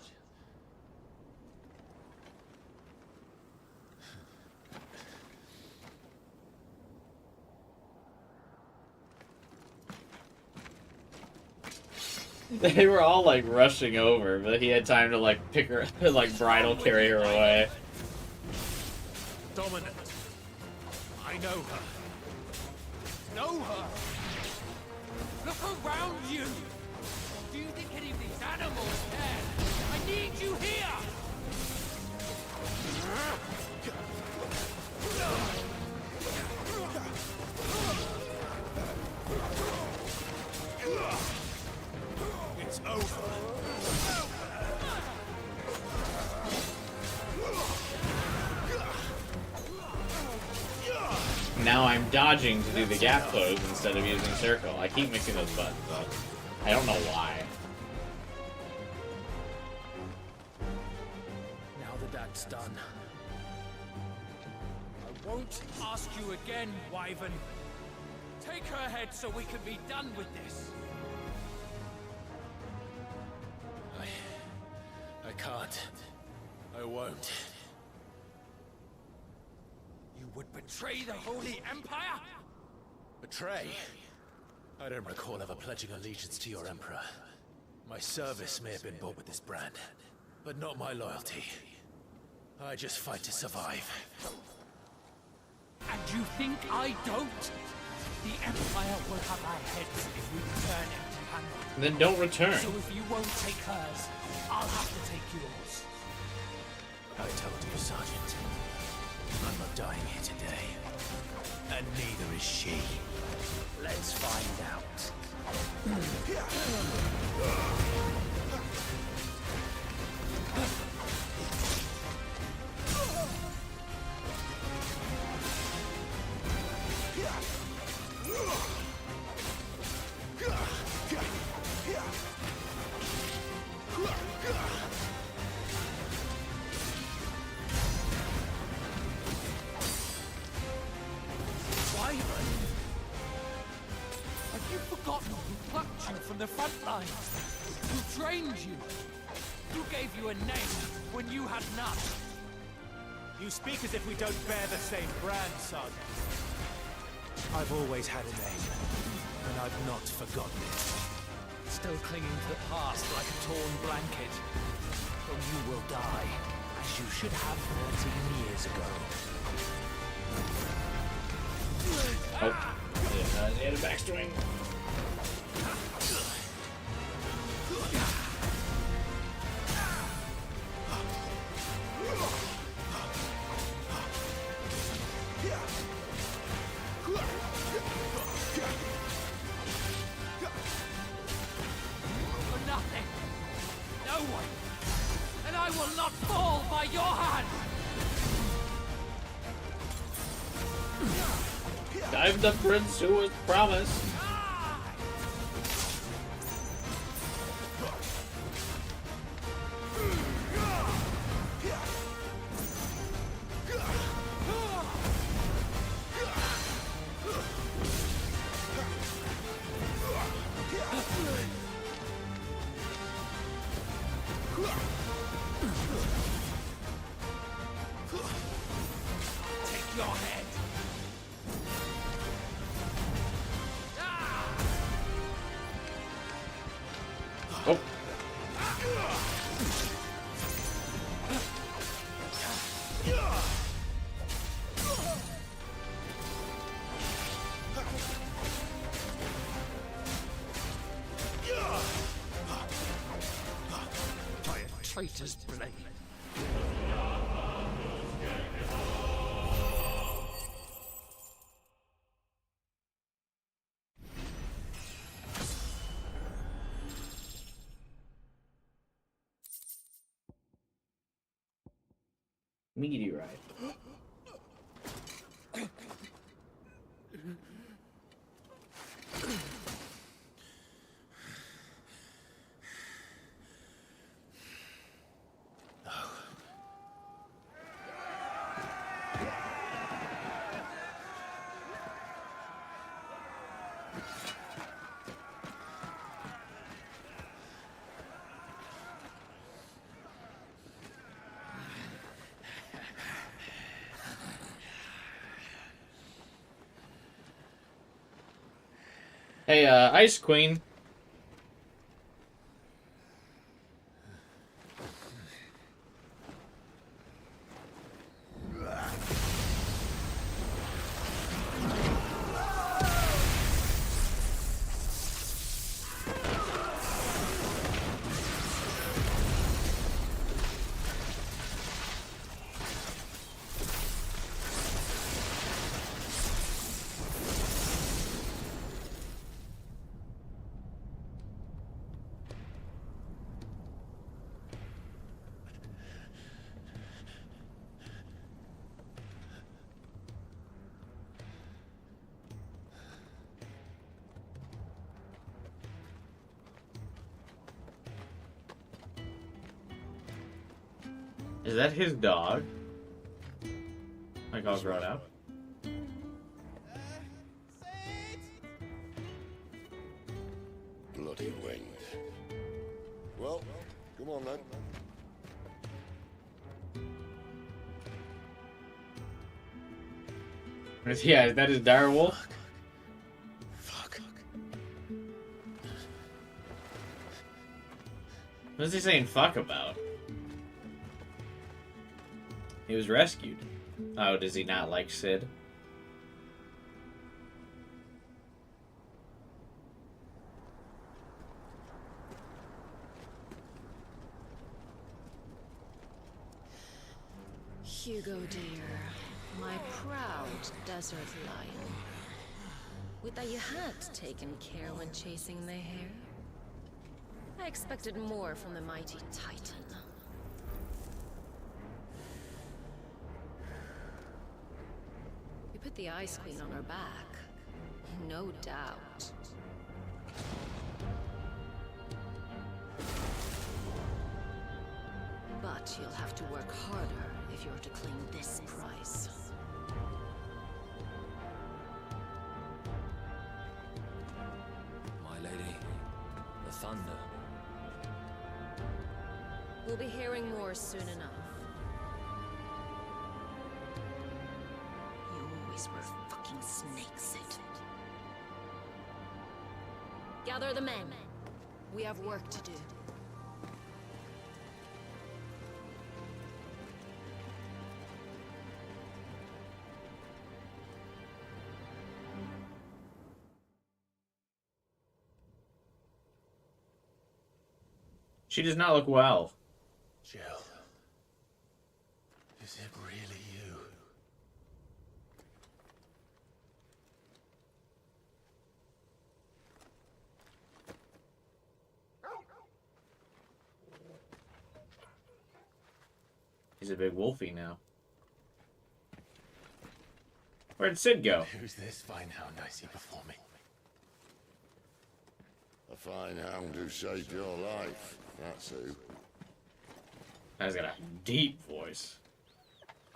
Speaker 1: They were all like rushing over, but he had time to like pick her, like bridal carry her away.
Speaker 20: Dominant. I know her. Know her?
Speaker 15: Look around you! Do you think any of these animals care? I need you here!
Speaker 20: It's over.
Speaker 1: Now I'm dodging to do the gap close instead of using circle. I keep mixing those buttons up. I don't know why.
Speaker 15: Now that that's done, I won't ask you again, Wyvern. Take her head so we can be done with this.
Speaker 3: I can't. I won't.
Speaker 15: You would betray the Holy Empire?
Speaker 3: Betray? I don't recall ever pledging allegiance to your Emperor. My service may have been bought with this brand, but not my loyalty. I just fight to survive.
Speaker 15: And you think I don't? The Empire will have our heads if we return empty-handed.
Speaker 1: Then don't return.
Speaker 15: So if you won't take hers, I'll have to take yours.
Speaker 3: I told you, Sergeant. I'm not dying here today. And neither is she.
Speaker 15: Let's find out. Have you forgotten who plucked you from the front lines? Who trained you? Who gave you a name when you had none?
Speaker 20: You speak as if we don't bear the same brand, Sergeant. I've always had a name, and I've not forgotten it.
Speaker 15: Still clinging to the past like a torn blanket. But you will die, as you should have 13 years ago.
Speaker 1: Oh. Yeah, he had a backswing.
Speaker 15: For nothing. No one. And I will not fall by your hand.
Speaker 1: I'm the prince who was promised.
Speaker 15: traitor's blade.
Speaker 1: Meteorite. Hey, Ice Queen. Is that his dog? Like all grown up?
Speaker 12: Bloody wind. Well, come on then.
Speaker 1: Yeah, is that his dire wolf?
Speaker 3: Fuck.
Speaker 1: What is he saying fuck about? He was rescued. Oh, does he not like Sid?
Speaker 10: Hugo, dear, my proud desert lion. Would that you had taken care when chasing the hare? I expected more from the mighty Titan. We put the Ice Queen on her back, no doubt. But you'll have to work harder if you're to claim this prize.
Speaker 19: My lady, the thunder.
Speaker 10: We'll be hearing more soon enough. You always were fucking snakes, Sid. Gather the men. We have work to do.
Speaker 1: She does not look well.
Speaker 3: Jill. Is it really you?
Speaker 1: He's a big wolfie now. Where'd Sid go?
Speaker 3: Who's this fine hound I see before me?
Speaker 12: A fine hound who saved your life. That's who.
Speaker 1: Guy's got a deep voice.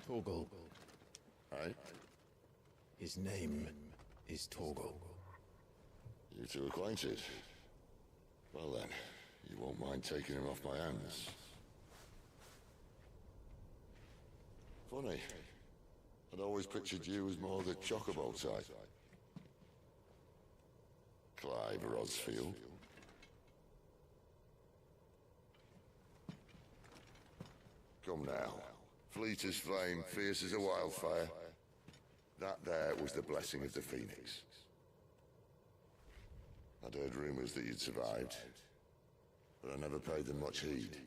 Speaker 3: Torgal.
Speaker 12: Right?
Speaker 3: His name is Torgal.
Speaker 12: You two acquainted? Well then, you won't mind taking him off my hands. Funny. I'd always pictured you as more the chocobo type. Clive Rosfield. Come now. Fleet as flame, fierce as a wildfire. That there was the blessing of the Phoenix. I'd heard rumors that you'd survived, but I never paid them much heed.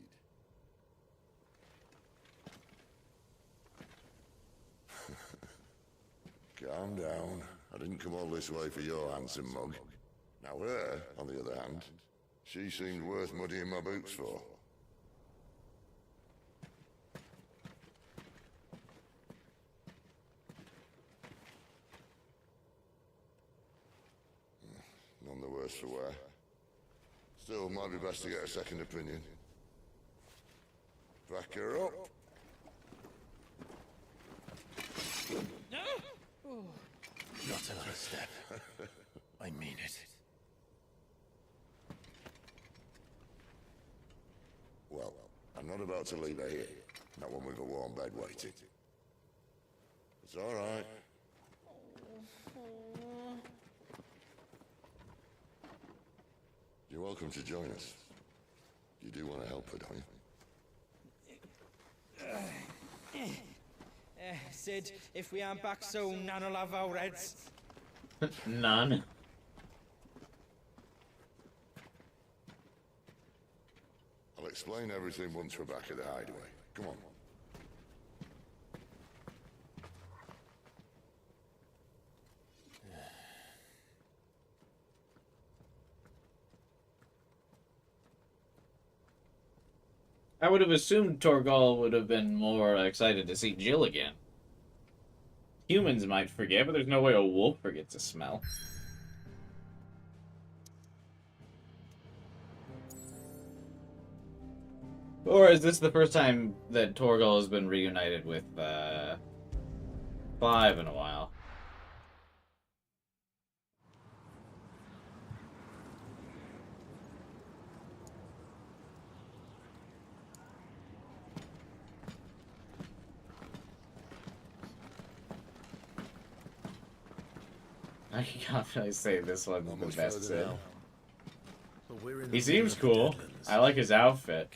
Speaker 6: Calm down. I didn't come all this way for your handsome mug. Now her, on the other hand, she seemed worth muddying my boots for. None the worse for wear. Still, might be best to get a second opinion. Back her up.
Speaker 3: Not another step. I mean it.
Speaker 6: Well, I'm not about to leave her here. Not one with a warm bed waiting. It's all right. You're welcome to join us. You do want to help her, don't you?
Speaker 22: Sid, if we aren't back soon, Nan'll have our heads.
Speaker 1: None.
Speaker 6: I'll explain everything once we're back at the hideaway. Come on.
Speaker 1: I would have assumed Torgal would have been more excited to see Jill again. Humans might forget, but there's no way a wolf forgets a smell. Or is this the first time that Torgal has been reunited with Clive in a while? I can confidently say this one's the best Sid. He seems cool. I like his outfit.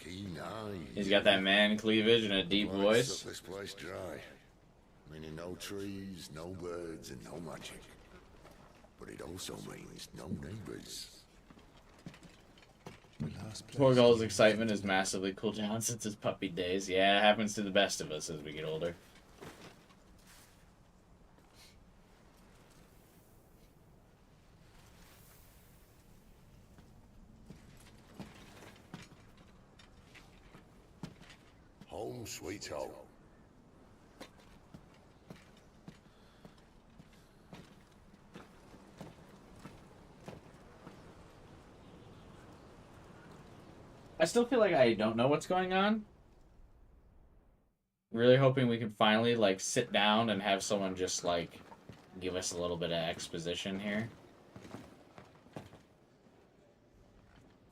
Speaker 1: He's got that man cleavage and a deep voice.
Speaker 6: Suck this place dry. Meaning no trees, no birds, and no magic. But it also means no neighbors.
Speaker 1: Torgal's excitement has massively cooled down since his puppy days. Yeah, it happens to the best of us as we get older.
Speaker 6: Home sweet home.
Speaker 1: I still feel like I don't know what's going on. Really hoping we can finally, like, sit down and have someone just, like, give us a little bit of exposition here.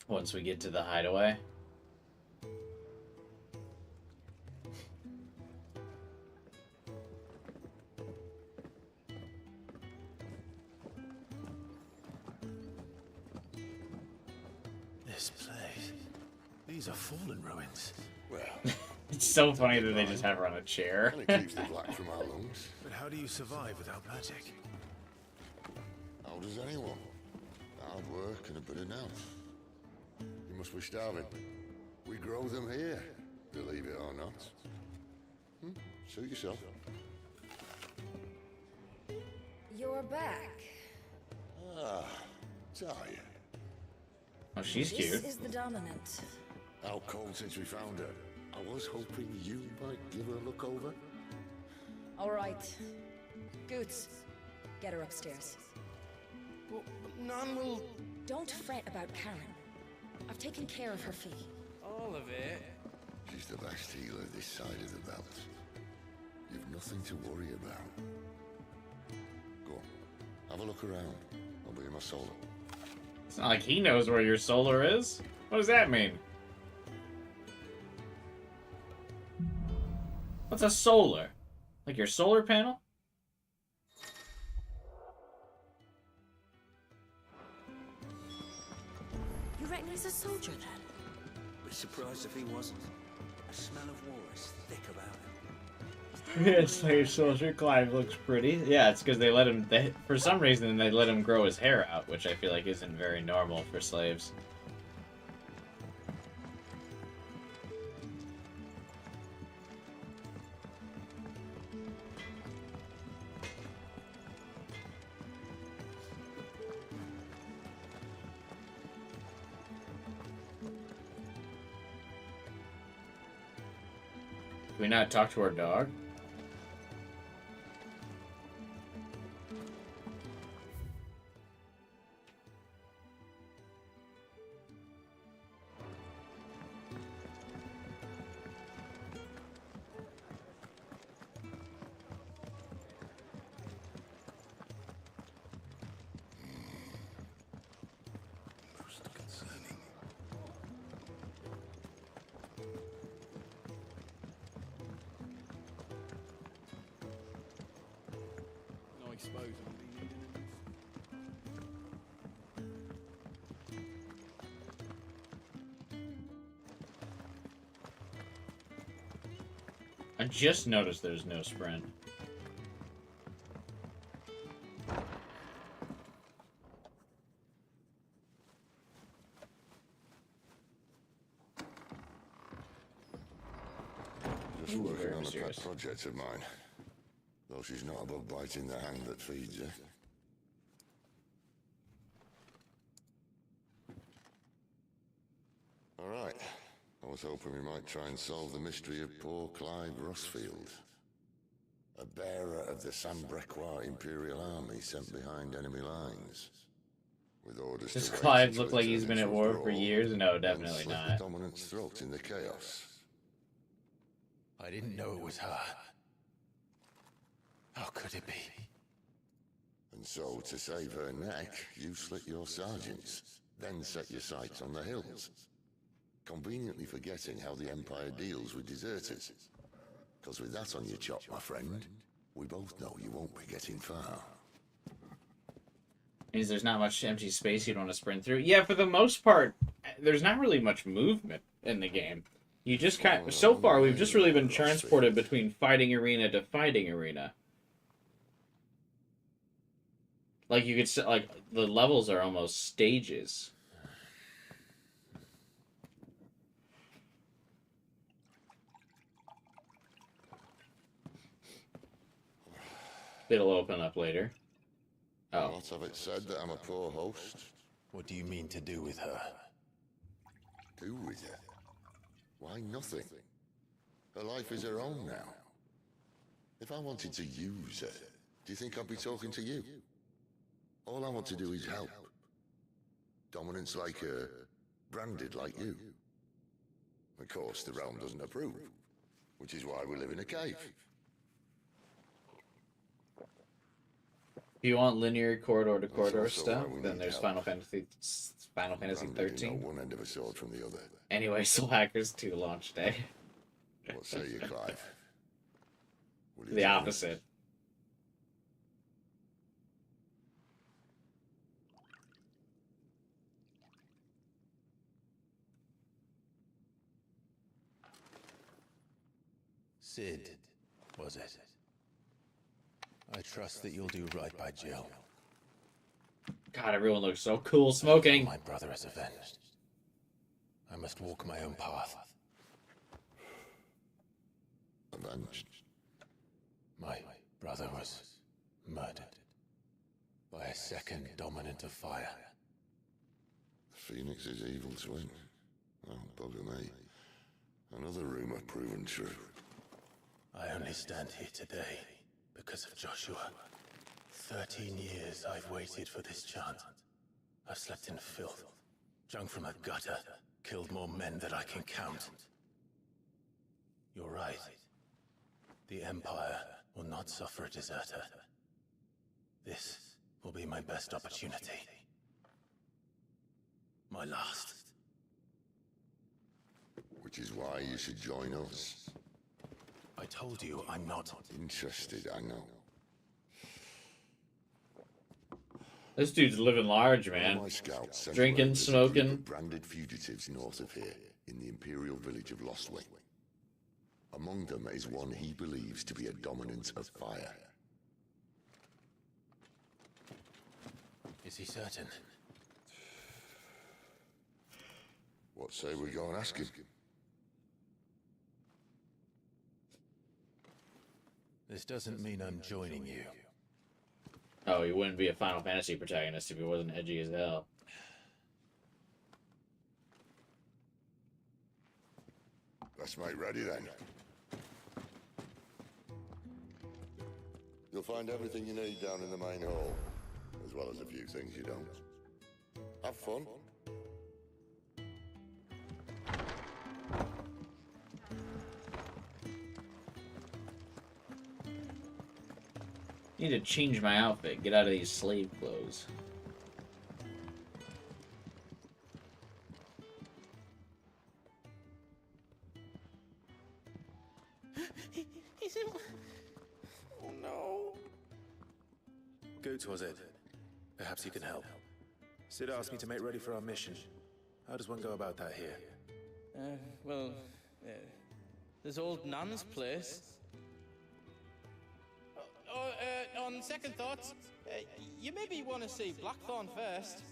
Speaker 1: Once we get to the hideaway.
Speaker 3: This place. These are fallen ruins.
Speaker 6: Well,
Speaker 1: It's so funny that they just have her on a chair.
Speaker 6: and it keeps the black from our lungs.
Speaker 3: But how do you survive without magic?
Speaker 6: How does anyone? Hard work and a bit of nous. You must be starving. We grow them here, believe it or not. Suit yourself.
Speaker 7: You're back.
Speaker 6: Ah, Talia.
Speaker 1: Oh, she's cute.
Speaker 7: This is the dominant.
Speaker 6: Out cold since we found her. I was hoping you might give her a look over.
Speaker 7: All right. Goots, get her upstairs.
Speaker 22: Well, Nan will...
Speaker 7: Don't fret about Karen. I've taken care of her fee.
Speaker 22: All of it?
Speaker 6: She's the best healer this side of the belt. You've nothing to worry about. Go on, have a look around. I'll be in my solar.
Speaker 1: It's not like he knows where your solar is. What does that mean? What's a solar? Like your solar panel?
Speaker 10: You reckon he's a soldier then?
Speaker 5: Be surprised if he wasn't. The smell of war is thick about him.
Speaker 1: Yes, like soldier Clive looks pretty. Yeah, it's because they let him. For some reason, they let him grow his hair out, which I feel like isn't very normal for slaves. we not talk to our dog?
Speaker 13: No exposure.
Speaker 1: I just noticed there's no sprint.
Speaker 6: Just
Speaker 1: Ooh,
Speaker 6: working
Speaker 1: very
Speaker 6: on a
Speaker 1: mysterious.
Speaker 6: pet project of mine. Though she's not above biting the hand that feeds her. Alright. I was hoping we might try and solve the mystery of poor Clive Rossfield. A bearer of the Sambrequois Imperial Army sent behind enemy lines. With orders
Speaker 1: Does
Speaker 6: to wait
Speaker 1: Clive
Speaker 6: until
Speaker 1: look
Speaker 6: it
Speaker 1: like he's
Speaker 6: turned
Speaker 1: been at
Speaker 6: into a
Speaker 1: war for
Speaker 6: brawl,
Speaker 1: years? No,
Speaker 6: then
Speaker 1: definitely
Speaker 6: slit
Speaker 1: not.
Speaker 6: the dominant's throat in the chaos.
Speaker 3: I didn't know it was her. How could it be?
Speaker 6: And so, to save her neck, you slit your sergeants, then set your sights on the hills. Conveniently forgetting how the Empire deals with deserters. Because with that on your chop, my friend, we both know you won't be getting far.
Speaker 1: Means there's not much empty space you'd want to sprint through. Yeah, for the most part, there's not really much movement in the game. You just so far, we've just really been transported between fighting arena to fighting arena. Like, you could say, like, the levels are almost stages. It'll open up later. Oh.
Speaker 6: Not have it said that I'm a poor host.
Speaker 3: What do you mean to do with her?
Speaker 6: Do with her? Why, nothing. Her life is her own now. If I wanted to use her, do you think I'd be talking to you? All I want to do is help. Dominants like her, branded like you. Of course, the realm doesn't approve, which is why we live in a cave.
Speaker 1: If you want linear corridor to corridor
Speaker 6: also
Speaker 1: stuff,
Speaker 6: why we
Speaker 1: then
Speaker 6: need
Speaker 1: there's
Speaker 6: help.
Speaker 1: Final Fantasy
Speaker 6: Branded, you know,
Speaker 1: 13.
Speaker 6: one end of a sword from the other.
Speaker 1: Anyway, Soul Hackers 2 launch day.
Speaker 6: What say you, Clive? Will you
Speaker 1: The
Speaker 6: join us?
Speaker 1: opposite.
Speaker 3: Sid, was it? I trust that you'll do right by Jill.
Speaker 1: God, everyone looks so cool smoking.
Speaker 3: My brother is avenged. I must walk my own path.
Speaker 6: Avenged?
Speaker 3: My brother was murdered by a second dominant of fire.
Speaker 6: Phoenix's evil twin. Oh, bugger me. Another rumor proven true.
Speaker 3: I only stand here today because of Joshua. 13 years I've waited for this chance. I've slept in filth, drunk from a gutter, killed more men than I can count. You're right. The Empire will not suffer a deserter. This will be my best opportunity. My last.
Speaker 6: Which is why you should join us.
Speaker 3: I told you I'm not
Speaker 6: interested, I know.
Speaker 1: This dude's living large, man.
Speaker 6: All my scouts sent
Speaker 1: Drinking,
Speaker 6: word there's a group
Speaker 1: smoking.
Speaker 6: of branded fugitives north of here, in the Imperial village of Lostwing. Among them is one he believes to be a dominant of fire.
Speaker 3: Is he certain?
Speaker 6: What say we go and ask him?
Speaker 3: This doesn't mean I'm joining you.
Speaker 1: Oh, he wouldn't be a Final Fantasy protagonist if he wasn't edgy as hell.
Speaker 6: Let's make ready then. You'll find everything you need down in the main hall, as well as a few things you don't. Have fun.
Speaker 1: Need to change my outfit. Get out of these slave clothes.
Speaker 22: He's in... Oh no.
Speaker 9: Goats, was it? Perhaps you can help. Sid asked me to make ready for our mission. How does one go about that here?
Speaker 22: Well, there's old Nan's place. On second thoughts, you maybe want to see Blackthorn first.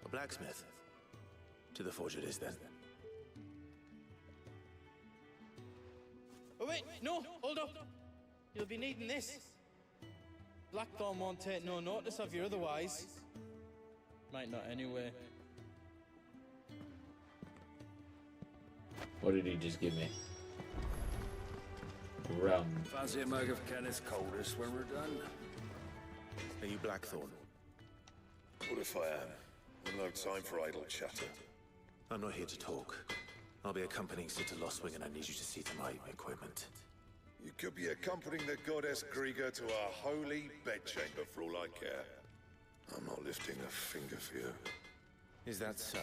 Speaker 9: A blacksmith? To the forge it is, then.
Speaker 22: Oh wait, no, hold up. You'll be needing this. Blackthorn won't take no notice of you otherwise. Might not anyway.
Speaker 1: What did he just give me? Rum.
Speaker 12: Fancy a mug of Kenneth Coldest when we're done?
Speaker 9: Are you Blackthorn?
Speaker 12: What if I am? I've no time for idle chatter.
Speaker 9: I'm not here to talk. I'll be accompanying Sid to Lostwing, and I need you to see to my equipment.
Speaker 12: You could be accompanying the goddess Krieger to our holy bedchamber for all I care. I'm not lifting a finger for you.
Speaker 9: Is that so?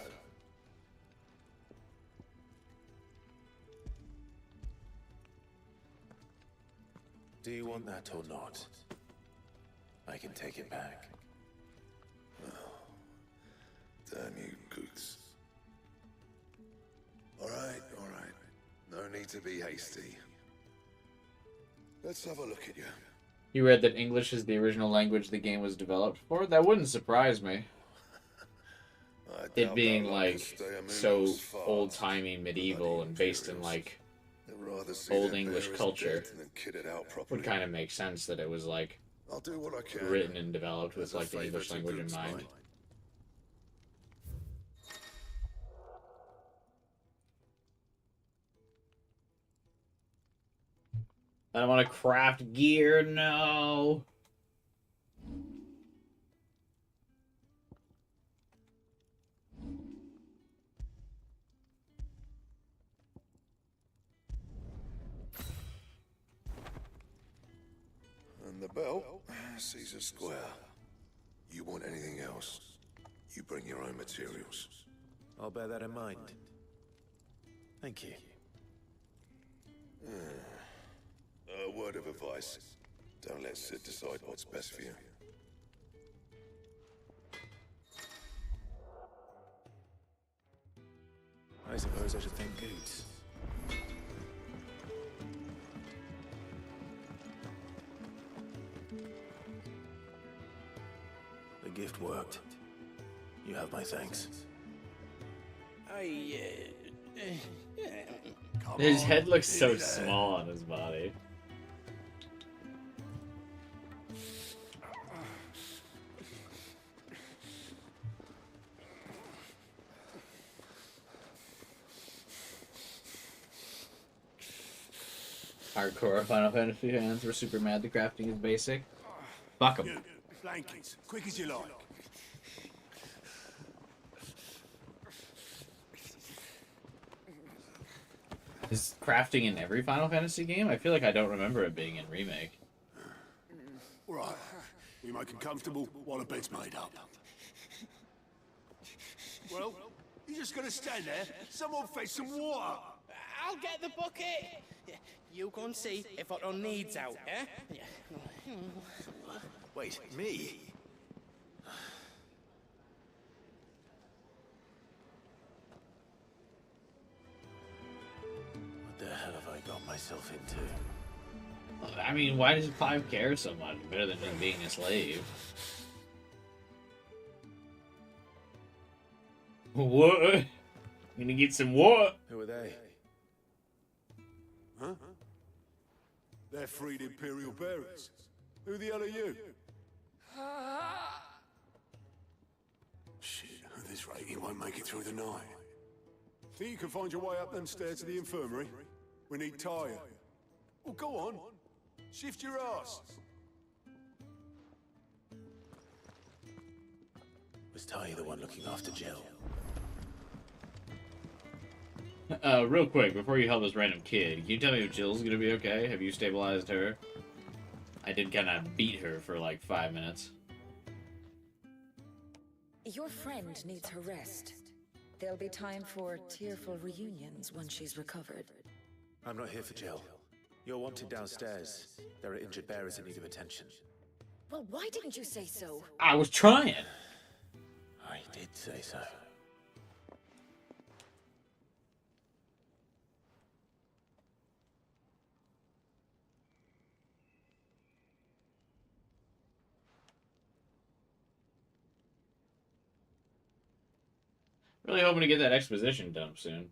Speaker 9: Do you want that or not? I can take it back.
Speaker 12: Damn you, Goots. All right. No need to be hasty. Let's have a look at you.
Speaker 1: You read that English is the original language the game was developed for? That wouldn't surprise me. It being, like, so old-timey, medieval, and based in, like, old English culture would kind of make sense that it was, like,
Speaker 12: I'll do what I can.
Speaker 1: written and developed with, like, the English language in mind. I don't want to craft gear, no.
Speaker 12: And the belt, Caesar Square. You want anything else, you bring your own materials.
Speaker 9: I'll bear that in mind. Thank you.
Speaker 12: A word of advice. Don't let Sid decide what's best for you.
Speaker 9: I suppose I should thank Goots. The gift worked. You have my thanks.
Speaker 1: His head looks so small on his body. Hardcore Final Fantasy fans were super mad the crafting is basic. Fuck 'em.
Speaker 18: Blankets, quick as you like.
Speaker 1: Is crafting in every Final Fantasy game? I feel like I don't remember it being in Remake.
Speaker 18: Right, we make him comfortable while the bed's made up. Well, you just gonna stand there? Someone fetch some water.
Speaker 22: I'll get the bucket. You go and see if Otto needs out, eh?
Speaker 9: Wait, me? What the hell have I got myself into?
Speaker 1: I mean, why does Clive care so much? Better than just being a slave. What? You gonna get some what?
Speaker 9: Who are they?
Speaker 18: Huh? They're freed Imperial bearers. Who the hell are you? Shit, at this rate, he won't make it through the night. Think you can find your way up them stairs to the infirmary? We need Tyre.
Speaker 3: Well, go on. Shift your ass.
Speaker 20: Was Ty the one looking after Jill?
Speaker 1: Real quick, before you help this random kid, can you tell me if Jill's gonna be okay? Have you stabilized her? I did kind of beat her for like 5 minutes.
Speaker 11: Your friend needs her rest. There'll be time for tearful reunions when she's recovered.
Speaker 20: I'm not here for Jill. You're wanted downstairs. There are injured bearers in need of attention.
Speaker 11: Well, why didn't you say so?
Speaker 1: I was trying.
Speaker 20: I did say so.
Speaker 1: Really hoping to get that exposition dump soon.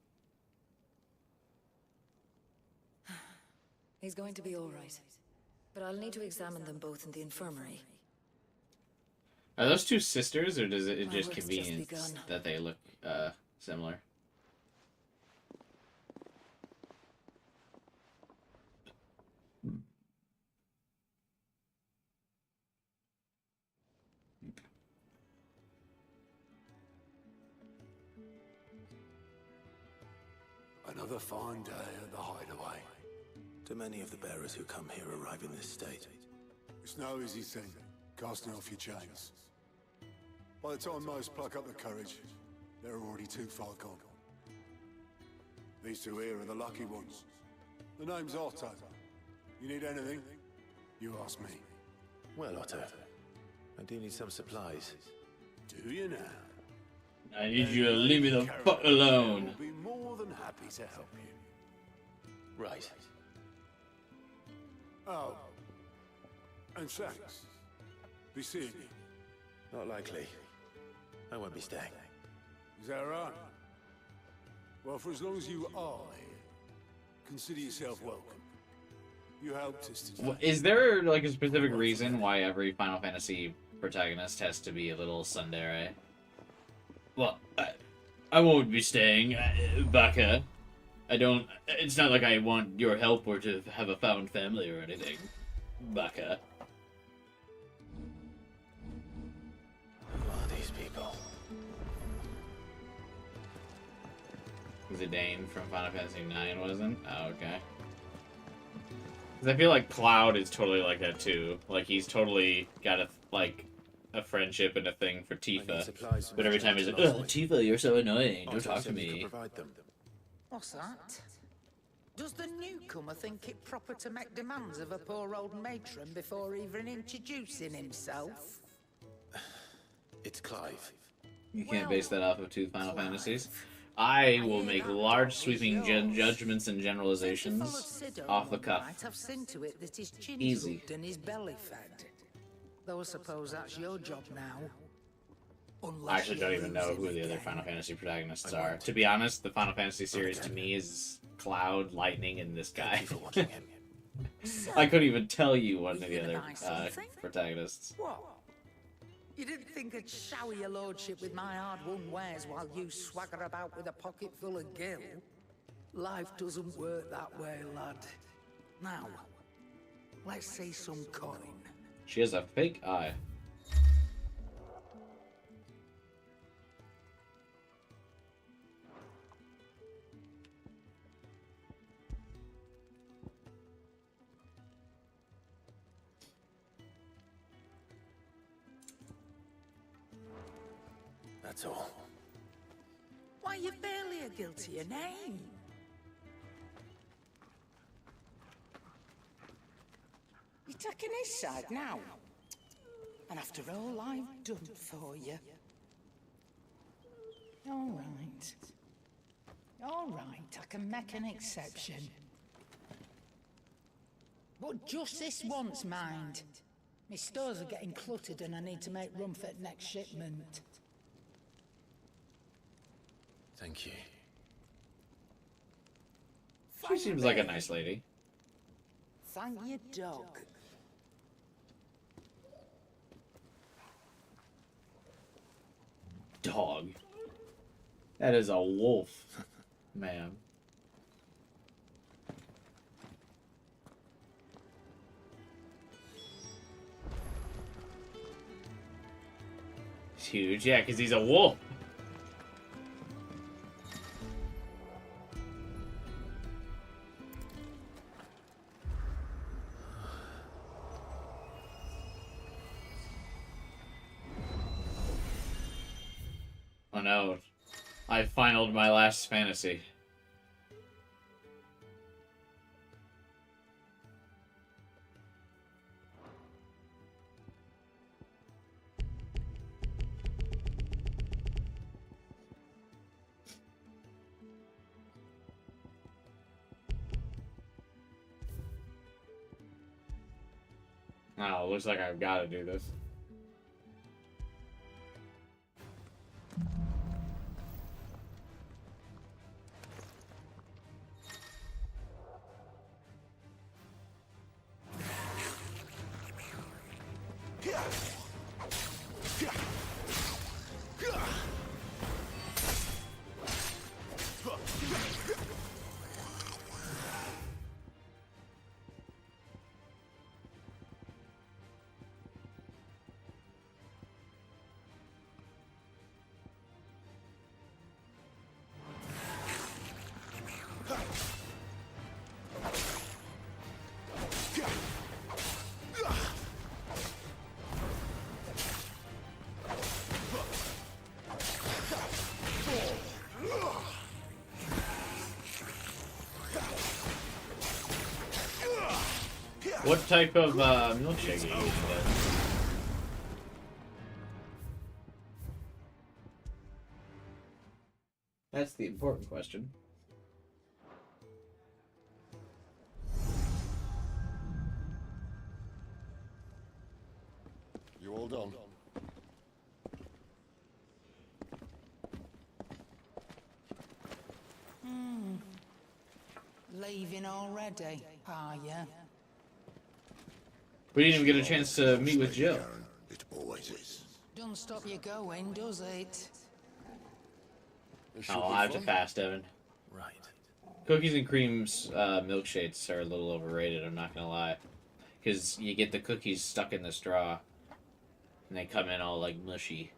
Speaker 11: He's going to be all right. But I'll need to examine them both in the infirmary.
Speaker 1: Are those two sisters, or does it
Speaker 11: My
Speaker 1: just
Speaker 11: work's just
Speaker 1: convenient
Speaker 11: begun.
Speaker 1: that they look similar?
Speaker 3: Another fine day at the hideaway.
Speaker 20: Do many of the bearers who come here arrive in this state?
Speaker 3: It's no easy thing, casting off your chains. By the time most pluck up the courage, they're already too far gone. These two here are the lucky ones. The name's Otto. You need anything? You ask me.
Speaker 20: Well, Otto, I do need some supplies.
Speaker 3: Do you now?
Speaker 1: I need you to leave me the fuck alone.
Speaker 3: I'll be more than happy to help you.
Speaker 20: Right.
Speaker 3: Oh. And thanks. Be seeing you.
Speaker 20: Not likely. I won't be staying.
Speaker 3: Is that right? Well, for as long as you are here, consider yourself welcome. You helped us today.
Speaker 1: Is there like a specific reason why every Final Fantasy protagonist has to be a little tsundere? Well, I won't be staying, Baka. I don't. It's not like I want your help or to have a found family or anything, Baka.
Speaker 20: Who are these people?
Speaker 1: Zidane from Final Fantasy IX wasn't? Oh, okay. Because I feel like Cloud is totally like that too. Like he's totally got a friendship and a thing for Tifa. But every time he's like, "Oh, Tifa, you're so annoying. Don't talk to me."
Speaker 14: What's that? Does the newcomer think it proper to make demands of a poor old matron before even introducing himself?
Speaker 20: It's Clive.
Speaker 1: You can't base that off of two Final Fantasies. I will make large sweeping judgments and generalizations off the cuff.
Speaker 14: Might have seen to it that his chin's
Speaker 1: Easy.
Speaker 14: hooked and his belly fed. Though I suppose that's your job now.
Speaker 1: I actually don't even know who the other Final Fantasy protagonists are. To be honest, the Final Fantasy series to me is Cloud, Lightning, and this guy. I couldn't even tell you one of the other protagonists.
Speaker 14: What? You didn't think I'd shower your lordship with my hard-won wares while you swagger about with a pocket full of gil? Life doesn't work that way, lad. Now, let's see some coin.
Speaker 1: She has a fake eye.
Speaker 20: That's all.
Speaker 14: Why, you're barely a guilty of name. You're taking his side now. And after all I've done for you. All right. All right, I can make an exception. But just this once, mind. My stores are getting cluttered and I need to make room for the next shipment.
Speaker 20: Thank you.
Speaker 1: She seems like a nice lady.
Speaker 14: Thank you, dog.
Speaker 1: Dog. That is a wolf, ma'am. He's huge. Yeah, because he's a wolf. Oh no. I finaled my last fantasy. Oh, looks like I've got to do this. What type of milkshake are you eating today? That's the important question.
Speaker 6: You all done?
Speaker 14: Leaving already, are ya?
Speaker 1: We didn't even get a chance to meet with Jill.
Speaker 6: It always is.
Speaker 14: Don't stop you going, does it?
Speaker 1: Oh, I have to fast, Evan.
Speaker 3: Right.
Speaker 1: Cookies and creams milkshakes are a little overrated, I'm not gonna lie. Because you get the cookies stuck in the straw, and they come in all, like, mushy.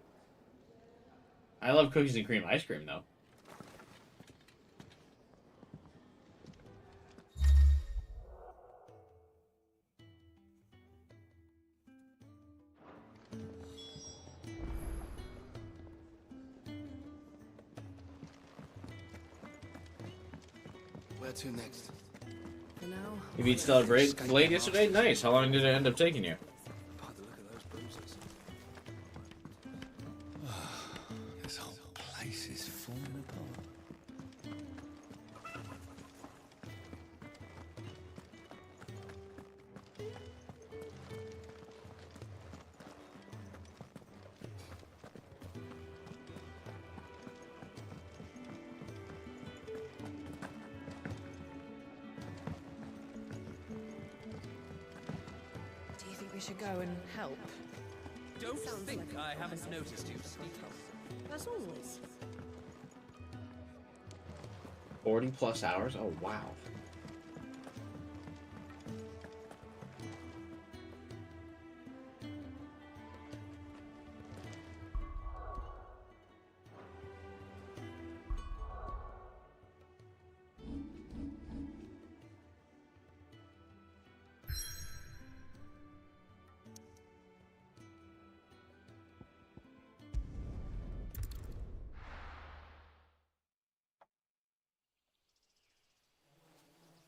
Speaker 1: I love cookies and cream ice cream, though.
Speaker 18: Where to next?
Speaker 10: For now.
Speaker 1: You beat Stella Blade yesterday? Nice. How long did it end up taking you?
Speaker 18: By the look at those bruises. This whole place is falling apart.
Speaker 10: Do you think we should go and help?
Speaker 5: Don't think I haven't noticed you sneak up.
Speaker 10: As always.
Speaker 1: 40 plus hours? Oh, wow.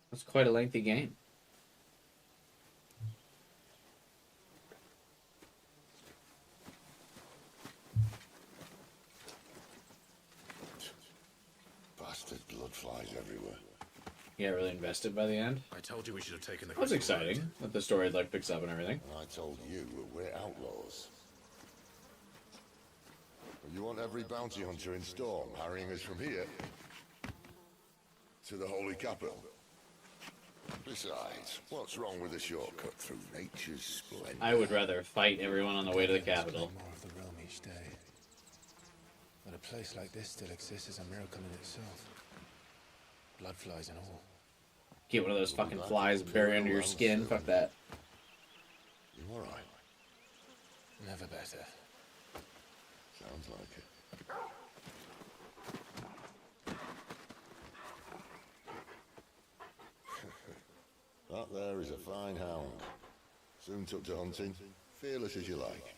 Speaker 1: That's quite a lengthy game.
Speaker 6: Bastard blood flies everywhere.
Speaker 1: You got really invested by the end?
Speaker 3: I told you we should have taken the.
Speaker 1: That was exciting that the story like picks up and everything.
Speaker 6: And I told you we're outlaws. But you want every bounty hunter in Storm harrying us from here to the Holy Capital. Besides, what's wrong with a shortcut through nature's splendor?
Speaker 1: I would rather fight everyone on the way to the capital.
Speaker 9: More of the realm each day. That a place like this still exists is a miracle in itself. Blood flies and all.
Speaker 1: Get one of those fucking flies buried under your skin. Fuck that.
Speaker 6: You alright?
Speaker 9: Never better.
Speaker 6: Sounds like it. That there is a fine hound. Soon took to hunting. Fearless as you like.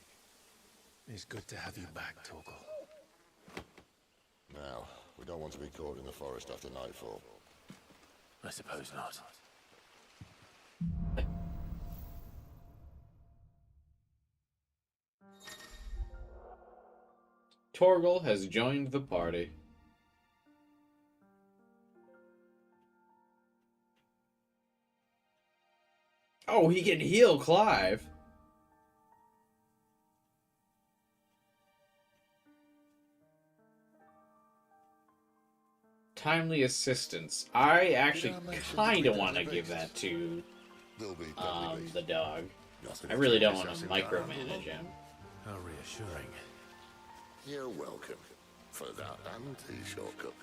Speaker 3: It's good to have you back, Torgal.
Speaker 6: Now, we don't want to be caught in the forest after nightfall.
Speaker 3: I suppose not.
Speaker 1: Torgal has joined the party. Oh, he can heal Clive. Timely assistance. I actually kind of want to give that to the dog. I really don't want to micromanage him.
Speaker 3: How reassuring.
Speaker 6: You're welcome for that and tea shortcut.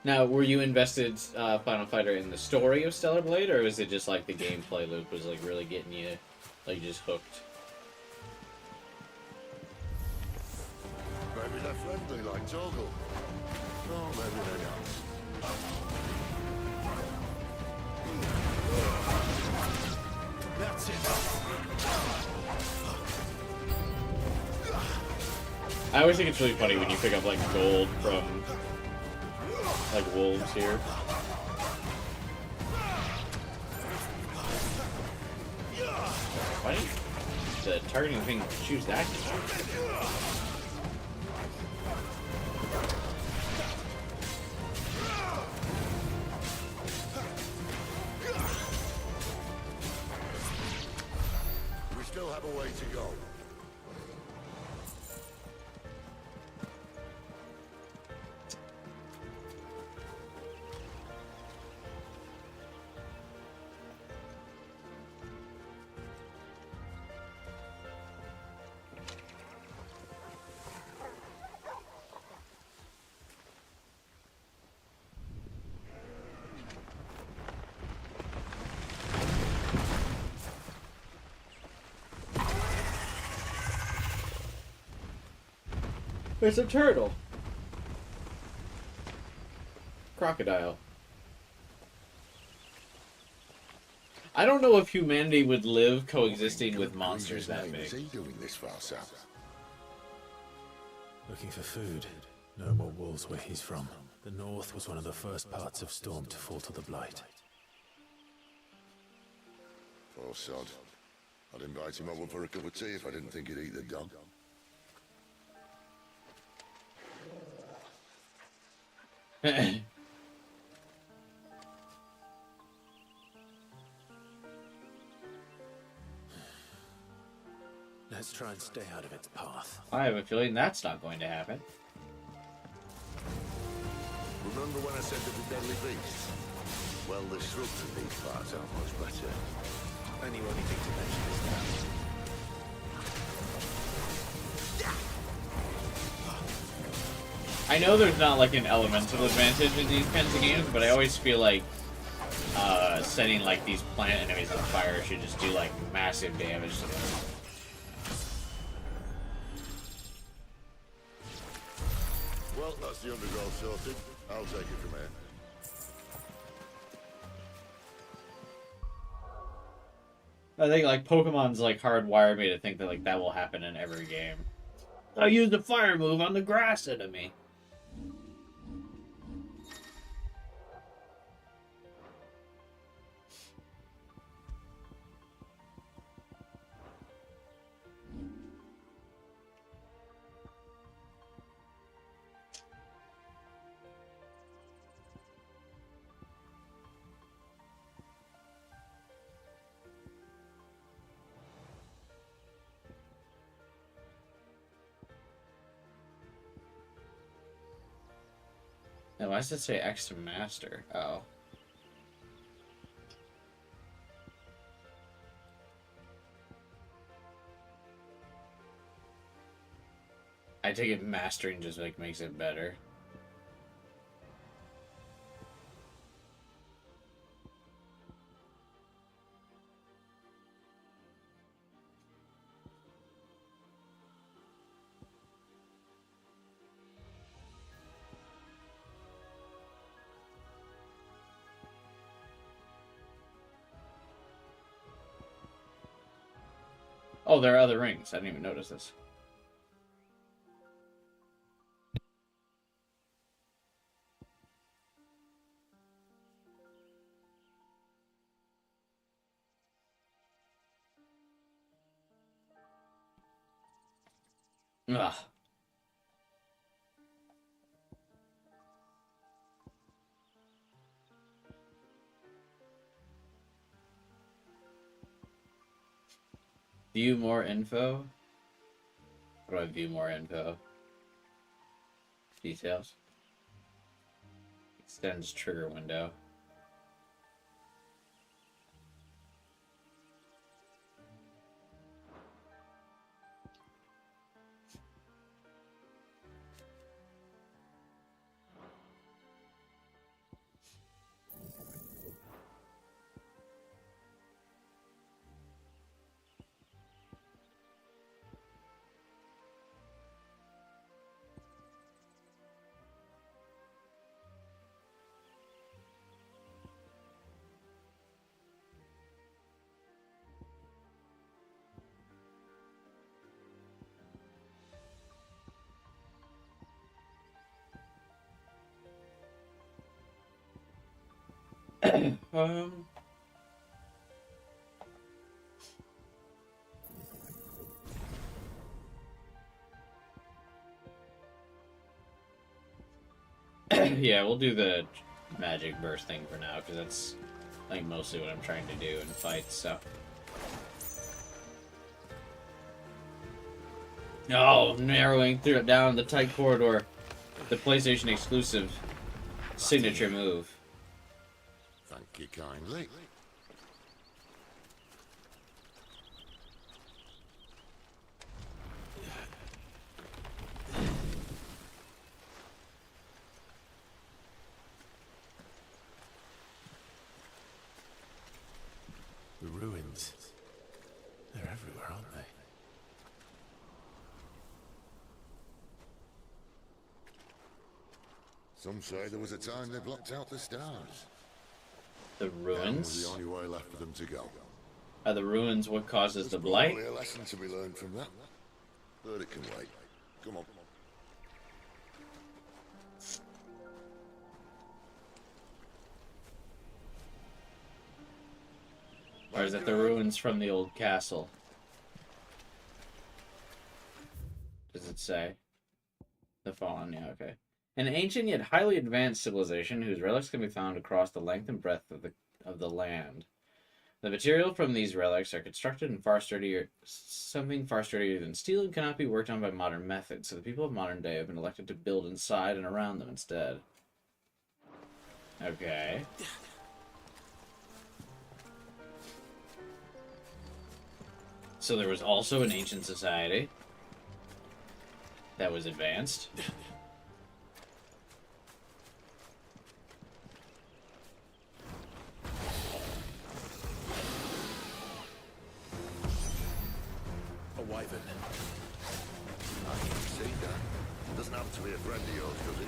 Speaker 1: Now, were you invested, Final Fighter, in the story of Stellar Blade, or was it just like the gameplay loop was like really getting you, like just hooked?
Speaker 6: Maybe they're friendly like Torgal. Oh, maybe they aren't.
Speaker 3: That's it.
Speaker 1: I always think it's really funny when you pick up like gold from like wolves here. Why did the targeting thing choose that?
Speaker 6: We still have a way to go.
Speaker 1: There's a turtle. Crocodile. I don't know if humanity would live coexisting with monsters that big.
Speaker 6: Is he doing this far south?
Speaker 3: Looking for food. No more wolves where he's from. The north was one of the first parts of Storm to fall to the Blight.
Speaker 6: Poor sod. I'd invite him over for a cup of tea if I didn't think he'd eat the dog.
Speaker 3: Let's try and stay out of its path.
Speaker 1: I have a feeling that's not going to happen.
Speaker 6: Remember when I said that the deadly beasts? Well, the shrubs in these parts aren't much better.
Speaker 9: And you only think to mention this now.
Speaker 1: I know there's not like an elemental advantage in these kinds of games, but I always feel like setting like these plant enemies on fire should just do like massive damage to them.
Speaker 6: Well, that's the undergrowth sorted. I'll take it from here.
Speaker 1: I think like Pokemon's like hardwired me to think that like that will happen in every game. I'll use the fire move on the grass enemy. Now, why does it say X to master? Oh. I take it mastering just like makes it better. Oh, there are other rings. I didn't even notice this. Ugh. View more info. How do I view more info? Details. Extends trigger window. um. Yeah, we'll do the magic burst thing for now, because that's like mostly what I'm trying to do in fights, so. Oh, narrowing through down the tight corridor. The PlayStation exclusive signature move.
Speaker 6: Thank you kindly.
Speaker 3: The ruins. They're everywhere, aren't they?
Speaker 6: Some say there was a time they blocked out the stars.
Speaker 1: The
Speaker 6: That was
Speaker 1: ruins?
Speaker 6: the only way left for them to go.
Speaker 1: Are the ruins what causes the
Speaker 6: There's
Speaker 1: blight?
Speaker 6: probably a lesson to be learned from that. But it can wait. Come on.
Speaker 1: Or is it the ruins from the old castle? Does it say? The Fallen, yeah, okay. An ancient yet highly advanced civilization whose relics can be found across the length and breadth of the land. The material from these relics are constructed in something far sturdier than steel and cannot be worked on by modern methods, so the people of modern day have been elected to build inside and around them instead. Okay. So there was also an ancient society that was advanced.
Speaker 3: A wyvern.
Speaker 6: I can see that. Doesn't happen to be a friend of yours, does it?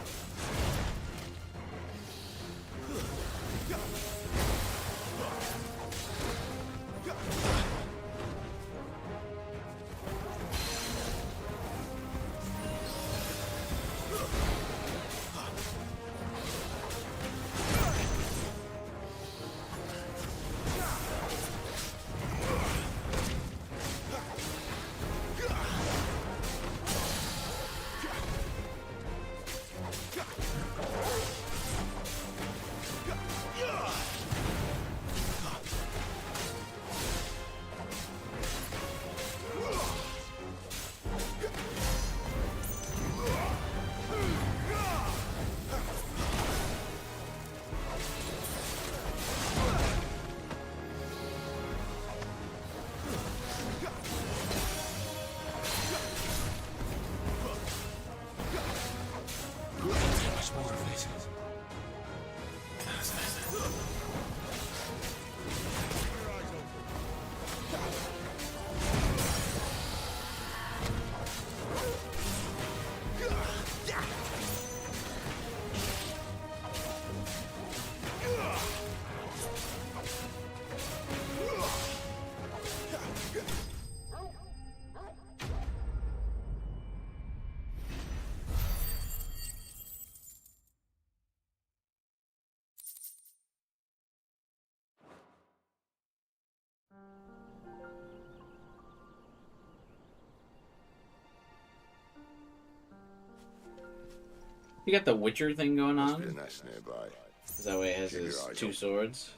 Speaker 1: You got the Witcher thing going
Speaker 6: Must be a
Speaker 1: on.
Speaker 6: nest nearby.
Speaker 1: Is that way he has
Speaker 6: Keep
Speaker 1: his
Speaker 6: your eyes
Speaker 1: 2
Speaker 6: open.
Speaker 1: swords?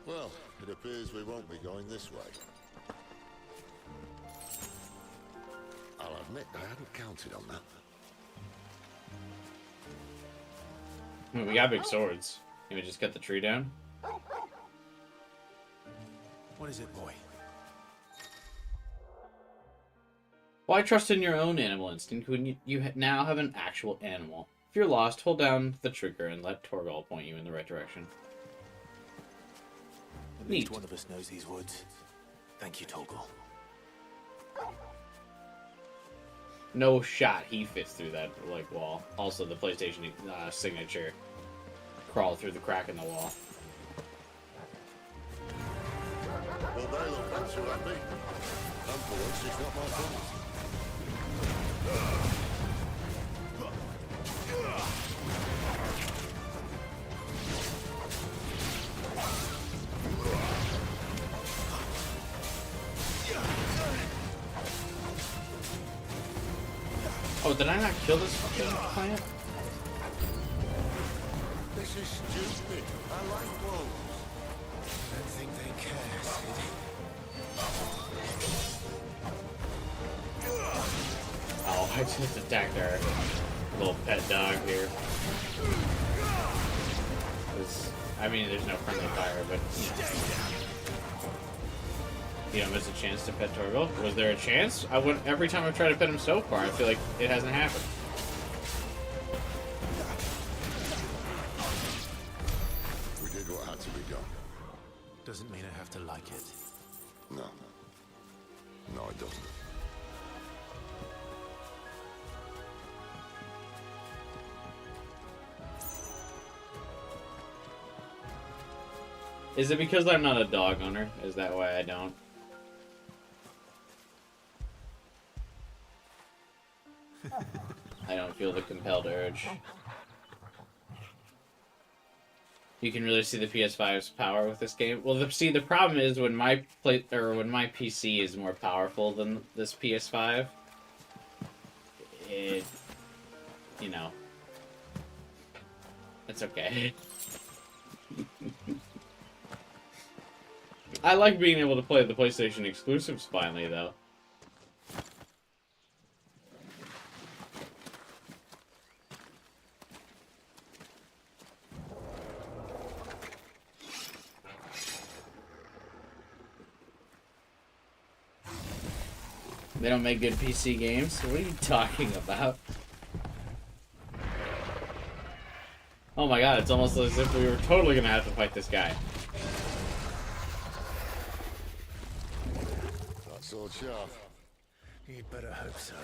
Speaker 6: Well, it appears we won't be going this way. I'll admit I hadn't counted on that.
Speaker 1: I mean, we got big swords. Can we just cut the tree down?
Speaker 3: What is it, boy?
Speaker 1: Why trust in your own animal instinct when you now have an actual animal? If you're lost, hold down the trigger and let Torgal point you in the right direction.
Speaker 3: At least one of us knows these woods. Thank you, Torgal.
Speaker 1: No shot he fits through that like wall. Also, the PlayStation signature. Crawl through the crack in the wall.
Speaker 6: Well, they look thanks for that, me. And for once, it's not my fault.
Speaker 1: Oh, did I not kill this fucking plant?
Speaker 6: This is stupid. I like wolves.
Speaker 9: I don't think they care, Sid.
Speaker 1: Oh, I just attacked our little pet dog here. I mean, there's no friendly fire, but you don't miss a chance to pet Torgal. Was there a chance? I would every time I've tried to pet him so far. I feel like it hasn't happened.
Speaker 6: We did what had to be done.
Speaker 3: Doesn't mean I have to like it.
Speaker 6: No. No, it doesn't.
Speaker 1: Is it because I'm not a dog owner? Is that why I don't? I don't feel the compelled urge. You can really see the PS5's power with this game. Well, the problem is when my PC is more powerful than this PS5, it, you know, it's okay. I like being able to play the PlayStation exclusives finally, though. They don't make good PC games? What are you talking about? Oh my god, it's almost as if we were totally gonna have to fight this guy.
Speaker 6: That sword sharp.
Speaker 3: You'd better hope so.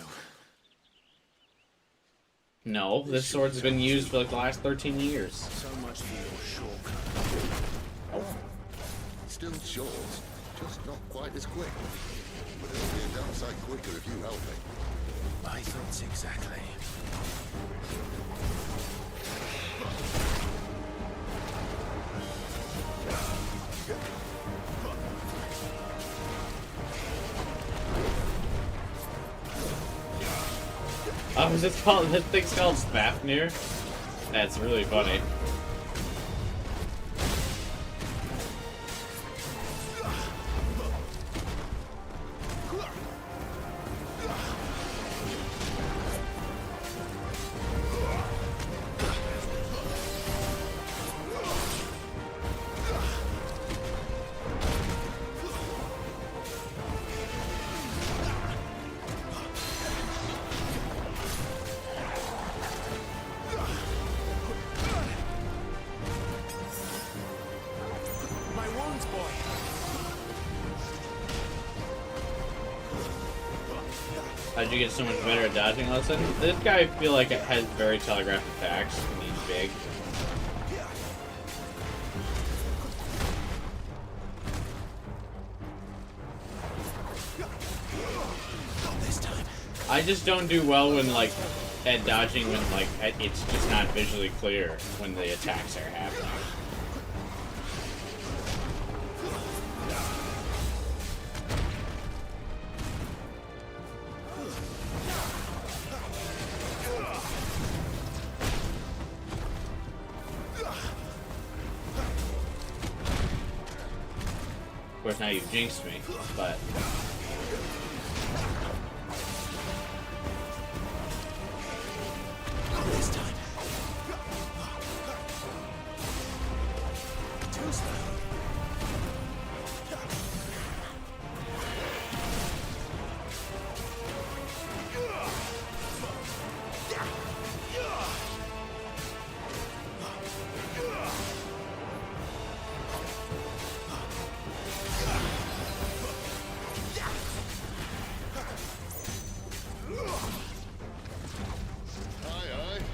Speaker 1: No, this sword's been used for like the last 13 years.
Speaker 3: So much for your shortcut.
Speaker 1: Oh.
Speaker 6: Still short, just not quite as quick. But it'll be a downside quicker if you help me.
Speaker 3: My thoughts exactly.
Speaker 1: Oh, is this called? This thing's called Fafnir? That's really funny. How'd you get so much better at dodging all of a sudden? This guy, I feel like it has very telegraphed attacks, and he's big.
Speaker 3: Not this time.
Speaker 1: I just don't do well when, like, at dodging when like it's just not visually clear when the attacks are happening. Of course, now you've jinxed me, but.
Speaker 3: This time. Too slow.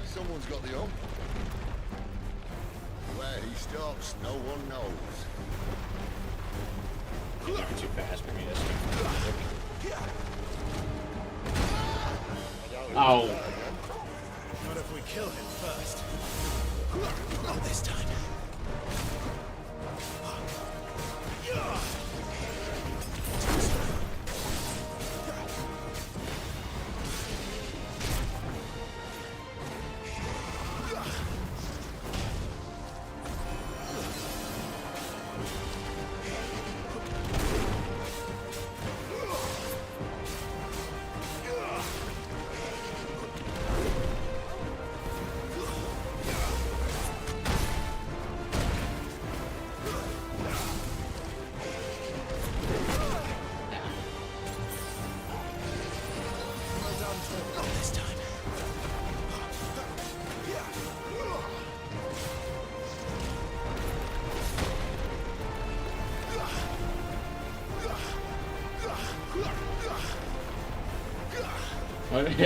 Speaker 6: Someone's got the ump. Where he stops, no one knows.
Speaker 1: You're too fast for me to stick. Oh.
Speaker 3: Not if we kill him first. Not this time.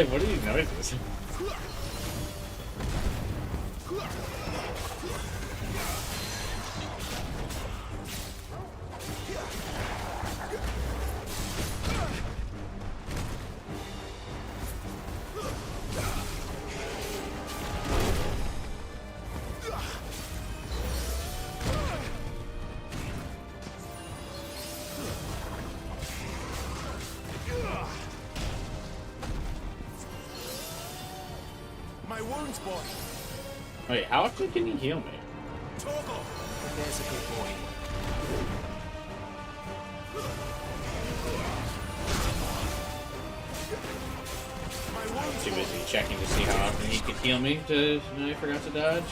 Speaker 1: What are these noises?
Speaker 3: My wounds, boy.
Speaker 1: Wait, how often can you heal me?
Speaker 3: Torgal. There's a good boy.
Speaker 1: Too busy checking to see how often he could heal me to I forgot to dodge.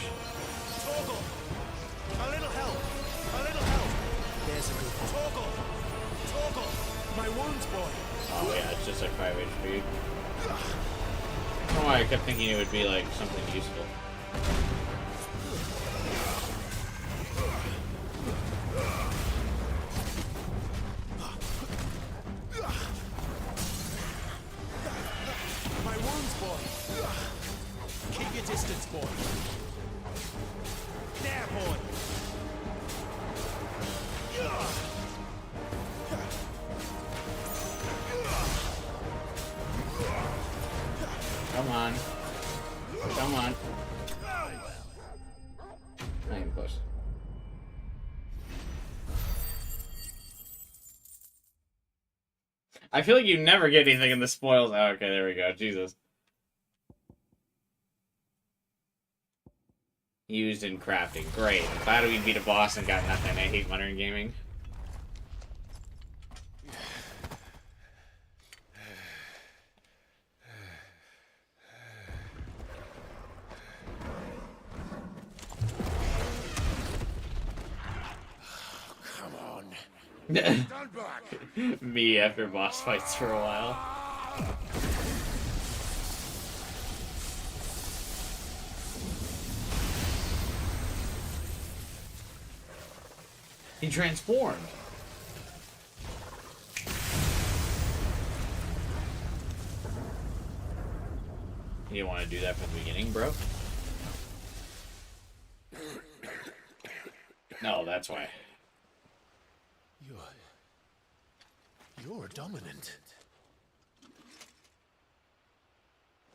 Speaker 3: Torgal. A little help. A little help. There's a good boy. Torgal. Torgal. My wounds, boy.
Speaker 1: Oh yeah, it's just like 5 HP. I don't know why I kept thinking it would be like something useful.
Speaker 3: My wounds, boy. Keep your distance, boy. There, boy.
Speaker 1: Come on. Come on. Not even close. I feel like you never get anything in the spoils. Oh, okay, there we go. Jesus. Used in crafting. Great. I'm glad we beat a boss and got nothing. I hate modern gaming. Me after boss fights for a while. He transformed. You want to do that from the beginning, bro? No, that's why.
Speaker 3: You're dominant.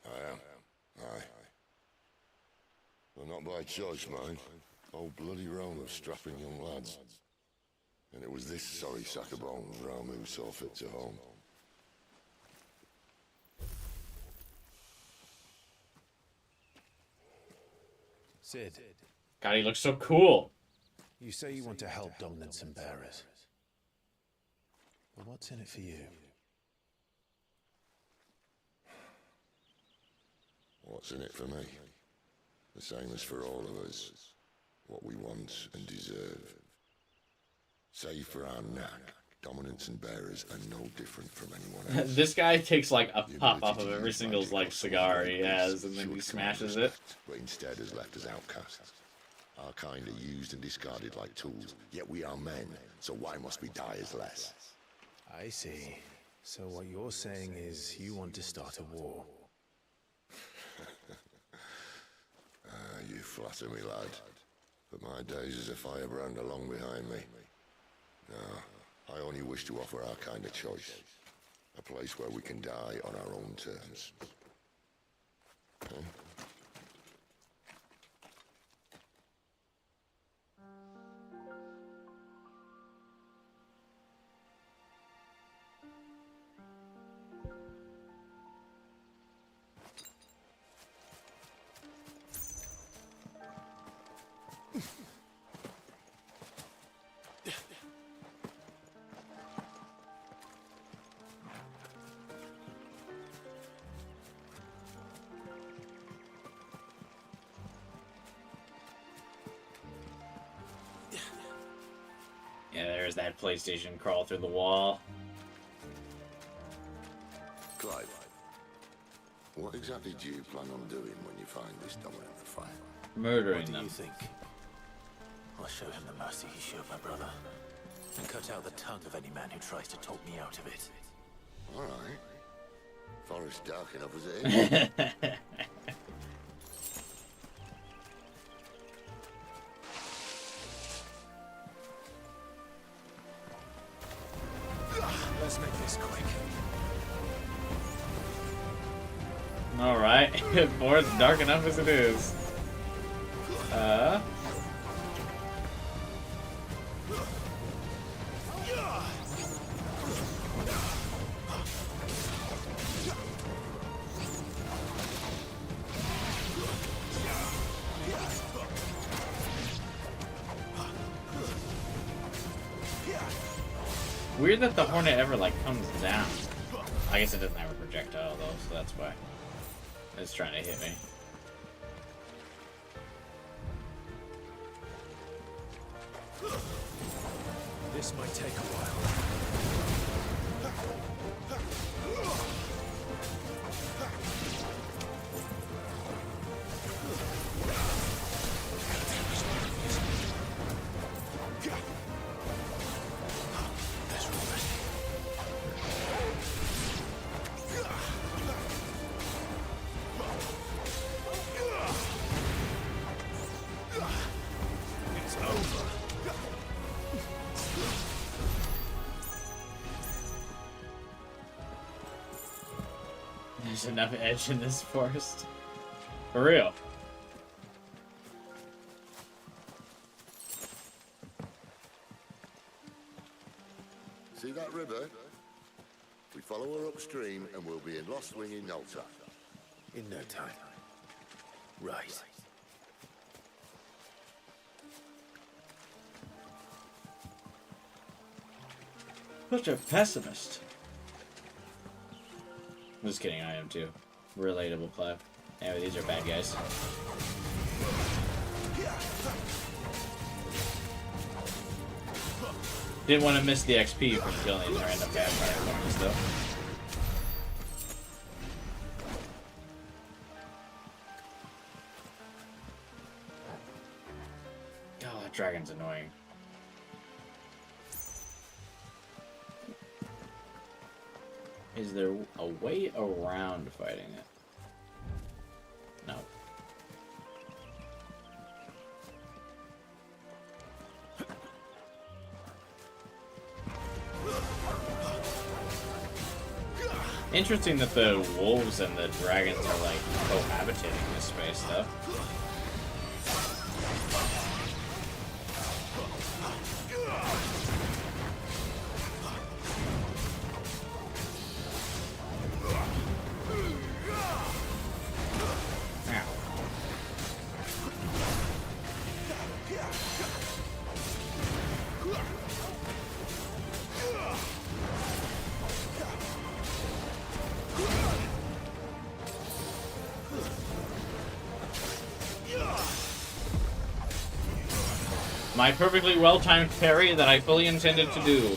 Speaker 6: I am. Aye. Well, not by choice, mind. Old bloody Rome of strapping young lads. And it was this sorry sack of bones Ramu saw fit to home.
Speaker 3: Sid.
Speaker 1: God, he looks so cool.
Speaker 3: You say you want to help dominance and bearers. But what's in it for you?
Speaker 6: What's in it for me? The same as for all of us. What we want and deserve. Save for our knack, dominance and bearers are no different from anyone else.
Speaker 1: This guy takes like a puff off of every single like cigar he has, and then he smashes it.
Speaker 6: But instead has left us outcasts. Our kind are used and discarded like tools, yet we are men, so why must we die as less?
Speaker 3: I see. So what you're saying is you want to start a war.
Speaker 6: You flatter me, lad. But my days as a firebrand are long behind me. No, I only wish to offer our kind of choice. A place where we can die on our own terms. Huh?
Speaker 1: Yeah, there's that PlayStation crawl through the wall.
Speaker 6: Clive, what exactly do you plan on doing when you find this dominant to fight?
Speaker 1: Murdering
Speaker 3: them.
Speaker 1: them.
Speaker 3: What do you think? I'll show him the mercy he showed my brother, and cut out the tongue of any man who tries to talk me out of it.
Speaker 6: All right. Forest dark enough as it is.
Speaker 3: Let's make this quick.
Speaker 1: Alright, boy, it's dark enough as it is. Weird that the Hornet ever, like, comes down. I guess it doesn't have a projectile, though, so that's why. It's trying to hit me.
Speaker 3: This might take a while. It's over.
Speaker 1: There's enough edge in this forest. For real.
Speaker 6: See that river? We follow her upstream and we'll be in Lost Wing in no time.
Speaker 3: In no time. Right.
Speaker 1: Such a pessimist. I'm just kidding, I am too. Relatable, Clive. Anyway, these are bad guys. Didn't want to miss the XP from killing these random vampire thorns, though. God, that dragon's annoying. Is there a way around fighting it? No. Interesting that the wolves and the dragons are like cohabitating in this space, though. My perfectly well-timed parry that I fully intended to do.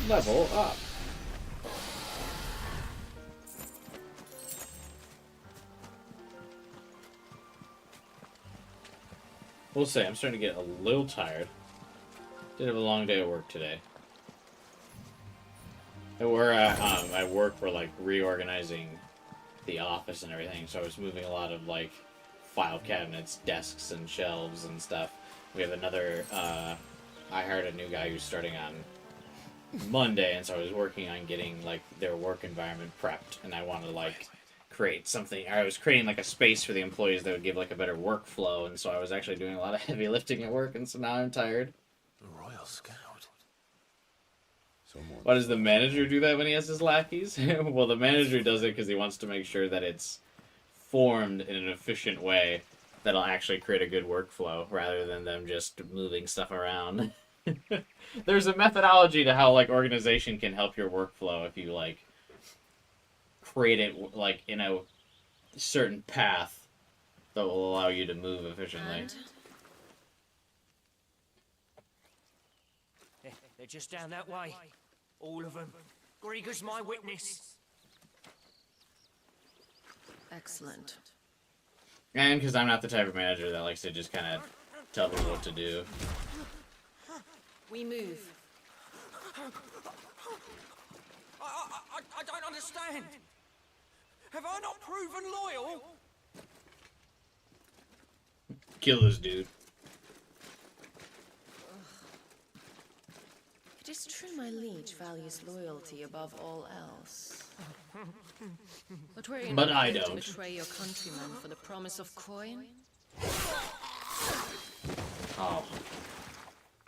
Speaker 1: Level up. We'll say I'm starting to get a little tired. Did have a long day at work today. At work we're like reorganizing the office and everything, so I was moving a lot of like file cabinets, desks, and shelves and stuff. We have another. I hired a new guy who's starting on Monday, and so I was working on getting like their work environment prepped, and I wanted to like create something. I was creating like a space for the employees that would give like a better workflow, and so I was actually doing a lot of heavy lifting at work, and so now I'm tired.
Speaker 3: A Royal Scout.
Speaker 1: Why does the manager do that when he has his lackeys? Well, the manager does it because he wants to make sure that it's formed in an efficient way that'll actually create a good workflow, rather than them just moving stuff around. There's a methodology to how like organization can help your workflow if you like create it like in a certain path that will allow you to move efficiently.
Speaker 2: They're just down that way. All of them. Grieger's my witness.
Speaker 10: Excellent.
Speaker 1: And because I'm not the type of manager that likes to just kind of tell people what to do.
Speaker 10: We move.
Speaker 2: I don't understand. Have I not proven loyal?
Speaker 1: Kill this dude.
Speaker 10: It is true my liege values loyalty above all else. But
Speaker 1: I don't.
Speaker 10: To betray your countrymen for the promise of coin?
Speaker 1: Oh.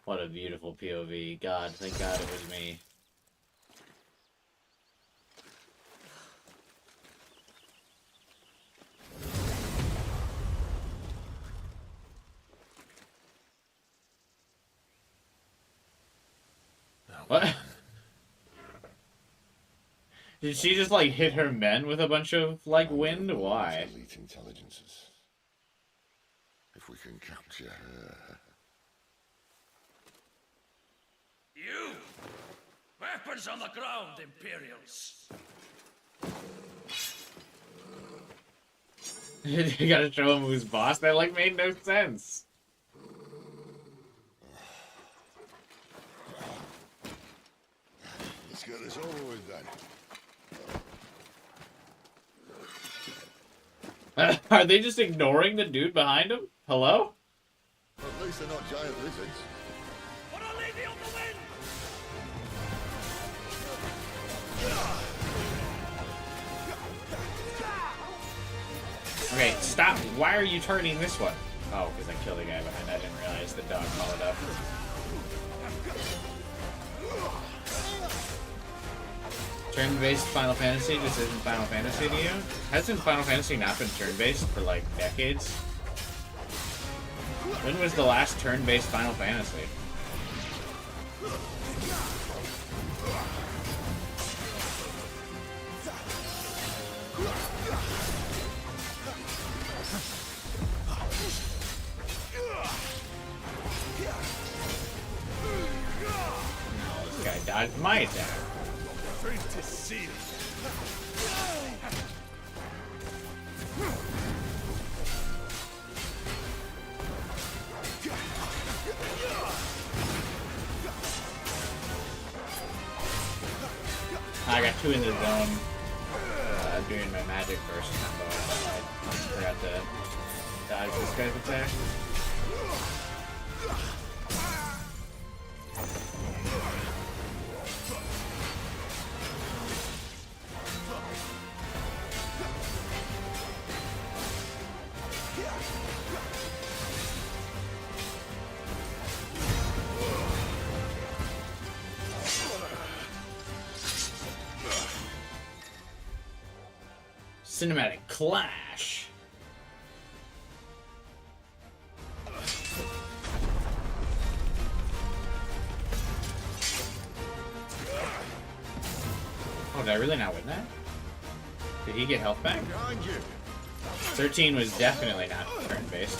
Speaker 1: What a beautiful POV. God, thank God it was me. What? Did she just like hit her men with a bunch of like wind? Why?
Speaker 6: Elite intelligences. If we can capture her.
Speaker 2: You! Weapons on the ground, Imperials!
Speaker 1: You gotta show him who's boss? That like made no sense.
Speaker 6: Let's get this over with then.
Speaker 1: Are they just ignoring the dude behind him? Hello?
Speaker 6: At least they're not giant lizards.
Speaker 2: But I'll leave you on the wind!
Speaker 1: Okay, stop. Why are you turning this one? Oh, because I killed the guy behind. I didn't realize the dog followed up. Turn-based Final Fantasy just isn't Final Fantasy to you? Hasn't Final Fantasy not been turn-based for like decades? When was the last turn-based Final Fantasy? This guy dodged my attack.
Speaker 3: Fate is sealed.
Speaker 1: I got two in the zone doing my magic first combo. I forgot to dodge this guy's attack. Cinematic clash. Oh, did I really not win that? Did he get health back? 13 was definitely not turn-based.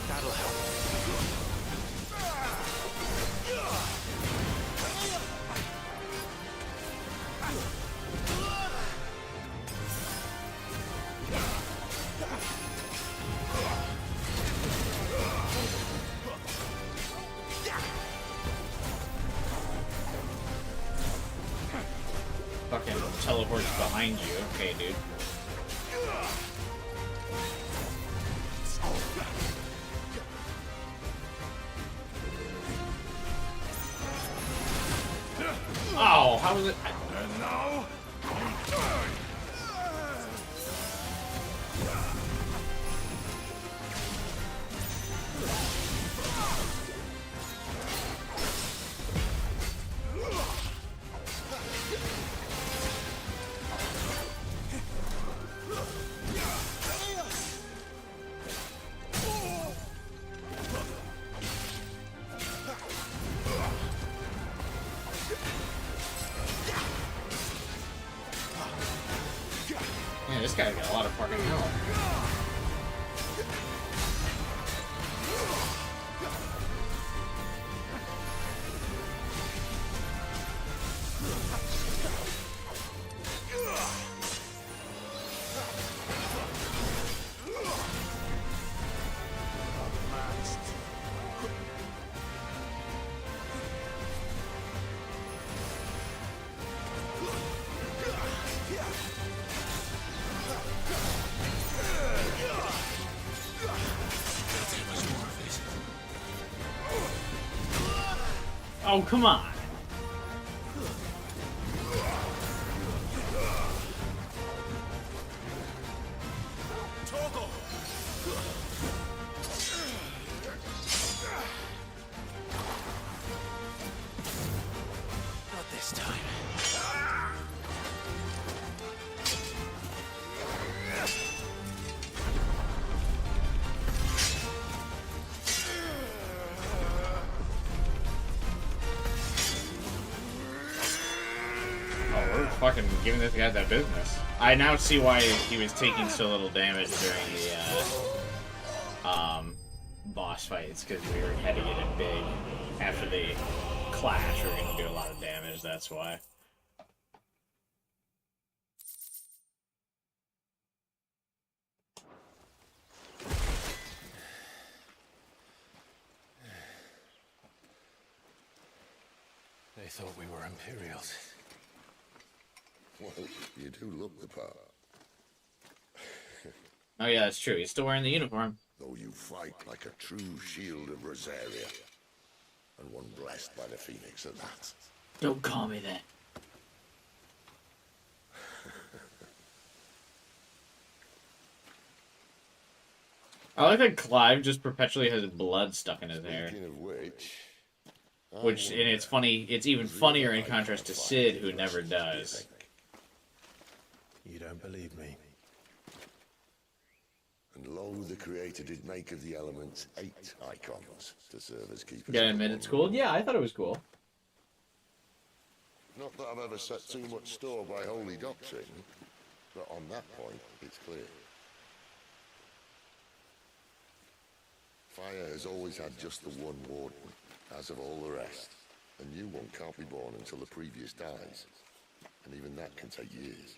Speaker 3: That'll help.
Speaker 1: Fucking teleports behind you. Okay, dude. Oh, how was it?
Speaker 3: And now,
Speaker 1: Man, this guy's got a lot of fucking health. Oh, come on.
Speaker 3: Toggle. Not this time.
Speaker 1: Fucking giving this guy that business. I now see why he was taking so little damage during the boss fights, because we were heading it in big. After the clash, we were going to do a lot of damage, that's why.
Speaker 3: They thought we were Imperials.
Speaker 6: Well, you do look the part.
Speaker 1: Oh yeah, that's true. He's still wearing the uniform.
Speaker 6: Though you fight like a true shield of Rosaria. And one blessed by the Phoenix at that.
Speaker 1: Don't call me that. I like that Clive just perpetually has blood stuck in his hair.
Speaker 6: Speaking of
Speaker 1: Which, and it's funny, it's even funnier in contrast to Sid, who never does.
Speaker 3: You don't believe me?
Speaker 6: And lo, the Creator did make of the elements 8 icons to serve as keepers.
Speaker 1: You gotta admit it's cool? Yeah, I thought it was cool.
Speaker 6: Not that I've ever set too much store by holy doctrine, but on that point, it's clear. Fire has always had just the one warden, as of all the rest. A new one can't be born until the previous dies, and even that can take years.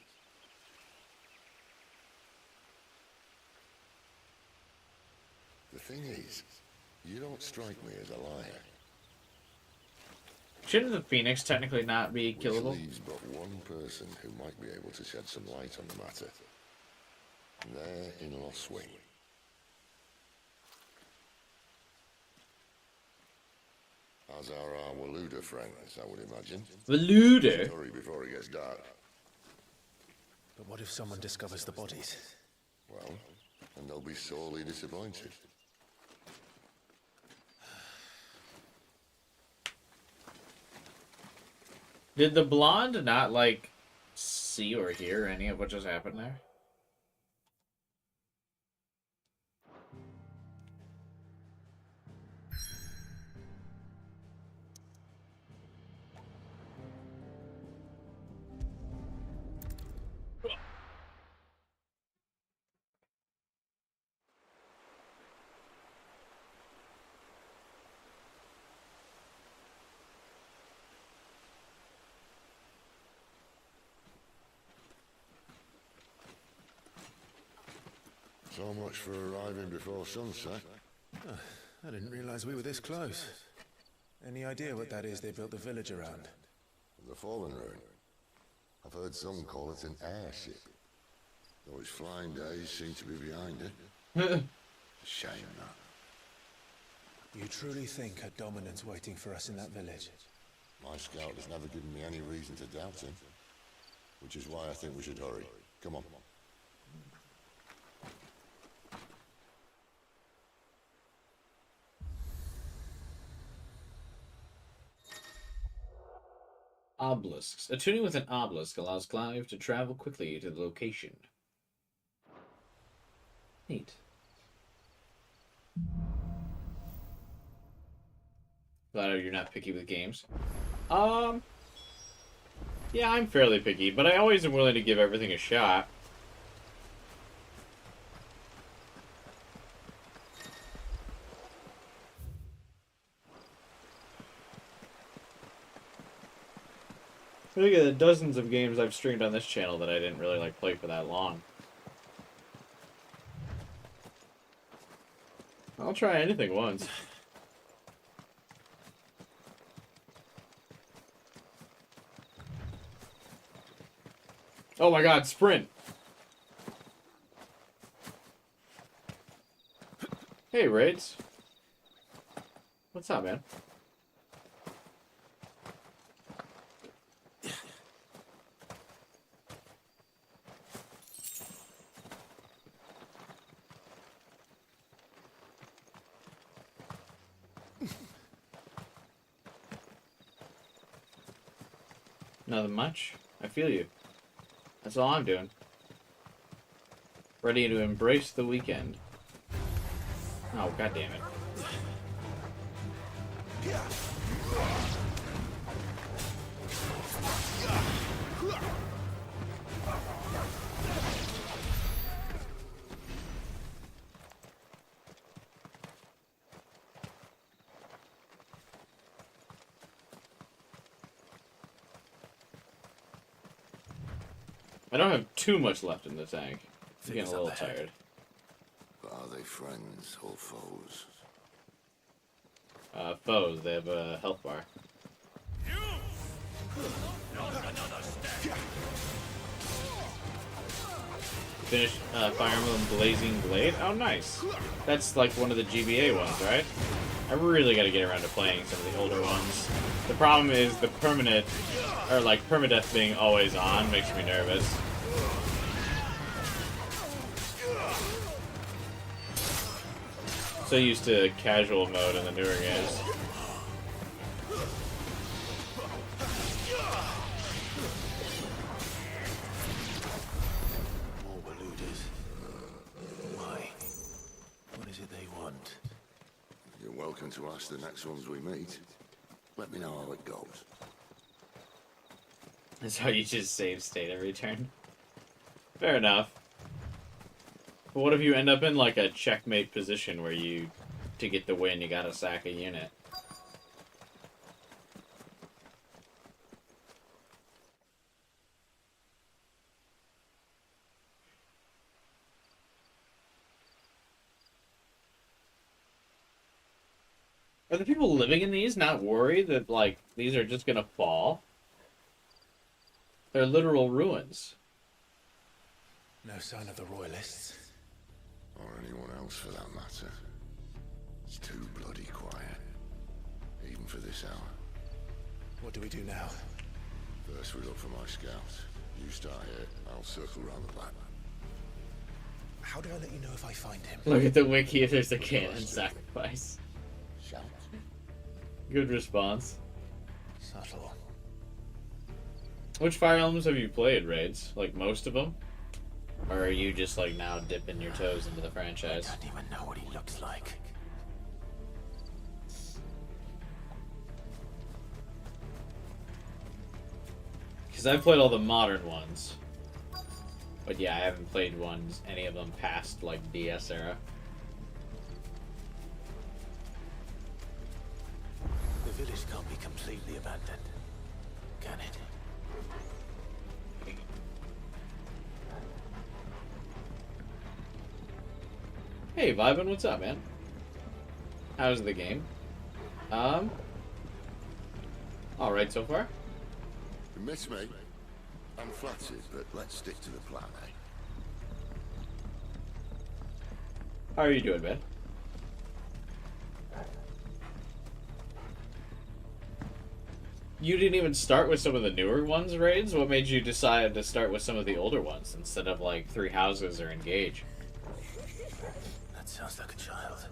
Speaker 6: The thing is, you don't strike me as a liar.
Speaker 1: Shouldn't the Phoenix technically not be killable?
Speaker 6: Which leaves but one person who might be able to shed some light on the matter. Their in-law swing. As are our Waluda friends, I would imagine.
Speaker 1: Waluda?
Speaker 6: Hurry before it gets dark.
Speaker 3: But what if someone discovers the bodies?
Speaker 6: Well, and they'll be sorely disappointed.
Speaker 1: Did the blonde not, like, see or hear any of what just happened there?
Speaker 6: So much for arriving before sunset.
Speaker 9: I didn't realize we were this close. Any idea what that is they built the village around?
Speaker 6: The Fallen Ruin. I've heard some call it an airship. Though its flying days seem to be behind it. Shame that.
Speaker 9: You truly think a dominant's waiting for us in that village?
Speaker 6: My scout has never given me any reason to doubt him. Which is why I think we should hurry. Come on.
Speaker 1: Obelisks. Attuning with an obelisk allows Clive to travel quickly to the location. Neat. Glad you're not picky with games. Yeah, I'm fairly picky, but I always am willing to give everything a shot. Look at the dozens of games I've streamed on this channel that I didn't really like play for that long. I'll try anything once. Oh my god, sprint! Hey, Raids. What's up, man? Nothing much. I feel you. That's all I'm doing. Ready to embrace the weekend. Oh, god damn it. I don't have too much left in the tank. I'm getting a little tired.
Speaker 6: Are they friends or foes?
Speaker 1: Foes. They have a health bar. Finish Fire Emblem Blazing Blade? Oh, nice. That's like one of the GBA ones, right? I really gotta get around to playing some of the older ones. The problem is the permanent, or like permadeath being always on makes me nervous. So used to casual mode in the newer games.
Speaker 3: More Baluders. Why? What is it they want?
Speaker 6: You're welcome to ask the next ones we meet. Let me know how it goes.
Speaker 1: That's how you just save state every turn. Fair enough. But what if you end up in like a checkmate position where you, to get the win, you gotta sack a unit? Are the people living in these not worried that, like, these are just gonna fall? They're literal ruins.
Speaker 3: No sign of the Royalists.
Speaker 6: Or anyone else for that matter. It's too bloody quiet. Even for this hour.
Speaker 3: What do we do now?
Speaker 6: First we look for my scouts. You start here, I'll circle around the back.
Speaker 3: How do I let you know if I find him?
Speaker 1: Look at the wiki if there's a cannon sacrifice.
Speaker 6: Shout.
Speaker 1: Good response.
Speaker 3: Subtle.
Speaker 1: Which Fire Emblems have you played, Raids? Like, most of them? Or are you just, like, now dipping your toes into the franchise?
Speaker 3: I don't even know what he looks like.
Speaker 1: Because I've played all the modern ones. But yeah, I haven't played any of them past, like, DS era.
Speaker 3: The village can't be completely abandoned, can it?
Speaker 1: Hey, Vibin, what's up, man? How's the game? Alright so far.
Speaker 6: You miss me? I'm flattered, but let's stick to the plan, eh?
Speaker 1: How are you doing, man? You didn't even start with some of the newer ones, Raids? What made you decide to start with some of the older ones instead of, like, Three Houses or Engage?
Speaker 3: That sounds like a child.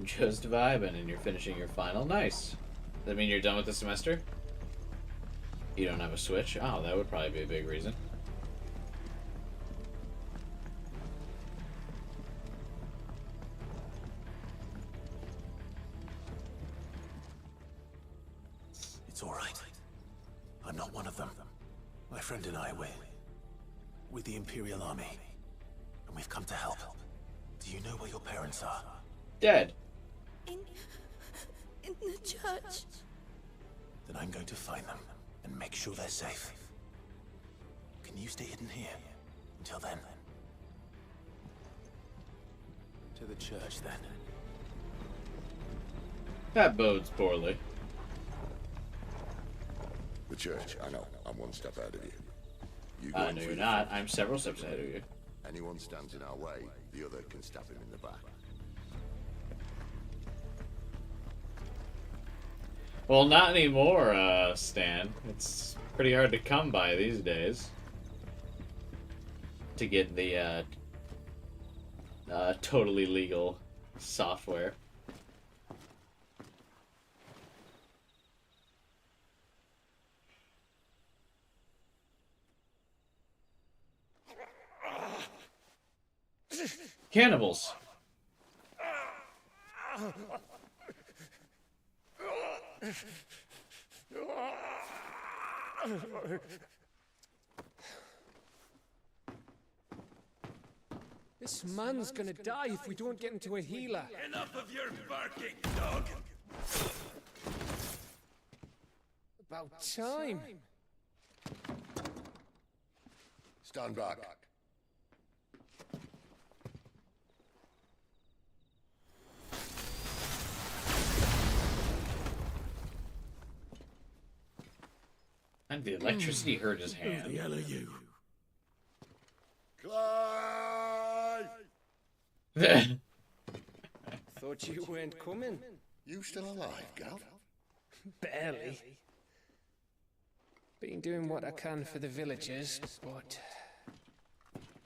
Speaker 1: Just vibing, and you're finishing your final. Nice. Does that mean you're done with the semester? You don't have a Switch? Oh, that would probably be a big reason.
Speaker 3: It's all right. I'm not one of them. My friend and I, we're with the Imperial Army, and we've come to help. Do you know where your parents are?
Speaker 1: Dead.
Speaker 7: In the church.
Speaker 3: Then I'm going to find them and make sure they're safe. Can you stay hidden here until then? To the church, then.
Speaker 1: That bodes poorly.
Speaker 6: The church, I know. I'm one step ahead of you. You
Speaker 1: No, you're not. I'm several steps ahead of you.
Speaker 6: Anyone stands in our way, the other can stab him in the back.
Speaker 1: Well, not anymore, Stan. It's pretty hard to come by these days. To get the, totally legal software. Cannibals.
Speaker 15: This man's gonna die if we don't get into a healer.
Speaker 5: Enough of your barking, dog!
Speaker 15: About time.
Speaker 6: Stand back.
Speaker 1: And the electricity hurt his hand.
Speaker 6: Who the hell are you? Clive!
Speaker 15: Thought you weren't coming.
Speaker 6: You still alive, Gav?
Speaker 15: Barely. Been doing what I can for the villagers, but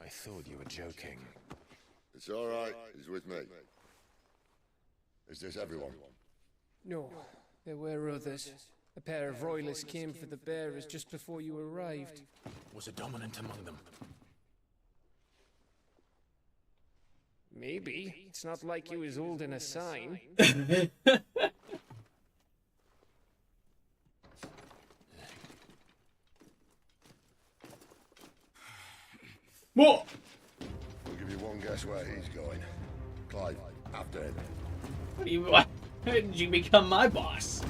Speaker 3: I thought you were joking.
Speaker 6: It's all right. He's with me. Is this everyone?
Speaker 15: No, there were others. A pair of royalists came for the bearers just before you arrived.
Speaker 3: Was a dominant among them?
Speaker 15: Maybe. It's not like he was holding a sign.
Speaker 1: What?
Speaker 6: I'll give you one guess where he's going. Clive, after him.
Speaker 1: What do you want? How did you become my boss?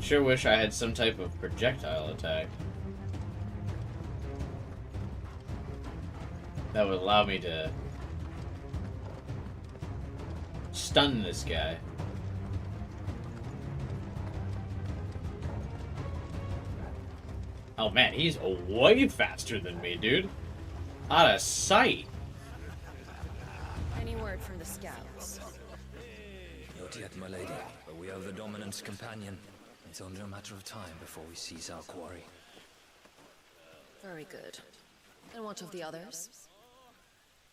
Speaker 1: Sure wish I had some type of projectile attack that would allow me to stun this guy. Oh man, he's way faster than me, dude. Out of sight.
Speaker 10: Any word from the scouts?
Speaker 16: Not yet, my lady, but we have the Dominant's companion. It's only a matter of time before we seize our quarry.
Speaker 10: Very good. And what of the others?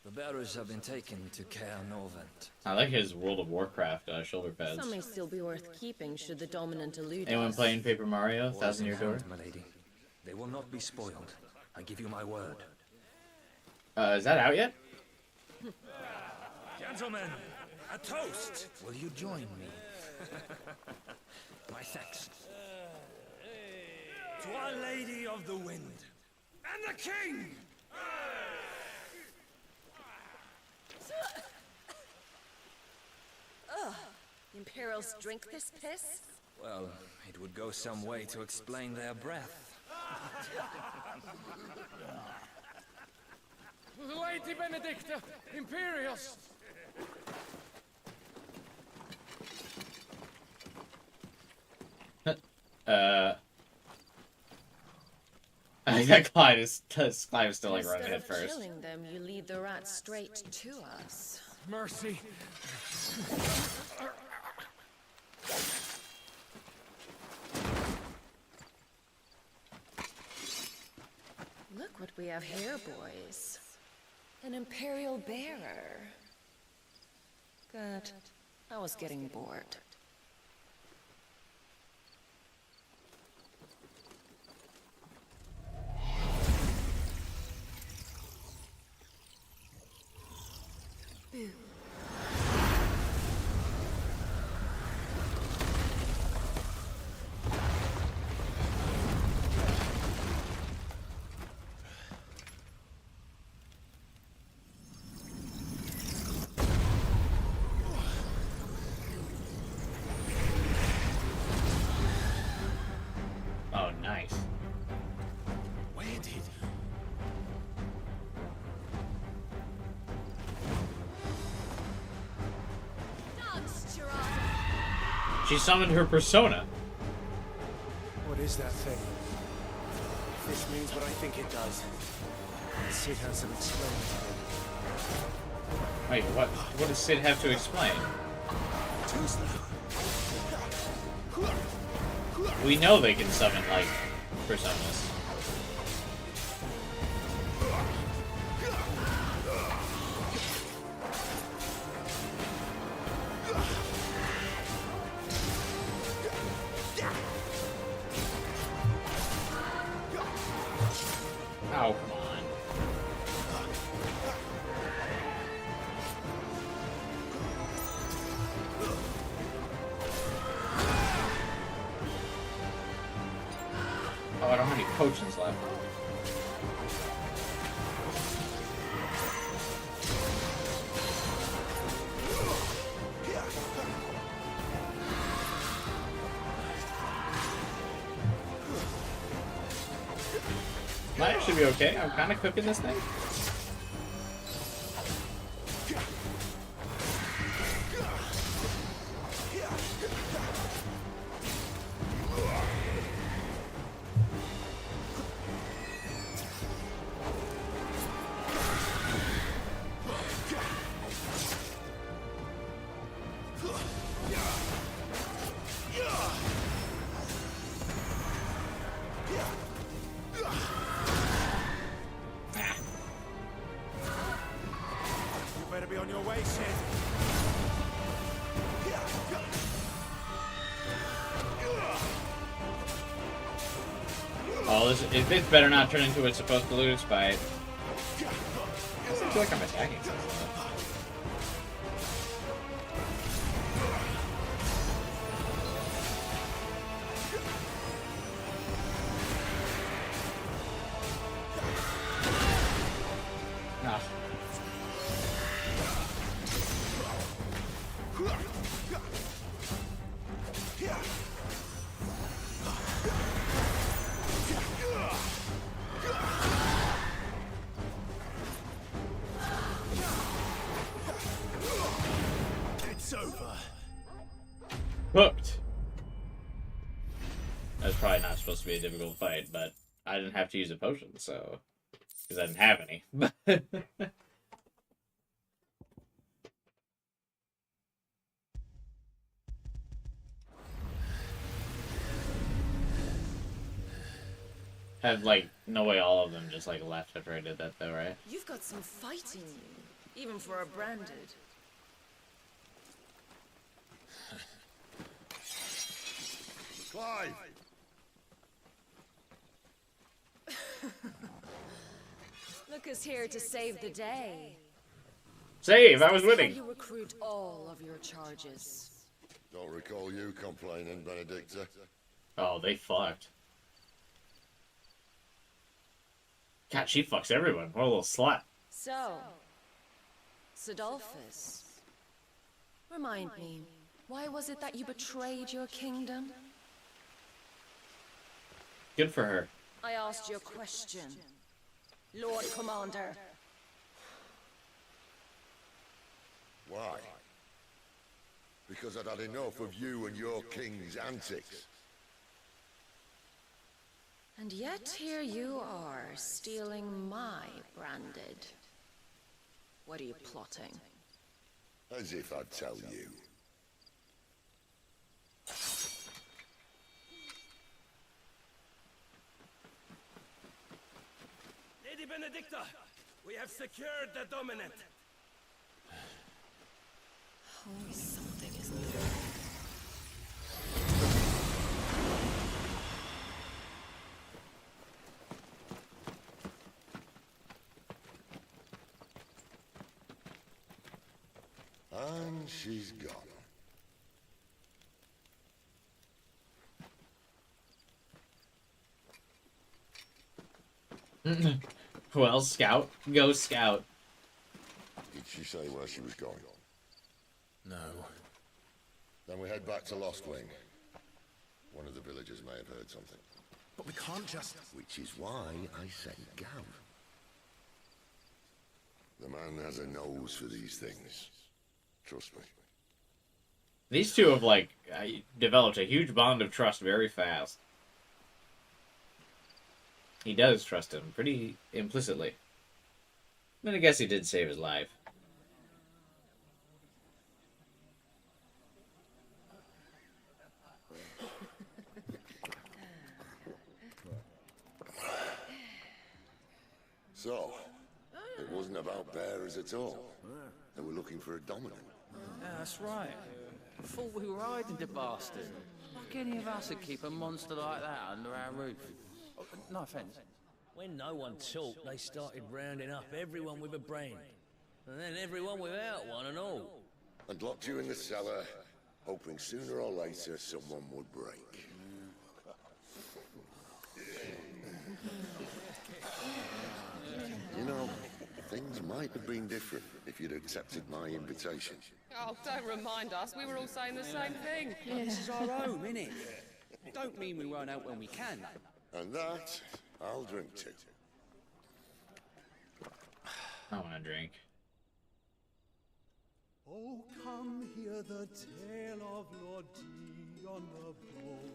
Speaker 16: The bearers have been taken to Caer Norvent.
Speaker 1: I like his World of Warcraft shoulder pads.
Speaker 10: Some may still be worth keeping should the Dominant elude
Speaker 1: Anyone
Speaker 10: us.
Speaker 1: playing Paper Mario? Thousand Year Door?
Speaker 16: My lady, they will not be spoiled. I give you my word.
Speaker 1: Is that out yet?
Speaker 16: Gentlemen, a toast! Will you join me? My thanks.
Speaker 2: To Our Lady of the Wind and the King!
Speaker 10: Ugh. Imperials drink this piss?
Speaker 16: Well, it would go some way to explain their breath.
Speaker 15: Lady Benedicta, Imperials!
Speaker 1: I think that Clive is still like running
Speaker 10: Instead
Speaker 1: head
Speaker 10: of
Speaker 1: first.
Speaker 10: killing them, you lead the rats straight to us.
Speaker 15: Mercy.
Speaker 10: Look what we have here, boys. An Imperial bearer. Good. I was getting bored. Boo.
Speaker 1: Oh, nice.
Speaker 3: Where did...
Speaker 1: She summoned her persona.
Speaker 9: What is that thing? If this means what I think it does, Sid has some explaining to do.
Speaker 1: Wait, what? What does Sid have to explain?
Speaker 9: Too slow.
Speaker 1: We know they can summon, like, personas. Oh, come on. Oh, I don't have any potions left. Might actually be okay. I'm kind of cooking this thing.
Speaker 18: be on your way, Sid.
Speaker 1: Oh, this better not turn into what it's supposed to lose by. I feel like I'm attacking something.
Speaker 18: It's over.
Speaker 1: Hooked. That's probably not supposed to be a difficult fight, but I didn't have to use a potion, so because I didn't have any. Had like no way all of them just like left after I did that though, right?
Speaker 10: You've got some fight in you, even for a branded.
Speaker 6: Clive!
Speaker 10: Lucas here to save the day.
Speaker 1: Save! I was winning!
Speaker 10: You recruit all of your charges.
Speaker 6: Don't recall you complaining, Benedicta.
Speaker 1: Oh, they fucked. God, she fucks everyone. What a little slut.
Speaker 10: So, Sidolphus, remind me, why was it that you betrayed your kingdom?
Speaker 1: Good for her.
Speaker 10: I asked you a question, Lord Commander.
Speaker 6: Why? Because I'd had enough of you and your king's antics.
Speaker 10: And yet here you are, stealing my branded. What are you plotting?
Speaker 6: As if I'd tell you.
Speaker 5: Lady Benedicta, we have secured the dominant.
Speaker 10: Always something, isn't there?
Speaker 6: And she's gone.
Speaker 1: Well, Scout. Go, Scout.
Speaker 6: Did she say where she was going?
Speaker 3: No.
Speaker 6: Then we head back to Lost Wing. One of the villagers may have heard something.
Speaker 9: But we can't just...
Speaker 6: Which is why I sent Gav. The man has a nose for these things. Trust me.
Speaker 1: These two have, like, developed a huge bond of trust very fast. He does trust him pretty implicitly. I mean, I guess he did save his life.
Speaker 6: So, it wasn't about bearers at all. They were looking for a dominant.
Speaker 22: Yeah, that's right. Thought we were hiding the bastard. Like any of us would keep a monster like that under our roof. Oh, no offence.
Speaker 4: When no one talked, they started rounding up everyone with a brain. And then everyone without one and all.
Speaker 6: And locked you in the cellar, hoping sooner or later someone would break. You know, things might have been different if you'd accepted my invitation.
Speaker 17: Oh, don't remind us. We were all saying the same thing.
Speaker 4: This is our home, innit? Don't mean we won't out when we can.
Speaker 6: And that, I'll drink to.
Speaker 1: I want to drink.
Speaker 23: Oh, come hear the tale of Lord Dion the Bold,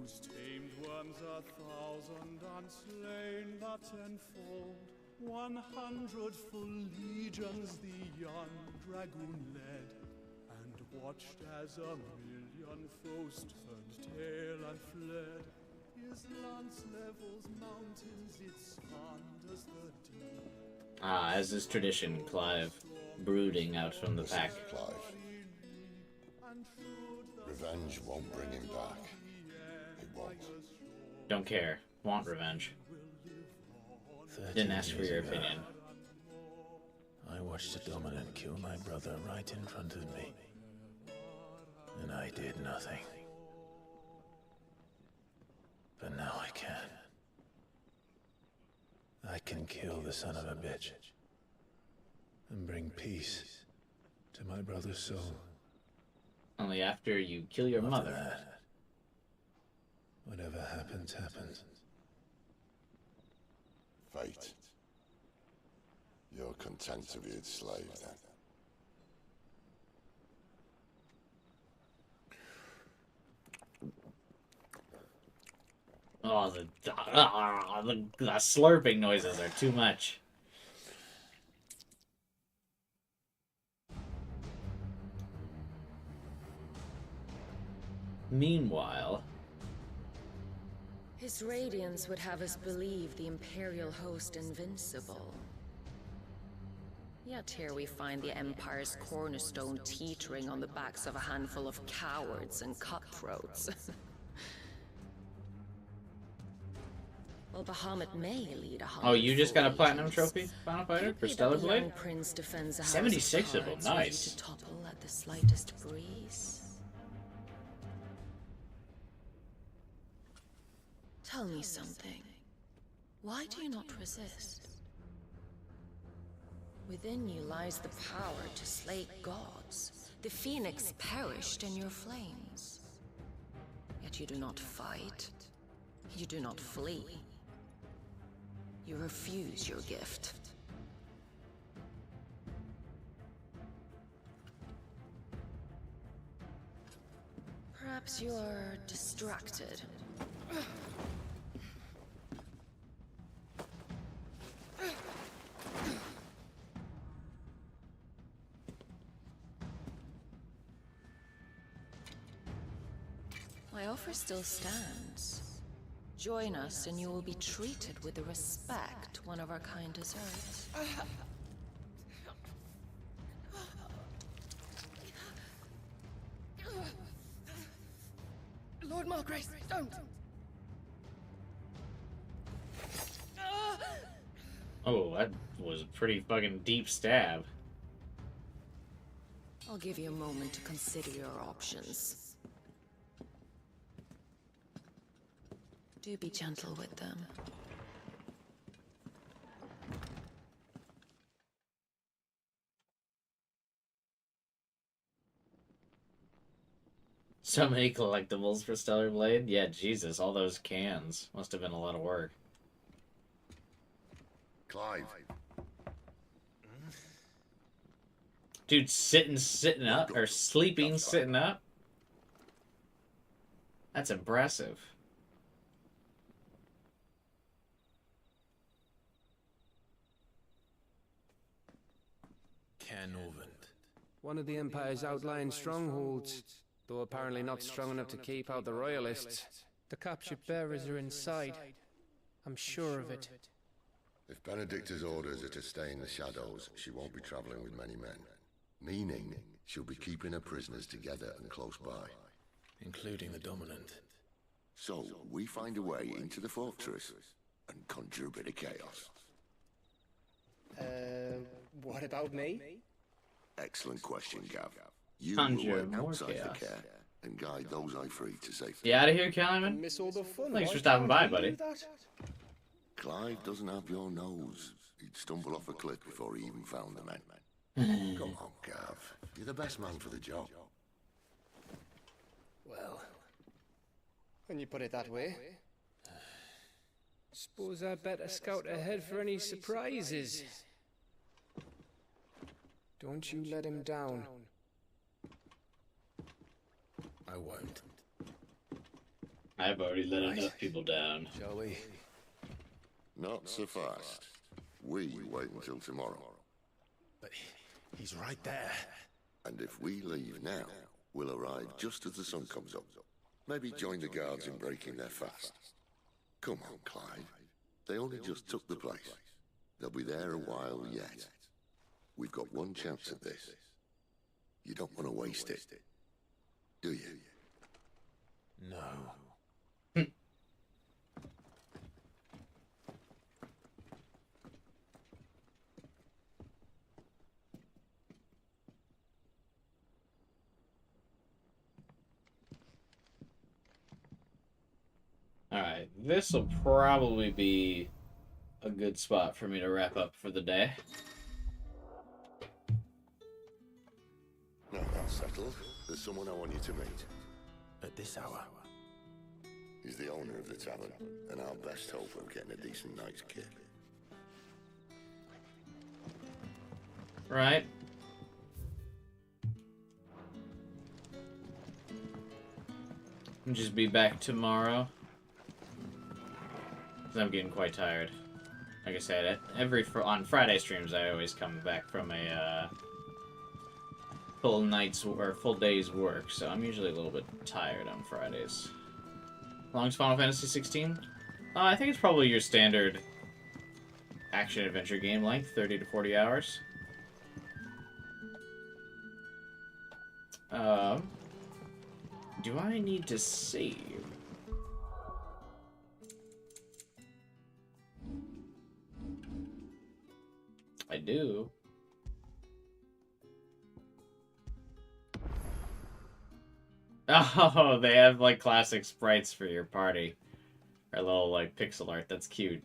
Speaker 23: whose tamed worms 1,000 and slain the tenfold. 100 full legions the young dragoon led, and watched as 1,000,000 foes turned tail and fled. His lance levels mountains, it thunders the deep.
Speaker 1: Ah, as is tradition, Clive brooding out from the back.
Speaker 6: Clive. Revenge won't bring him back. It won't.
Speaker 1: Don't care. Want revenge. Didn't ask for your opinion.
Speaker 9: I watched a dominant kill my brother right in front of me. And I did nothing. But now I can. I can kill the son of a bitch. And bring peace to my brother's soul.
Speaker 1: Only after you kill your
Speaker 9: After
Speaker 1: mother.
Speaker 9: that, whatever happens, happens.
Speaker 6: Fate. You're content to be its slave, then.
Speaker 1: Oh, the slurping noises are too much. Meanwhile,
Speaker 10: His radiance would have us believe the Imperial host invincible. Yet here we find the Empire's cornerstone teetering on the backs of a handful of cowards and cutthroats. Well, Bahamut may lead a
Speaker 1: oh, you just got a platinum trophy, Final Fighter, for Stellar Blade?
Speaker 10: Prince defends a house
Speaker 1: 76 of them,
Speaker 10: cards ready
Speaker 1: nice.
Speaker 10: to topple at the slightest breeze. Tell me something. Why do you not resist? Within you lies the power to slay gods. The phoenix perished in your flames. Yet you do not fight. You do not flee. You refuse your gift. Perhaps you're distracted. My offer still stands. Join us and you will be treated with the respect one of our kind deserves.
Speaker 15: Lord Margrace, don't!
Speaker 1: Oh, that was a pretty fucking deep stab.
Speaker 10: I'll give you a moment to consider your options. Do be gentle with them.
Speaker 1: So many collectibles for Stellar Blade? Yeah, Jesus, all those cans. Must have been a lot of work.
Speaker 6: Clive.
Speaker 1: Dude, sitting up, or sleeping, sitting up? That's impressive.
Speaker 8: One of the Empire's outlying strongholds, though apparently not strong enough to keep out the Royalists.
Speaker 22: The captured bearers are inside. I'm sure of it.
Speaker 6: If Benedicta's orders are to stay in the shadows, she won't be traveling with many men. Meaning, she'll be keeping her prisoners together and close by.
Speaker 9: Including the Dominant.
Speaker 6: So, we find a way into the fortress and conjure a bit of chaos.
Speaker 22: What about me?
Speaker 6: Excellent question, Gav. You
Speaker 1: Conjure
Speaker 6: will work
Speaker 1: more
Speaker 6: outside
Speaker 1: chaos.
Speaker 6: the care and guide those I free to safety.
Speaker 1: You out of here, Calumet?
Speaker 22: Miss all the fun.
Speaker 1: Thanks
Speaker 22: Why
Speaker 1: for stopping by,
Speaker 22: can't we
Speaker 1: buddy.
Speaker 22: do that?
Speaker 6: Clive doesn't have your nose. He'd stumble off a cliff before he even found the men. Come on, Gav. You're the best man for the job.
Speaker 22: Well, when you put it that way.
Speaker 8: Suppose I'd better scout ahead for any surprises.
Speaker 22: Don't you let him down.
Speaker 9: I won't.
Speaker 1: I've already let enough people down.
Speaker 9: Shall we?
Speaker 6: Not so fast. We wait until tomorrow.
Speaker 9: But he's right there.
Speaker 6: And if we leave now, we'll arrive just as the sun comes up. Maybe join the guards in breaking their fast. Come on, Clive. They only just took the place. They'll be there a while yet. We've got one chance at this. You don't want to waste it, do you?
Speaker 20: No.
Speaker 1: Alright, this will probably be a good spot for me to wrap up for the day.
Speaker 6: Now that's settled. There's someone I want you to meet.
Speaker 9: At this hour?
Speaker 6: He's the owner of the tavern, and our best hope of getting a decent night's kip.
Speaker 1: Right. I'll just be back tomorrow. Because I'm getting quite tired. Like I said, on Friday streams, I always come back from a full night's or full day's work, so I'm usually a little bit tired on Fridays. Longest Final Fantasy 16? I think it's probably your standard action-adventure game length, 30 to 40 hours. Do I need to save? I do. Oh, they have, like, classic sprites for your party. Or little, like, pixel art. That's cute.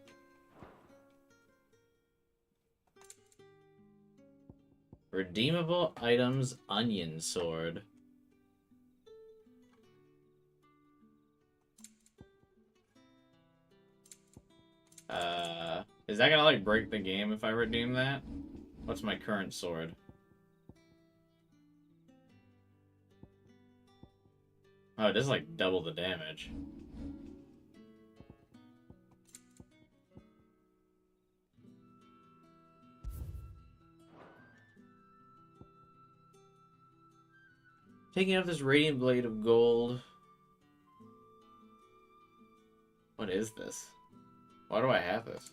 Speaker 1: Redeemable items, onion sword. Is that gonna, like, break the game if I redeem that? What's my current sword? Oh, it does, like, double the damage. Taking out this radiant blade of gold. What is this? Why do I have this?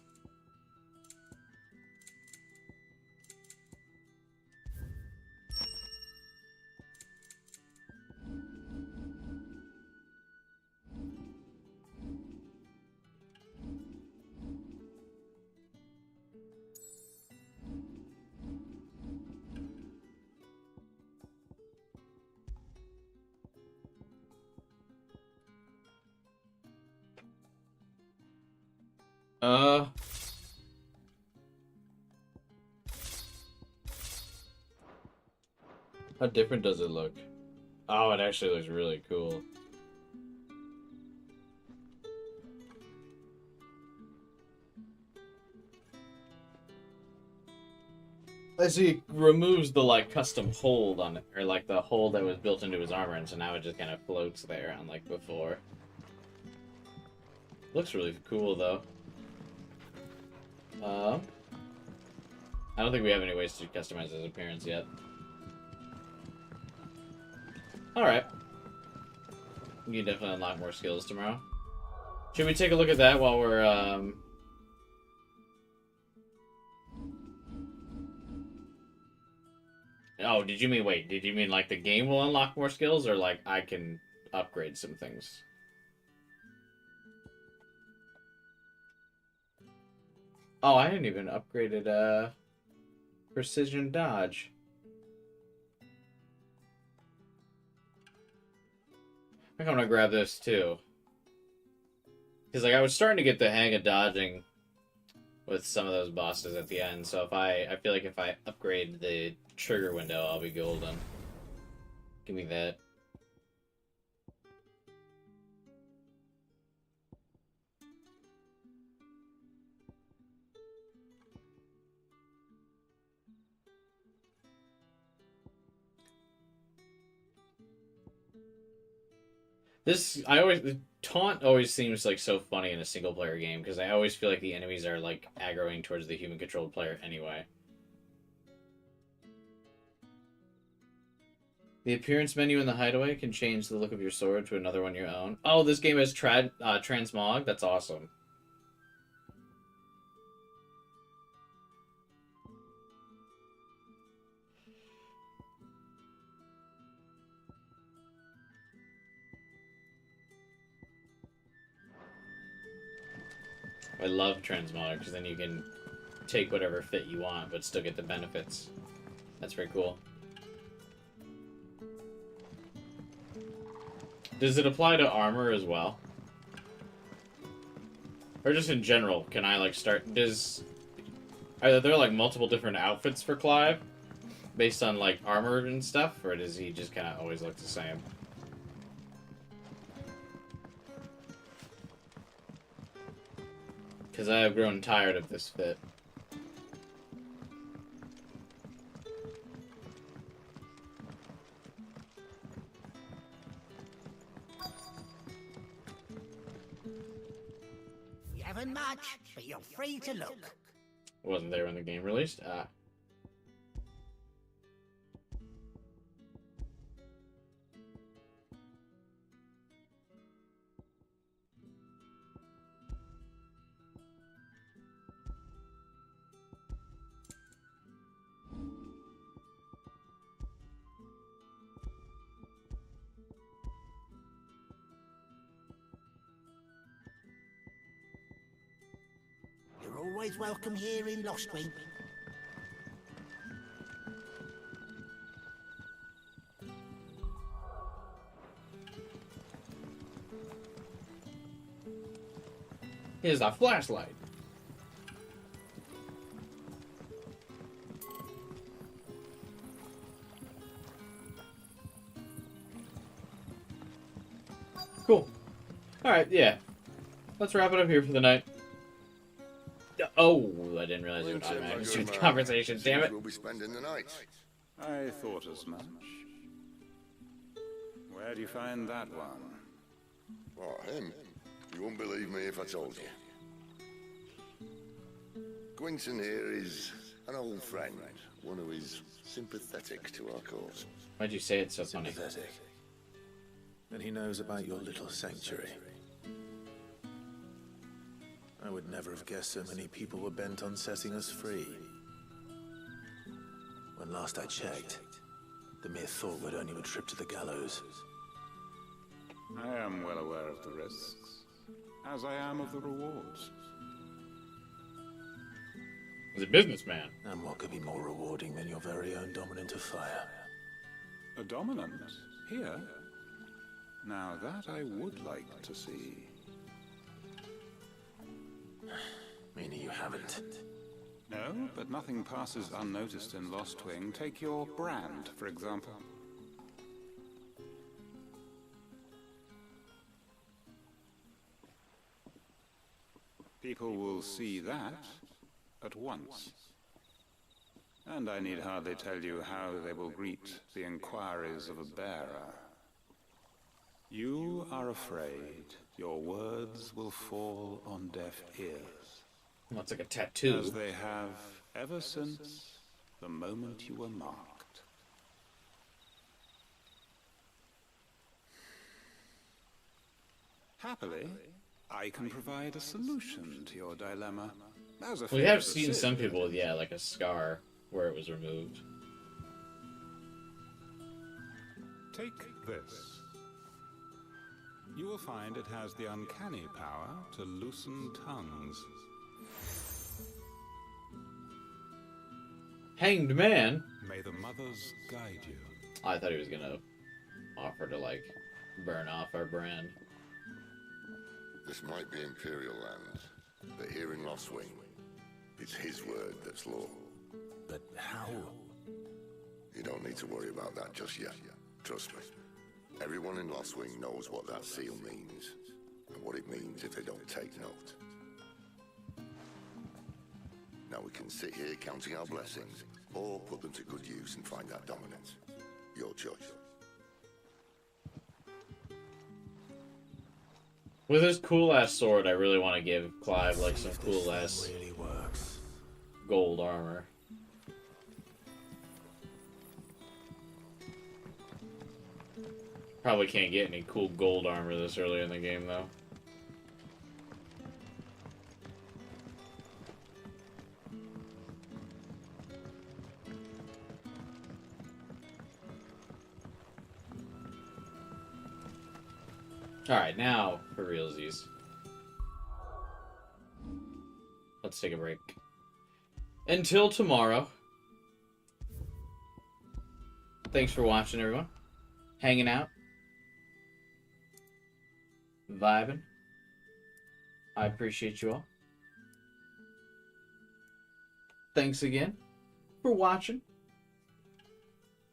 Speaker 1: How different does it look? Oh, it actually looks really cool. I see it removes the, like, custom hold on it, or, like, the hold that was built into his armor, and so now it just kind of floats there, unlike before. Looks really cool, though. I don't think we have any ways to customize his appearance yet. Alright. We can definitely unlock more skills tomorrow. Should we take a look at that while we're, Oh, did you mean, wait, did you mean, like, the game will unlock more skills, or, like, I can upgrade some things? Oh, I hadn't even upgraded, precision dodge. I think I'm gonna grab this, too. Because, like, I was starting to get the hang of dodging with some of those bosses at the end, so if I feel like if I upgrade the trigger window, I'll be golden. Give me that. The taunt always seems like so funny in a single player game because I always feel like the enemies are like aggroing towards the human controlled player anyway. The appearance menu in the hideaway can change the look of your sword to another one you own. Oh, this game has transmog? That's awesome. I love transmogger because then you can take whatever fit you want, but still get the benefits. That's very cool. Does it apply to armor as well? Or just in general, can I, like, start... Are there, like, multiple different outfits for Clive? Based on, like, armor and stuff? Or does he just kind of always look the same? Because I have grown tired of this fit.
Speaker 13: We haven't much, but you're free to look.
Speaker 1: Wasn't there when the game released? Ah.
Speaker 13: You're always welcome here in Lostwing.
Speaker 1: Here's a flashlight. Cool. Alright, yeah. Let's wrap it up here for the night. Oh, I didn't realize it would automatically start the conversation, damn it.
Speaker 6: We'll be spending the night.
Speaker 20: I thought as much. Where do you find that one?
Speaker 6: What, him? You wouldn't believe me if I told you. Gwynton here is an old friend, one who is sympathetic to our cause.
Speaker 1: Why'd you say it so funny?
Speaker 9: Sympathetic. And he knows about your little sanctuary. I would never have guessed so many people were bent on setting us free. When last I checked, the mere thought would earn you a trip to the gallows.
Speaker 20: I am well aware of the risks, as I am of the rewards.
Speaker 1: He's a businessman.
Speaker 9: And what could be more rewarding than your very own dominant of fire?
Speaker 20: A dominant? Here? Now that I would like to see.
Speaker 9: Meaning you haven't?
Speaker 20: No, but nothing passes unnoticed in Lostwing. Take your brand, for example. People will see that at once. And I need hardly tell you how they will greet the inquiries of a bearer. You are afraid your words will fall on deaf ears.
Speaker 1: That's like a tattoo.
Speaker 20: As they have ever since the moment you were marked. Happily, I can provide a solution to your dilemma. As a
Speaker 1: We have
Speaker 20: favor to
Speaker 1: seen
Speaker 20: Sid.
Speaker 1: some people with, yeah, like a scar where it was removed.
Speaker 20: Take this. You will find it has the uncanny power to loosen tongues.
Speaker 1: Hanged man?
Speaker 20: May the mothers guide you.
Speaker 1: I thought he was gonna offer to, like, burn off our brand.
Speaker 6: This might be Imperial land, but here in Lostwing, it's his word that's law.
Speaker 9: But how?
Speaker 6: You don't need to worry about that just yet. Trust me. Everyone in Lostwing knows what that seal means, and what it means if they don't take note. Now we can sit here counting our blessings, or put them to good use and find that dominance. Your choice.
Speaker 1: With his cool-ass sword, I really want to give Clive, like, some cool-ass
Speaker 9: really works.
Speaker 1: gold armor. Probably can't get any cool gold armor this early in the game, though. Alright, now for realsies. take a break. Until tomorrow. Thanks for watching, everyone. Hanging out. Vibing. I appreciate you all. Thanks again for watching.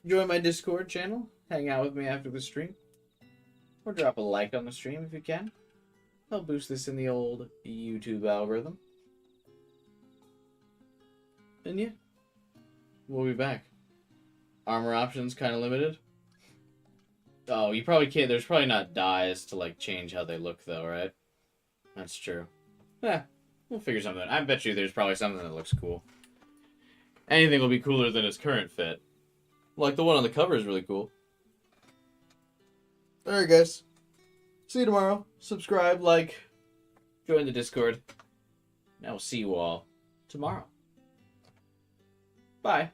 Speaker 1: Join my Discord channel. Hang out with me after the stream. Or drop a like on the stream if you can. Help boost this in the old YouTube algorithm. And yeah, we'll be back. Armor options kind of limited. Oh, you probably can't. There's probably not dyes to like change how they look though, right? That's true. Yeah, we'll figure something out. I bet you there's probably something that looks cool. Anything will be cooler than its current fit. Like the one on the cover is really cool. Alright guys. See you tomorrow. Subscribe, like, join the Discord. And I will see you all tomorrow. Bye.